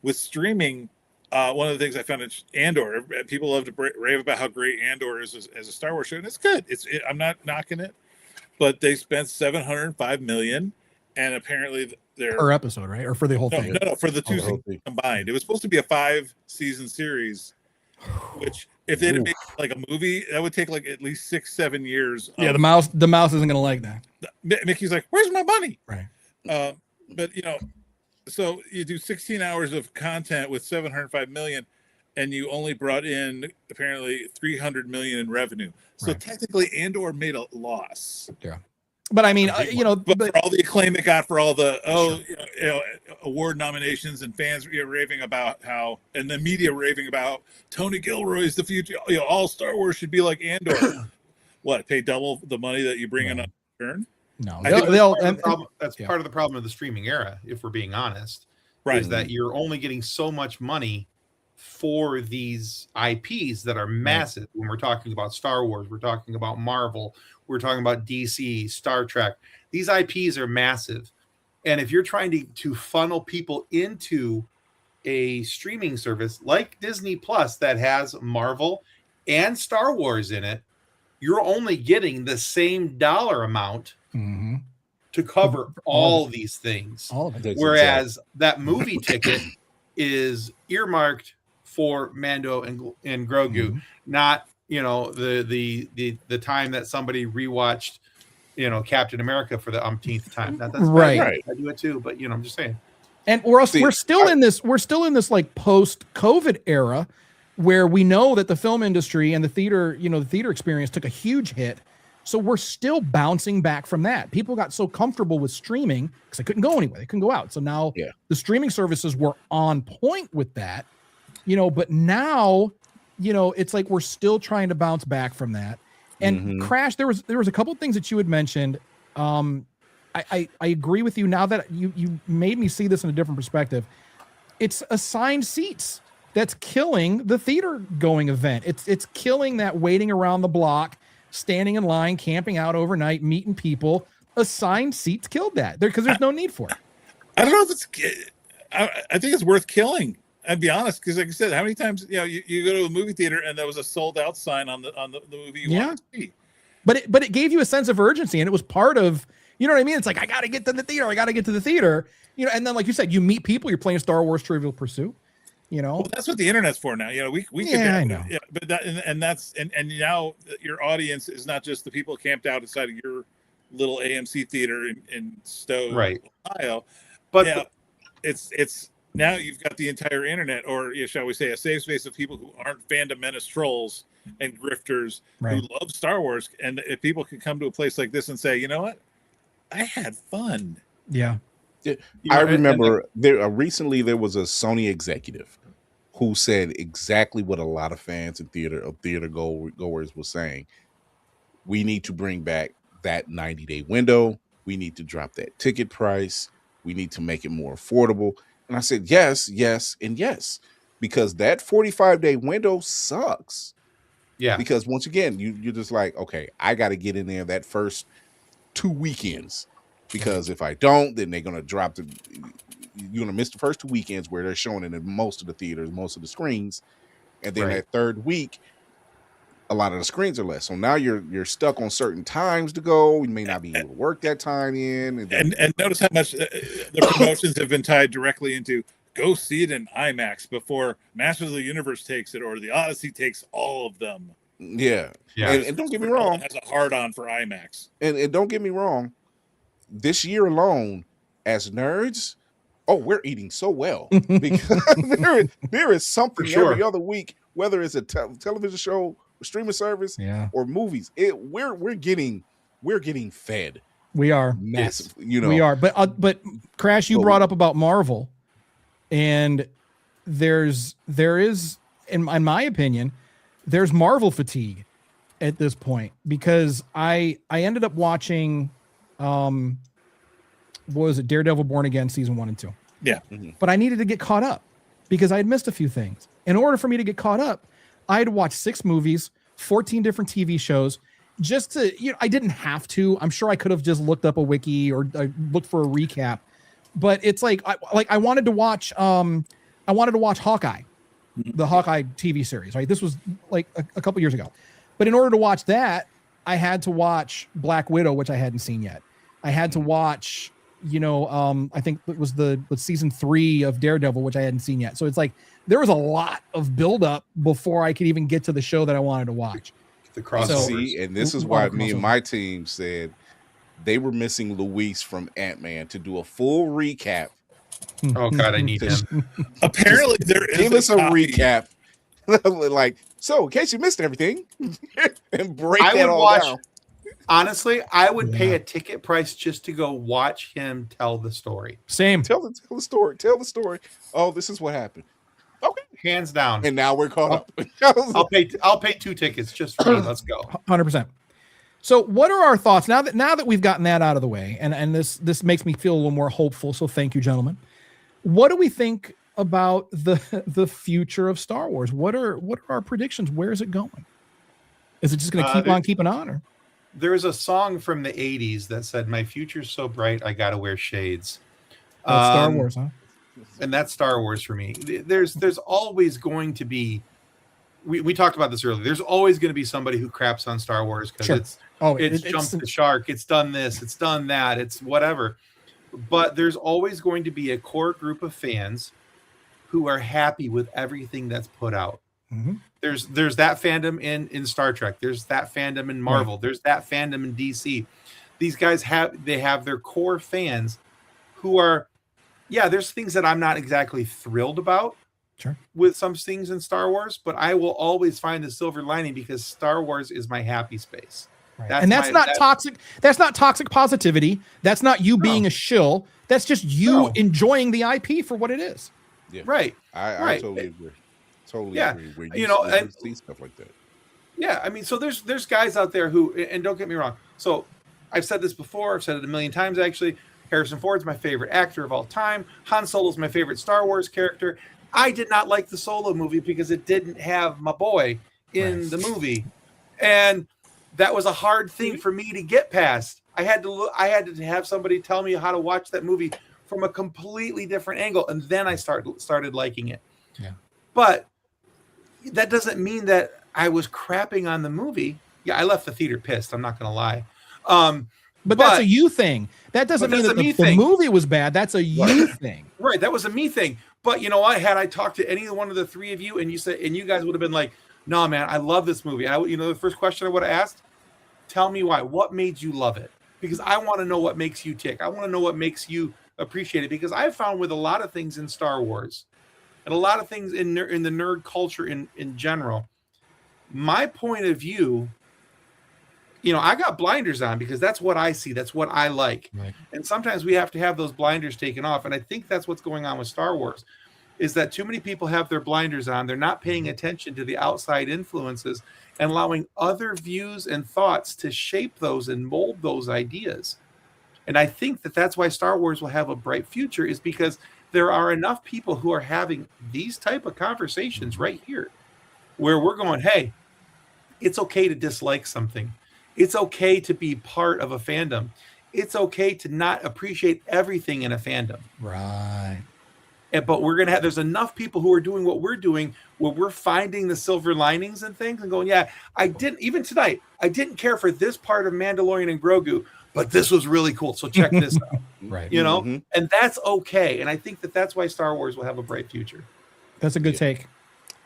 With streaming, one of the things I found in Andor, people love to rave about how great Andor is as a Star Wars show, and it's good. I'm not knocking it. But they spent $705 million, and apparently they're per episode, right? Or for the whole thing? No, for the two seasons combined. It was supposed to be a 5-season series, which if they had made like a movie, that would take like at least 6-7 years. Yeah, the mouse isn't gonna like that. Mickey's like, "Where's my money?" Right. But so you do 16 hours of content with $705 million, and you only brought in apparently $300 million in revenue. So technically, Andor made a loss. Yeah, but I mean, but for all the acclaim it got, for all the award nominations, and fans raving about how, and the media raving about Tony Gilroy's the future. All Star Wars should be like Andor. What? Pay double the money that you bring in on return? No, that's part of the problem of the streaming era. If we're being honest, right? Is that you're only getting so much money for these IPs that are massive. When we're talking about Star Wars, we're talking about Marvel, we're talking about DC, Star Trek. These IPs are massive. And if you're trying to funnel people into a streaming service like Disney Plus that has Marvel and Star Wars in it, you're only getting the same dollar amount to cover all these things. All of it. Whereas that movie ticket is earmarked for Mando and Grogu, not the time that somebody rewatched Captain America for the umpteenth time. That's right. I do it too, but I'm just saying. And we're still in this like post-COVID era where we know that the film industry and the theater experience took a huge hit. So we're still bouncing back from that. People got so comfortable with streaming because they couldn't go anywhere. They couldn't go out. So now the streaming services were on point with that. But now, it's like we're still trying to bounce back from that. And Crash, there was a couple of things that you had mentioned. I agree with you now that you made me see this in a different perspective. It's assigned seats that's killing the theater going event. It's killing that waiting around the block, standing in line, camping out overnight, meeting people. Assigned seats killed that because there's no need for it. I don't know if it's. I think it's worth killing. I'd be honest, because like I said, how many times you go to a movie theater and there was a sold out sign on the movie you want to see. But it gave you a sense of urgency, and it was part of, you know what I mean? It's like, I got to get to the theater. And then, like you said, you meet people, you're playing Star Wars Trivial Pursuit, Well, that's what the internet's for now. We I know. Yeah, but that's now your audience is not just the people camped out inside of your little AMC theater in Stowe, Ohio. But it's now you've got the entire internet, or shall we say, a safe space of people who aren't fandom menace trolls and grifters who love Star Wars. And if people can come to a place like this and say, you know what, I had fun. Yeah. I remember recently there was a Sony executive who said exactly what a lot of fans and theater goers were saying. We need to bring back that 90-day window. We need to drop that ticket price. We need to make it more affordable. And I said, yes, and yes, because that 45-day window sucks. Yeah. Because once again, you're just like, okay, I got to get in there that first 2 weekends, because if I don't, then they're going to drop you're going to miss the first 2 weekends where they're showing it in most of the theaters, most of the screens. And then that third week, a lot of the screens are less. So now you're stuck on certain times to go. You may not be able to work that time in. And notice how much the promotions have been tied directly into go see it in IMAX before Masters of the Universe takes it or the Odyssey takes all of them. Yeah. Yeah. And don't get me wrong. Has a hard on for IMAX. And don't get me wrong. This year alone, as nerds, we're eating so well because there is something every other week, whether it's a television show, streaming service, or movies. We're getting fed. We are massive, we are. But Crash, you brought up about Marvel, and there is, in my opinion, there's Marvel fatigue at this point because I ended up watching, what was it, Daredevil Born Again season 1 and 2. Yeah. But I needed to get caught up because I had missed a few things. In order for me to get caught up, I had to watch 6 movies, 14 different TV shows, just to, I didn't have to. I'm sure I could have just looked up a wiki or looked for a recap, but it's like I wanted to watch Hawkeye, the Hawkeye TV series, right? This was like a couple years ago. But in order to watch that, I had to watch Black Widow, which I hadn't seen yet. I had to watch, I think it was the season 3 of Daredevil, which I hadn't seen yet. So it's like there was a lot of buildup before I could even get to the show that I wanted to watch. The crossovers. And this is why me and my team said they were missing Luis from Ant-Man to do a full recap. Oh God, I need him. Apparently, there is give us a recap. Like, so in case you missed everything, and break that all down. Honestly, I would pay a ticket price just to go watch him tell the story. Same. Tell the story. Tell the story. Oh, this is what happened. Okay, hands down. And now we're caught up. I'll pay 2 tickets just for me. Let's go. 100%. So, what are our thoughts now that we've gotten that out of the way, and this makes me feel a little more hopeful. So, thank you, gentlemen. What do we think about the future of Star Wars? What are our predictions? Where is it going? Is it just going to keep on keeping on? Or? There's a song from the 80s that said, "My future's so bright, I gotta wear shades." That's Star Wars, huh? And that's Star Wars for me. There's always going to be. We talked about this earlier. There's always going to be somebody who craps on Star Wars because it's jumped the shark. It's done this. It's done that. It's whatever. But there's always going to be a core group of fans who are happy with everything that's put out. Mm-hmm. There's that fandom in Star Trek. There's that fandom in Marvel. Right. There's that fandom in DC. These guys have their core fans who are, there's things that I'm not exactly thrilled about. Sure. With some things in Star Wars, but I will always find the silver lining because Star Wars is my happy space. Right. That's not toxic. That's not toxic positivity. That's not you being a shill. That's just you enjoying the IP for what it is. Yeah. Right. I totally agree. Totally agree. Where you see stuff like that. Yeah, I mean, so there's guys out there who, and don't get me wrong. So I've said this before. I've said it a million times actually. Harrison Ford's my favorite actor of all time. Han Solo's my favorite Star Wars character. I did not like the Solo movie because it didn't have my boy in the movie, and that was a hard thing for me to get past. I had to have somebody tell me how to watch that movie from a completely different angle, and then I started liking it. Yeah. But that doesn't mean that I was crapping on the movie. Yeah, I left the theater pissed. I'm not going to lie. But that's a you thing. That doesn't mean that the movie was bad. That's a you thing. Right. That was a me thing. But you know what? Had I talked to any one of the 3 of you and you guys would have been like, no, man, I love this movie. The first question I would have asked, tell me why. What made you love it? Because I want to know what makes you tick. I want to know what makes you appreciate it. Because I've found with a lot of things in Star Wars and a lot of things in the nerd culture in general, my point of view, I got blinders on because that's what I see. That's what I like. Right. And sometimes we have to have those blinders taken off. And I think that's what's going on with Star Wars is that too many people have their blinders on. They're not paying attention to the outside influences and allowing other views and thoughts to shape those and mold those ideas. And I think that that's why Star Wars will have a bright future is because there are enough people who are having these type of conversations right here where we're going, hey, it's okay to dislike something. It's okay to be part of a fandom. It's okay to not appreciate everything in a fandom. Right. but we're gonna have there's enough people who are doing what we're doing where we're finding the silver linings and things and going, yeah, I didn't even tonight, I didn't care for this part of Mandalorian and Grogu, but this was really cool. So check this out. Right. You know, and that's okay. And I think that's why Star Wars will have a bright future. That's a good take.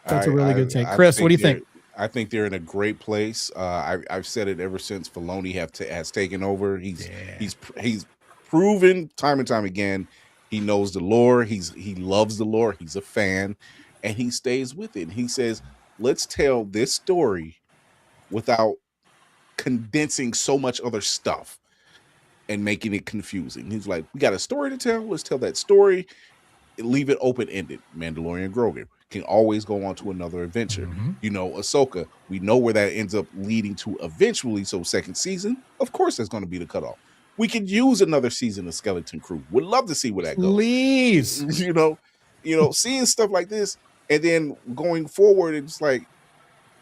That's a really good take. Chris, what do you think? I think they're in a great place. I've said it ever since Filoni has taken over. He's proven time and time again he knows the lore. He loves the lore. He's a fan, and he stays with it. He says, "Let's tell this story without condensing so much other stuff and making it confusing." He's like, "We got a story to tell. Let's tell that story. Leave it open ended." Mandalorian Grogu can always go on to another adventure. You know, Ahsoka, we know where that ends up leading to eventually. So second season, of course, that's going to be the cutoff. We could use another season of Skeleton Crew. Would love to see where that goes. Please. You know, seeing stuff like this, and then going forward, it's like,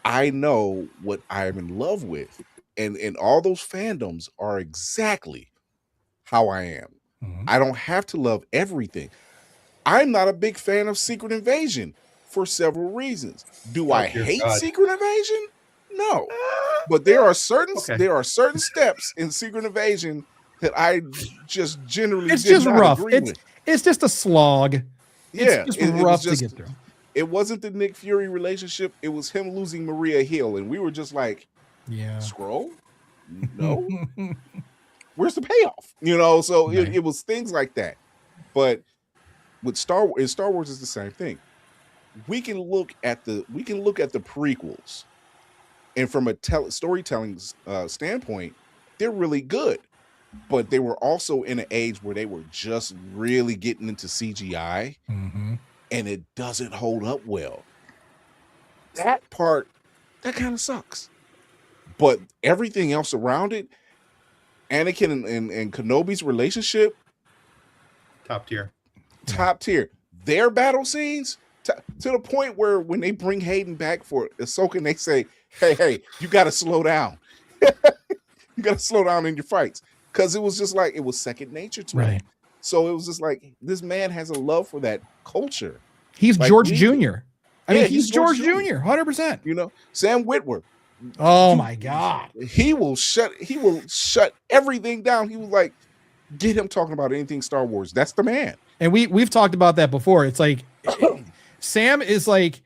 I know what I'm in love with. And all those fandoms are exactly how I am. I don't have to love everything. I'm not a big fan of Secret Invasion for several reasons. Do I hate Secret Invasion? No. But there are certain steps in Secret Invasion that I just generally it's just rough. With. It's just a slog. It's just rough to get through. It wasn't the Nick Fury relationship. It was him losing Maria Hill, and we were just like, scroll? No. Where's the payoff? You know, so it was things like that. But with Star Wars is the same thing. We can look at the prequels, and from a storytelling standpoint, they're really good. But they were also in an age where they were just really getting into CGI, and it doesn't hold up well. That part, that kind of sucks. But everything else around it, Anakin and Kenobi's relationship, top tier. Their battle scenes, to the point where when they bring Hayden back for Ahsoka, and they say, hey, you got to slow down. You got to slow down in your fights. Because it was just like, it was second nature to me. So it was just like, this man has a love for that culture. He's like George Jr. I mean, he's George Jr. 100%. You know, Sam Witwer. Oh my God. He will shut everything down. He was like, get him talking about anything Star Wars. That's the man. And we've talked about that before. It's like Sam is like,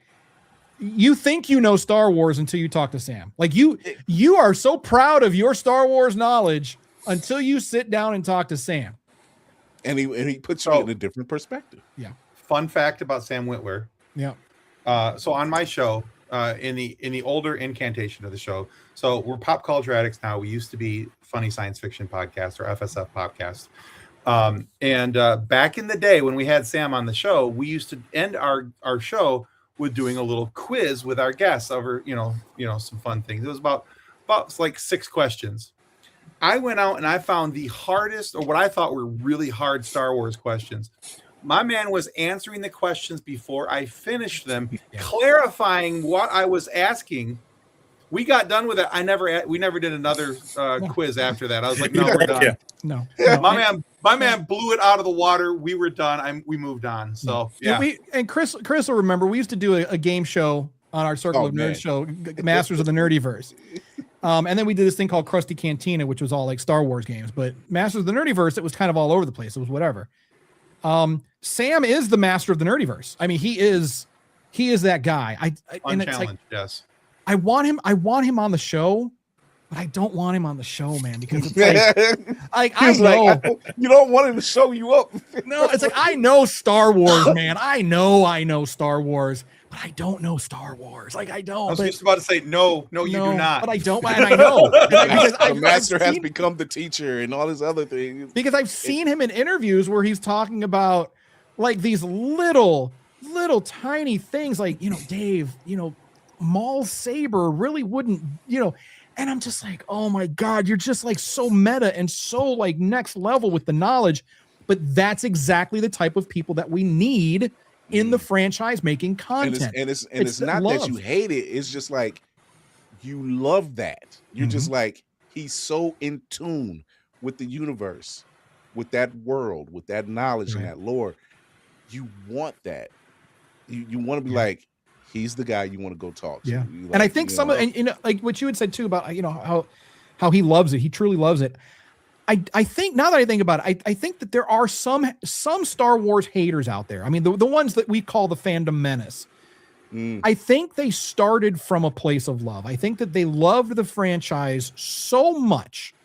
you think you know Star Wars until you talk to Sam. Like you are so proud of your Star Wars knowledge until you sit down and talk to Sam. And he puts you in a different perspective. Yeah. Fun fact about Sam Witwer. Yeah. So on my show, in the older incantation of the show, so we're Pop Culture Addicts now. We used to be Funny Science Fiction Podcast or FSF Podcast. And back in the day when we had Sam on the show, we used to end our show with doing a little quiz with our guests over, you know, some fun things. It was about like 6 questions. I went out and I found the hardest, or what I thought were really hard Star Wars questions. My man was answering the questions before I finished them, clarifying what I was asking. We got done with it. We never did another quiz after that. I was like, no, we're done. No. My man blew it out of the water. We were done. We moved on. So yeah. And Chris will remember we used to do a game show on our Circle of Nerds show, Masters of the Nerdyverse. And then we did this thing called Krusty Cantina, which was all like Star Wars games. But Masters of the Nerdyverse, it was kind of all over the place. It was whatever. Sam is the master of the Nerdyverse. I mean, he is that guy. And it's like, yes. I want him on the show, but I don't want him on the show, man, because it's like I know you don't want him to show you up. No, it's like I know Star Wars, man. I know Star Wars, but I don't know Star Wars. Like I don't. I was just about to say no, you do not. But I don't, and I know because the master has become the teacher and all these other things. Because I've seen him in interviews where he's talking about like these little tiny things, like Dave, Maul's saber really wouldn't, and I'm just like, oh my God, you're just like so meta and so like next level with the knowledge. But that's exactly the type of people that we need in the franchise making content. And it's not love. That you hate it. It's just like, you love that. You're just like, he's so in tune with the universe, with that world, with that knowledge and that lore. you want that. You want to be like, he's the guy you want to go talk to. Yeah. Like, and I think some of, and you know, like what you had said too about, you know, how he loves it. He truly loves it. I think now that I think about it, I think that there are some Star Wars haters out there. I mean, the ones that we call the fandom menace. I think they started from a place of love. I think that they loved the franchise so much.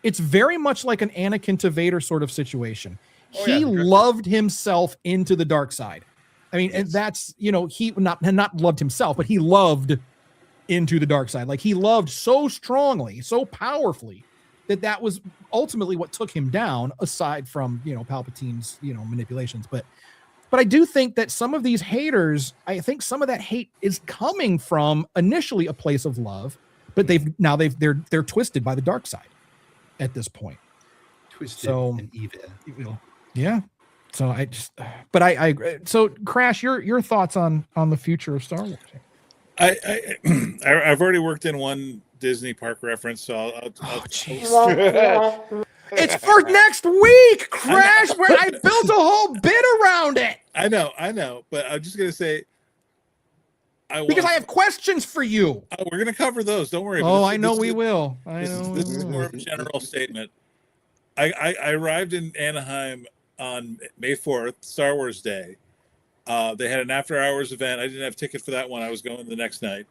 It's very much like an Anakin to Vader sort of situation. He loved himself into the dark side. I mean, and that's, you know, he not loved himself, but he loved into the dark side. Like he loved so strongly, so powerfully that was ultimately what took him down, aside from, you know, Palpatine's, you know, manipulations. But I do think that some of these haters, I think some of that hate is coming from initially a place of love, but they're twisted by the dark side at this point. Twisted and evil. Yeah. So I agree. So Crash, your thoughts on the future of Star Wars? I've already worked in one Disney park reference, so I'll it's for next week, Crash, where I built a whole bit around it. I know, but I'm just gonna say, because I have questions for you. We're gonna cover those. Don't worry. I know we will. This is more of a general statement. I arrived in Anaheim on May 4th, Star Wars Day. They had an after-hours event. I didn't have a ticket for that one. I was going the next night.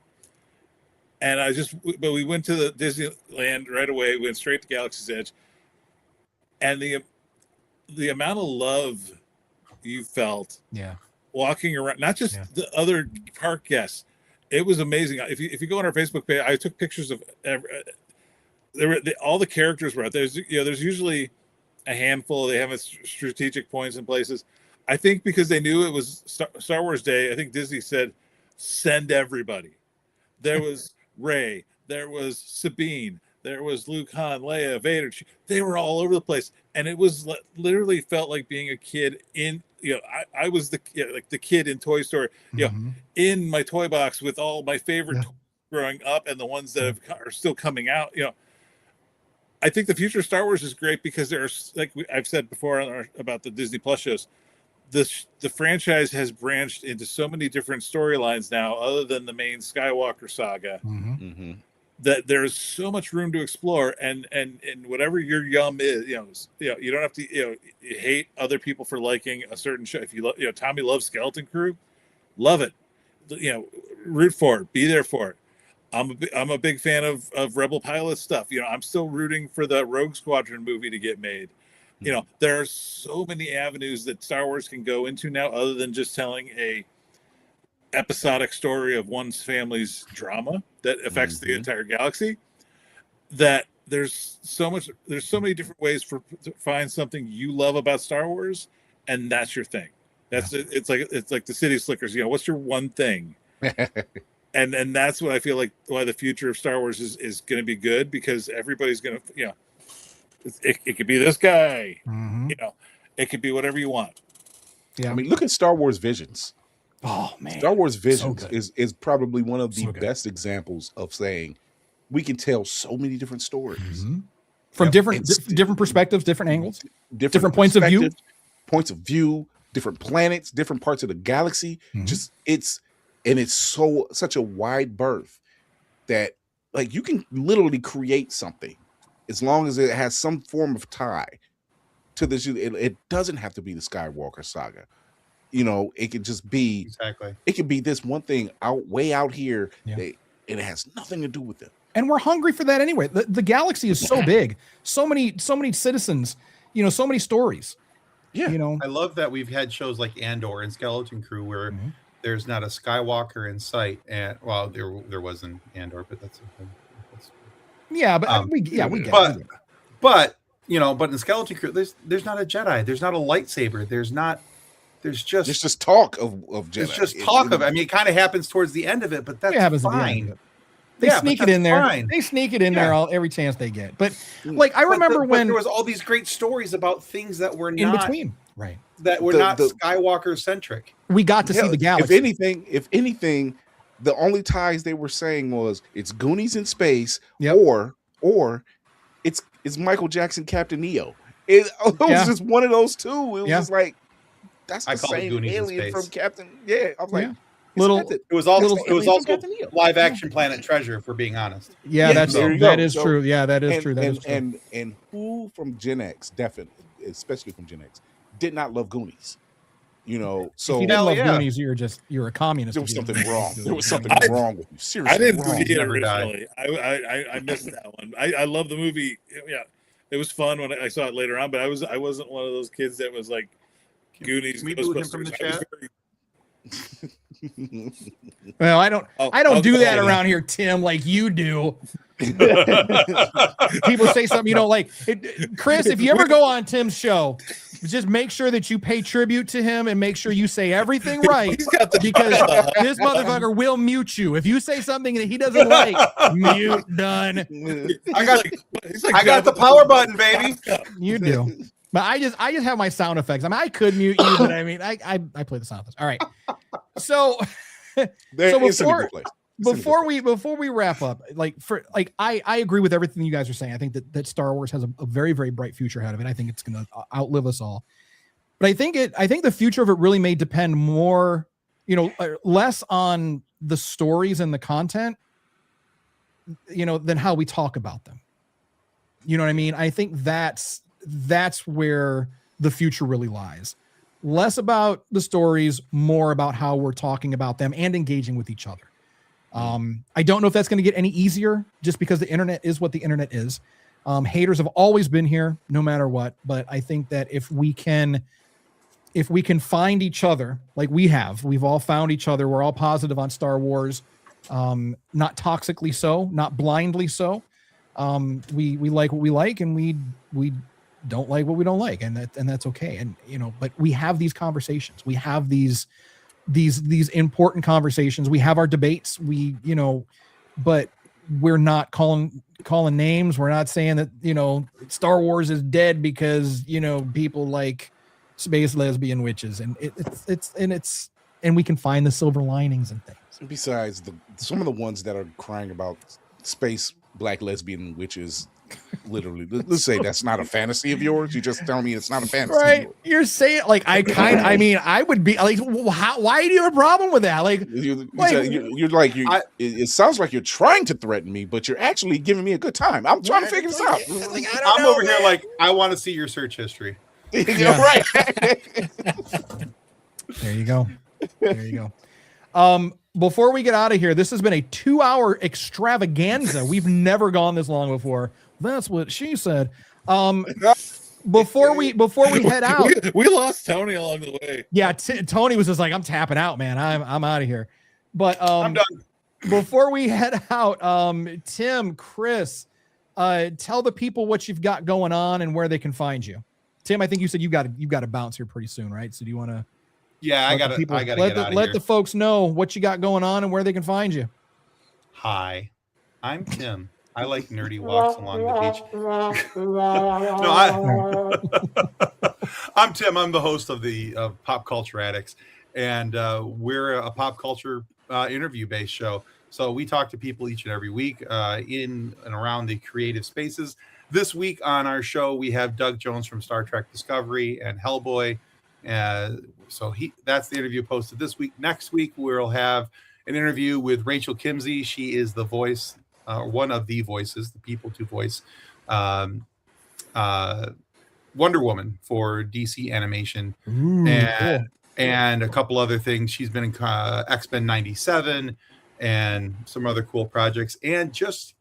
And but we went to the Disneyland right away. We went straight to Galaxy's Edge. And the amount of love you felt walking around, not just the other park guests, it was amazing. If you go on our Facebook page, I took pictures of all the characters were out there. There's usually a handful. They have strategic points in places. I think because they knew it was Star Wars Day, I think Disney said, send everybody. There was Rey, there was Sabine, there was Luke, Han, Leia, Vader. They were all over the place. And it was literally felt like being a kid in, I was the kid in Toy Story, in my toy box with all my favorite toys growing up and the ones that are still coming out. I think the future of Star Wars is great because there's, like I've said before about the Disney Plus shows, the franchise has branched into so many different storylines now, other than the main Skywalker saga, that there's so much room to explore. And whatever your yum is, you don't have to, you hate other people for liking a certain show. If you Tommy loves Skeleton Crew, love it. Root for it, be there for it. I'm a big fan of Rebel Pilot stuff. I'm still rooting for the Rogue Squadron movie to get made. There are so many avenues that Star Wars can go into now, other than just telling a episodic story of one family's drama that affects the entire galaxy. That there's so many different ways to find something you love about Star Wars, and that's your thing. It's like the City Slickers. What's your one thing? And that's what I feel like why the future of Star Wars is going to be good, because everybody's going to it could be this guy, it could be whatever you want. I mean, look at Star Wars Visions. Oh man, Star Wars Visions is probably one of the best examples of saying we can tell so many different stories from different perspectives, different angles, different points of view, different planets, different parts of the galaxy. It's such a wide berth that, like, you can literally create something as long as it has some form of tie to this. It doesn't have to be the Skywalker saga. It could just be it could be this one thing way out here, and it has nothing to do with it. And we're hungry for that anyway. The galaxy is so big, so many citizens, so many stories. I love that we've had shows like Andor and Skeleton Crew where there's not a Skywalker in sight, and there was an Andor, but that's we get it. But in Skeleton Crew, there's not a Jedi, there's not a lightsaber, there's just talk of Jedi. It's just talk of. I mean, it kind of happens towards the end of it, but that's fine. They sneak it in there. Fine. They sneak it in there every chance they get. But I remember when there was all these great stories about things that were in between, right? That were not Skywalker centric. We got to see the galaxy. If anything, the only ties they were saying was it's Goonies in space, or it's Michael Jackson Captain EO. It was just one of those two. It was just like, that's I the called it same Goonies in alien from space. Captain. Yeah, I was like, Yeah. Little- it It was also Captain EO. live action Planet Treasure, if we're being honest. Yeah, that's there you that go. is So- true. Yeah, that is and, true. That is and, true. and who from Gen X, definitely, especially from Gen X, did not love Goonies? You know, so If you didn't Hell love yeah. Goonies, you're a communist. there was if you something didn't wrong. love There Goonies. was something I- wrong with you. Seriously, I didn't wrong. see it Never died. originally. I missed that one. I love the movie. Yeah, it was fun when I saw it later on, but I wasn't one of those kids that was like Goonies. Can we boot him from the Ghostbusters. I was chat? very- Well, I don't I'll do call that it. around here, Tim, like you do. People say something you don't like. Chris, if you ever go on Tim's show, just make sure that you pay tribute to him and make sure you say everything right, He's got the because this motherfucker will mute you. If you say something that he doesn't like, mute, done. I got he's like I got the power button, baby. You do. But I just have my sound effects. I mean, I could mute you, but I mean, I play the sound effects. All right. So It's in a good place. before we wrap up, I agree with everything you guys are saying. I think that Star Wars has a very, very bright future ahead of it. I think it's going to outlive us all. But I think the future of it really may depend more, less on the stories and the content, than how we talk about them. You know what I mean? I think that's where the future really lies. Less about the stories, more about how we're talking about them and engaging with each other. I don't know if that's going to get any easier just because the internet is what the internet is. Haters have always been here no matter what, but I think that if we can find each other like we've all found each other. We're all positive on Star Wars, not toxically so, not blindly so. We like what we like, and we don't like what we don't like, and that's okay. And but we have these conversations. We have these important conversations. We have our debates. But we're not calling names. We're not saying that Star Wars is dead because people like space lesbian witches, and we can find the silver linings and things. Besides, some of the ones that are crying about space black lesbian witches, literally, let's say that's not a fantasy of yours. You just tell me it's not a fantasy. Right? You're saying I would be like, why do you have a problem with that? Like, it sounds like you're trying to threaten me, but you're actually giving me a good time. I'm trying to figure this out. I'm over here like, I want to see your search history. You're right. There you go. Before we get out of here, this has been a 2-hour extravaganza. We've never gone this long before. That's what she said. Before we head out, we lost Tony along the way. Yeah, Tony was just like, I'm tapping out, man. I'm out of here. But I'm done. Before we head out, Tim, Chris, tell the people what you've got going on and where they can find you. Tim, I think you said you got to bounce here pretty soon, right? So do you want to? Yeah, I gotta get out of let here. the folks know what you got going on and where they can find you. Hi, I'm Tim. I like nerdy walks along the beach. I'm Tim. I'm the host of Pop Culture Addicts, and we're a pop culture interview-based show. So we talk to people each and every week in and around the creative spaces. This week on our show, we have Doug Jones from Star Trek Discovery and Hellboy. So that's the interview posted this week. Next week, we'll have an interview with Rachel Kimsey. She is the voice, one of the voices, the people to voice Wonder Woman for DC Animation. And a couple other things. She's been in X-Men 97 and some other cool projects. And just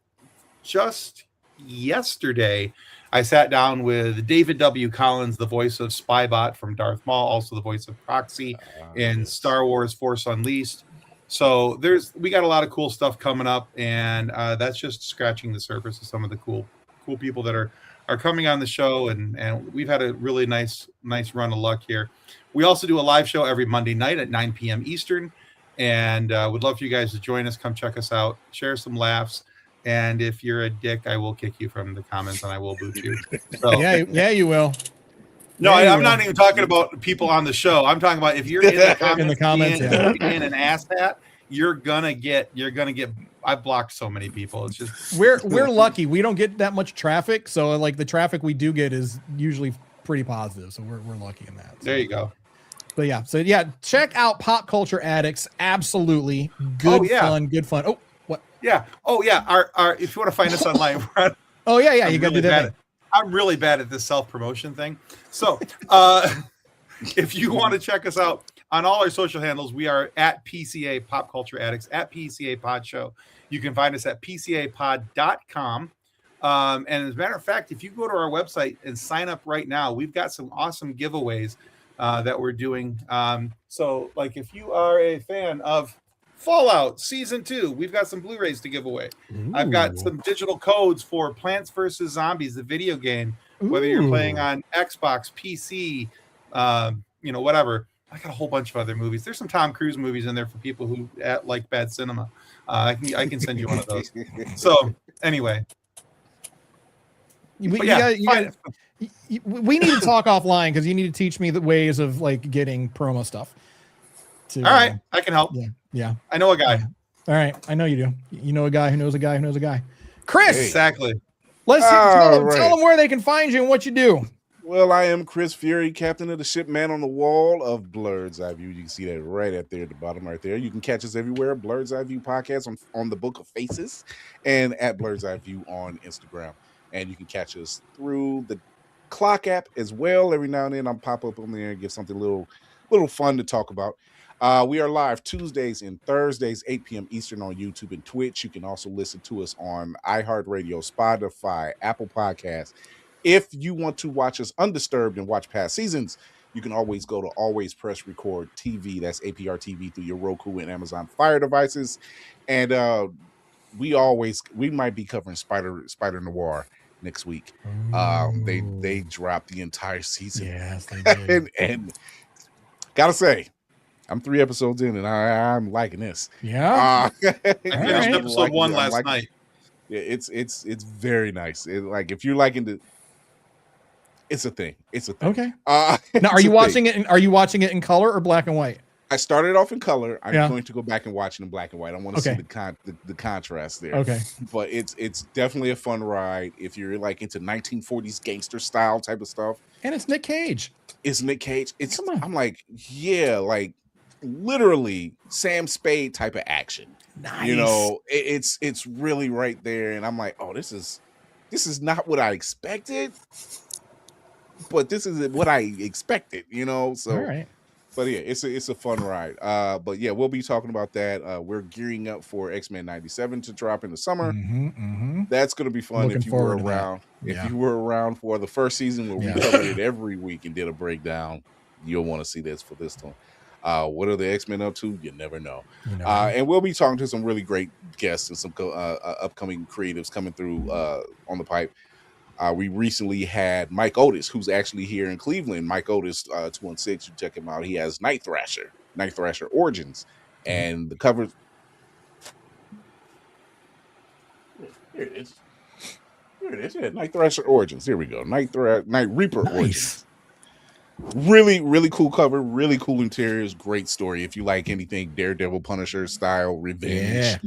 yesterday, I sat down with David W. Collins, the voice of Spybot from Darth Maul, also the voice of Proxy in Star Wars Force Unleashed. So we got a lot of cool stuff coming up, and that's just scratching the surface of some of the cool people that are coming on the show, and we've had a really nice run of luck here. We also do a live show every Monday night at 9 p.m. Eastern, and would love for you guys to join us. Come check us out, share some laughs. And if you're a dick, I will kick you from the comments and I will boot you. So, yeah, you will. No, I'm not even talking about people on the show. I'm talking about if you're in the comments, being an asshat, you're gonna get. I've blocked so many people. It's just we're lucky. We don't get that much traffic, so like the traffic we do get is usually pretty positive. So we're lucky in that. So. There you go. But yeah, so yeah, check out Pop Culture Addicts. Absolutely good fun. Oh, what? Yeah. Oh yeah. Our if you want to find us online, we're on, Oh yeah, I'm you got to really do that. bad I'm really bad at this self-promotion thing. So if you want to check us out on all our social handles, we are at PCA Pop Culture Addicts, at PCA Pod Show. You can find us at PCApod.com. And as a matter of fact, if you go to our website and sign up right now, we've got some awesome giveaways that we're doing. So like if you are a fan of Fallout Season 2, we've got some Blu-rays to give away. I've got some digital codes for Plants vs. Zombies, the video game, whether you're playing on Xbox, PC, whatever. I got a whole bunch of other movies. There's some Tom Cruise movies in there for people who like bad cinema. I can send you one of those. So anyway. We need to talk offline because you need to teach me the ways of like getting promo stuff. All right, I can help. Yeah. I know a guy. All right, I know you do. You know a guy who knows a guy who knows a guy. Chris, exactly. Let's tell them where they can find you and what you do. Well, I am Chris Fury, captain of the ship, man on the wall of Blurred's Eye View. You can see that right at there at the bottom right there. You can catch us everywhere. Blurred's Eye View podcast on the Book of Faces and at Blurred's Eye View on Instagram. And you can catch us through the Clock app as well. Every now and then I'll pop up on there and give something little fun to talk about. We are live Tuesdays and Thursdays, 8 p.m. Eastern on YouTube and Twitch. You can also listen to us on iHeartRadio, Spotify, Apple Podcasts. If you want to watch us undisturbed and watch past seasons, you can always go to Always Press Record TV. That's APR TV through your Roku and Amazon Fire devices. And we might be covering Spider Noir next week. They dropped the entire season. Yes, they did. and gotta say, I'm 3 episodes in and I'm liking this. Yeah. I finished episode 1 last night. Yeah, it's very nice. If you're liking the, it's a thing. It's a thing. Okay. Now, are you watching it? Are you watching it in color or black and white? I started off in color. I'm going to go back and watch it in black and white. I want to see the contrast there. Okay. But it's definitely a fun ride if you're like into 1940s gangster style type of stuff. And it's Nick Cage. It's Nick Cage. I'm like, yeah, like literally Sam Spade type of action. Nice. You know, it's really right there. And I'm like, oh, this is not what I expected. But this is what I expected, you know. So all right. But yeah, it's a fun ride. But yeah, we'll be talking about that. We're gearing up for X-Men 97 to drop in the summer. That's gonna be fun. Looking if you were forward to around, that. if you were around for the first season where we covered it every week and did a breakdown, you'll want to see this for this one. What are the X-Men up to? You never know. And we'll be talking to some really great guests and some upcoming creatives coming through on the pipe. We recently had Mike Otis, who's actually here in Cleveland. Mike Otis, 216, you check him out. He has Night Thrasher Origins. And the cover. Here it is. Yeah, Night Thrasher Origins. Here we go. Night Reaper Origins. Really, really cool cover. Really cool interiors. Great story. If you like anything Daredevil, Punisher style, revenge,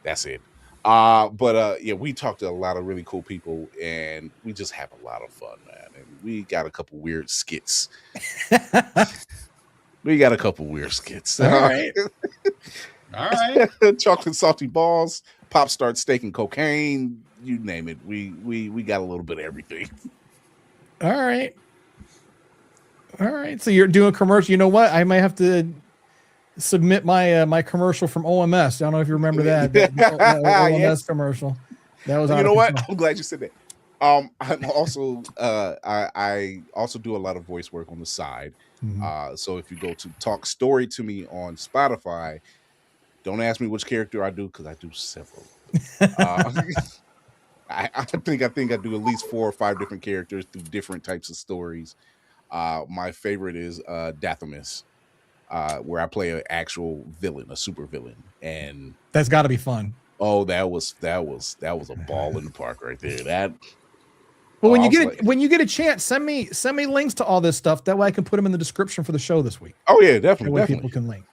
that's it. But we talked to a lot of really cool people and we just have a lot of fun, man. And we got a couple weird skits. All right. All right. Chocolate salty balls, pop start steak and cocaine, you name it. We got a little bit of everything. All right. So you're doing a commercial. You know what? I might have to submit my commercial from OMS. I don't know if you remember that OMS commercial. That was, you know what? I'm glad you said that. I'm also I also do a lot of voice work on the side. So if you go to Talk Story to Me on Spotify, don't ask me which character I do because I do several. I think I do at least 4 or 5 different characters through different types of stories. My favorite is Dathamus. Where I play an actual villain, a super villain, and that's got to be fun. Oh, that was a ball in the park right there. Well, when you get a chance, send me links to all this stuff. That way, I can put them in the description for the show this week. Oh yeah, definitely. That way people can link.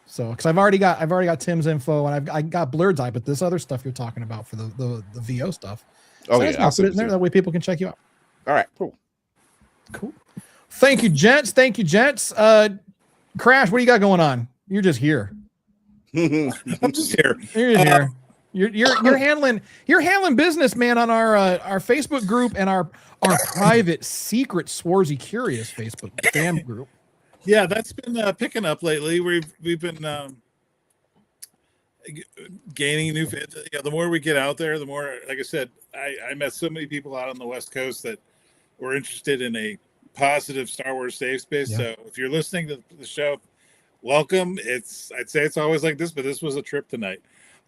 So, because I've already got Tim's info and I got Blurred's Eye, but this other stuff you're talking about for the VO stuff. So I'll put it in there. That way people can check you out. All right, cool. Thank you, gents. Thank you, gents. Crash, what do you got going on? You're just here. I'm just here. You're just here. You're handling business, man, on our Facebook group and our private secret Swarzy Curious Facebook fan group. Yeah, that's been picking up lately. We've been gaining new fans. Yeah, the more we get out there, the more, like I said, I met so many people out on the West Coast that were interested in a positive Star Wars safe space. Yeah. So if you're listening to the show, welcome. I'd say it's always like this, but this was a trip tonight.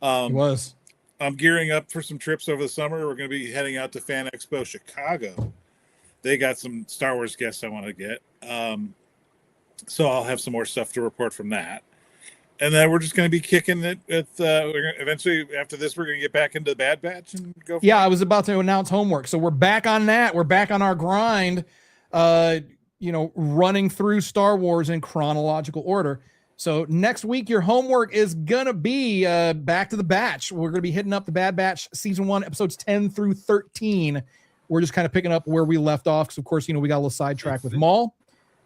It was. I'm gearing up for some trips over the summer. We're going to be heading out to Fan Expo Chicago. They got some Star Wars guests I want to get. So I'll have some more stuff to report from that. And then we're just going to be kicking it with eventually after this, we're going to get back into the Bad Batch and go. Yeah, I was about to announce homework. So we're back on that. We're back on our grind, running through Star Wars in chronological order. So next week, your homework is going to be back to the Batch. We're going to be hitting up the Bad Batch season 1, episodes 10 through 13. We're just kind of picking up where we left off. Because, of course, we got a little sidetrack with Maul.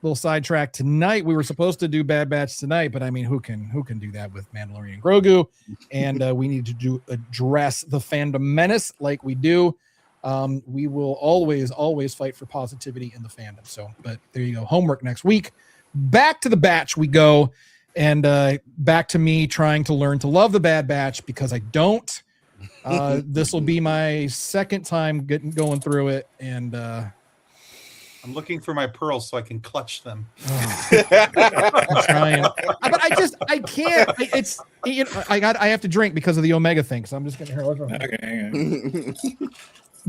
Little sidetrack tonight. We were supposed to do Bad Batch tonight, but I mean, who can do that with Mandalorian Grogu? And we need to address the fandom menace like we do. We will always fight for positivity in the fandom. So, but there you go. Homework next week. Back to the Batch we go, and back to me trying to learn to love the Bad Batch because I don't. This will be my second time going through it, and I'm looking for my pearls so I can clutch them. I'm trying, but I can't. I have to drink because of the Omega thing. So I'm just gonna hear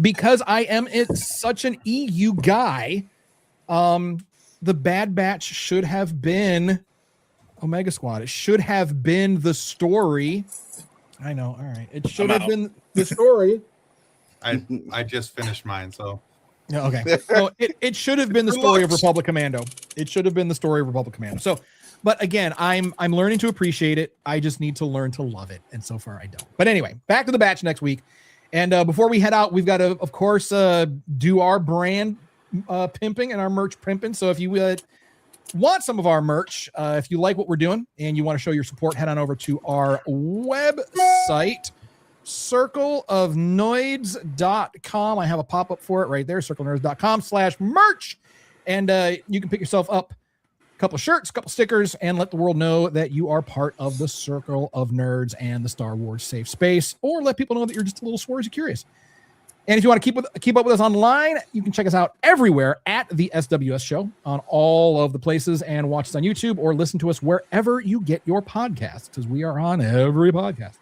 because I am such an EU guy. The Bad Batch should have been Omega Squad. It should have been the story. I know. All right, it should have been the story. I just finished mine, so. Yeah, okay. So it should have been the story of Republic Commando. It should have been the story of Republic Commando. So, but again, I'm learning to appreciate it. I just need to learn to love it, and so far I don't. But anyway, back to the Batch next week. And before we head out, we've got to, of course, do our brand pimping and our merch pimping. So if you want some of our merch, if you like what we're doing and you want to show your support, head on over to our website. circleofnerds.com. I have a pop-up for it right there, circleofnerds.com/merch. And you can pick yourself up a couple of shirts, a couple stickers, and let the world know that you are part of the Circle of Nerds and the Star Wars Safe Space, or let people know that you're just a little Swarzy curious. And if you want to keep up with us online, you can check us out everywhere at the SWS Show on all of the places, and watch us on YouTube or listen to us wherever you get your podcasts, because we are on every podcast.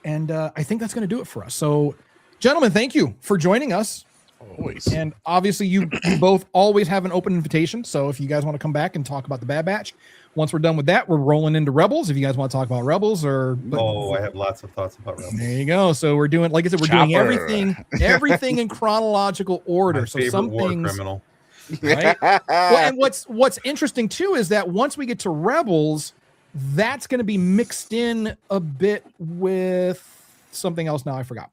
And I think that's going to do it for us. So, gentlemen, thank you for joining us. Always. And obviously, you both always have an open invitation. So if you guys want to come back and talk about the Bad Batch, once we're done with that, we're rolling into Rebels. If you guys want to talk about Rebels, I have lots of thoughts about Rebels. There you go. So we're doing, like I said, we're doing everything in chronological order. So some things. Criminal. Right? Well, and what's interesting too is that once we get to Rebels, that's going to be mixed in a bit with something else. Now I forgot,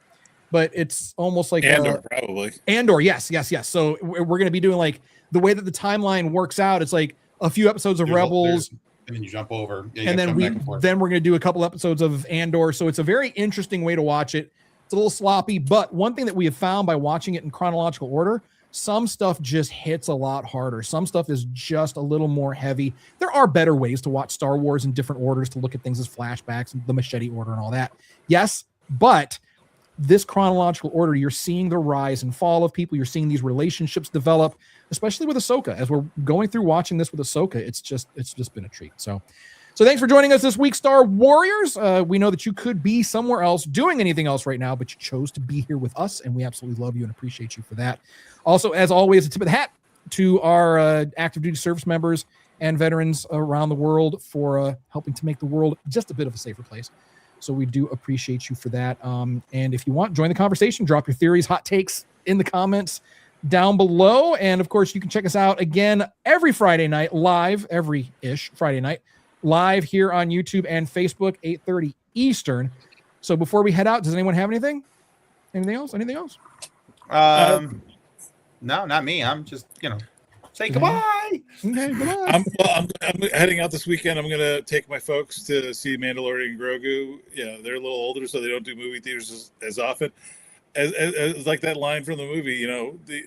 but it's almost like Andor, probably. Andor, yes. So we're going to be doing like the way that the timeline works out. It's like a few episodes of Rebels, and then you jump over, and then we're going to do a couple episodes of Andor. So it's a very interesting way to watch it. It's a little sloppy, but one thing that we have found by watching it in chronological order, some stuff just hits a lot harder. Some stuff is just a little more heavy. There are better ways to watch Star Wars in different orders, to look at things as flashbacks and the machete order and all that. Yes, but this chronological order, you're seeing the rise and fall of people. You're seeing these relationships develop, especially with Ahsoka. As we're going through watching this with Ahsoka, it's just been a treat. So thanks for joining us this week, Star Warriors. We know that you could be somewhere else doing anything else right now, but you chose to be here with us, and we absolutely love you and appreciate you for that. Also, as always, a tip of the hat to our active duty service members and veterans around the world for helping to make the world just a bit of a safer place. So we do appreciate you for that. And if you want, join the conversation, drop your theories, hot takes in the comments down below. And of course, you can check us out again every Friday night, live, every-ish Friday night, live here on YouTube and Facebook, 8:30 Eastern. So before we head out, does anyone have anything? Anything else? No, not me. I'm just, say goodbye. Okay, goodbye. I'm heading out this weekend. I'm going to take my folks to see Mandalorian Grogu. They're a little older, so they don't do movie theaters as often. As like that line from the movie,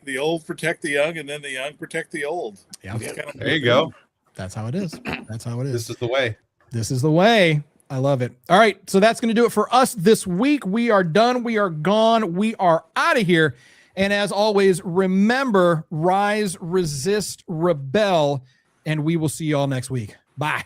the old protect the young, and then the young protect the old. Yeah. There you go. That's how it is. That's how it is. This is the way. This is the way. I love it. All right. So that's going to do it for us this week. We are done. We are gone. We are out of here. And as always, remember, rise, resist, rebel, and we will see you all next week. Bye.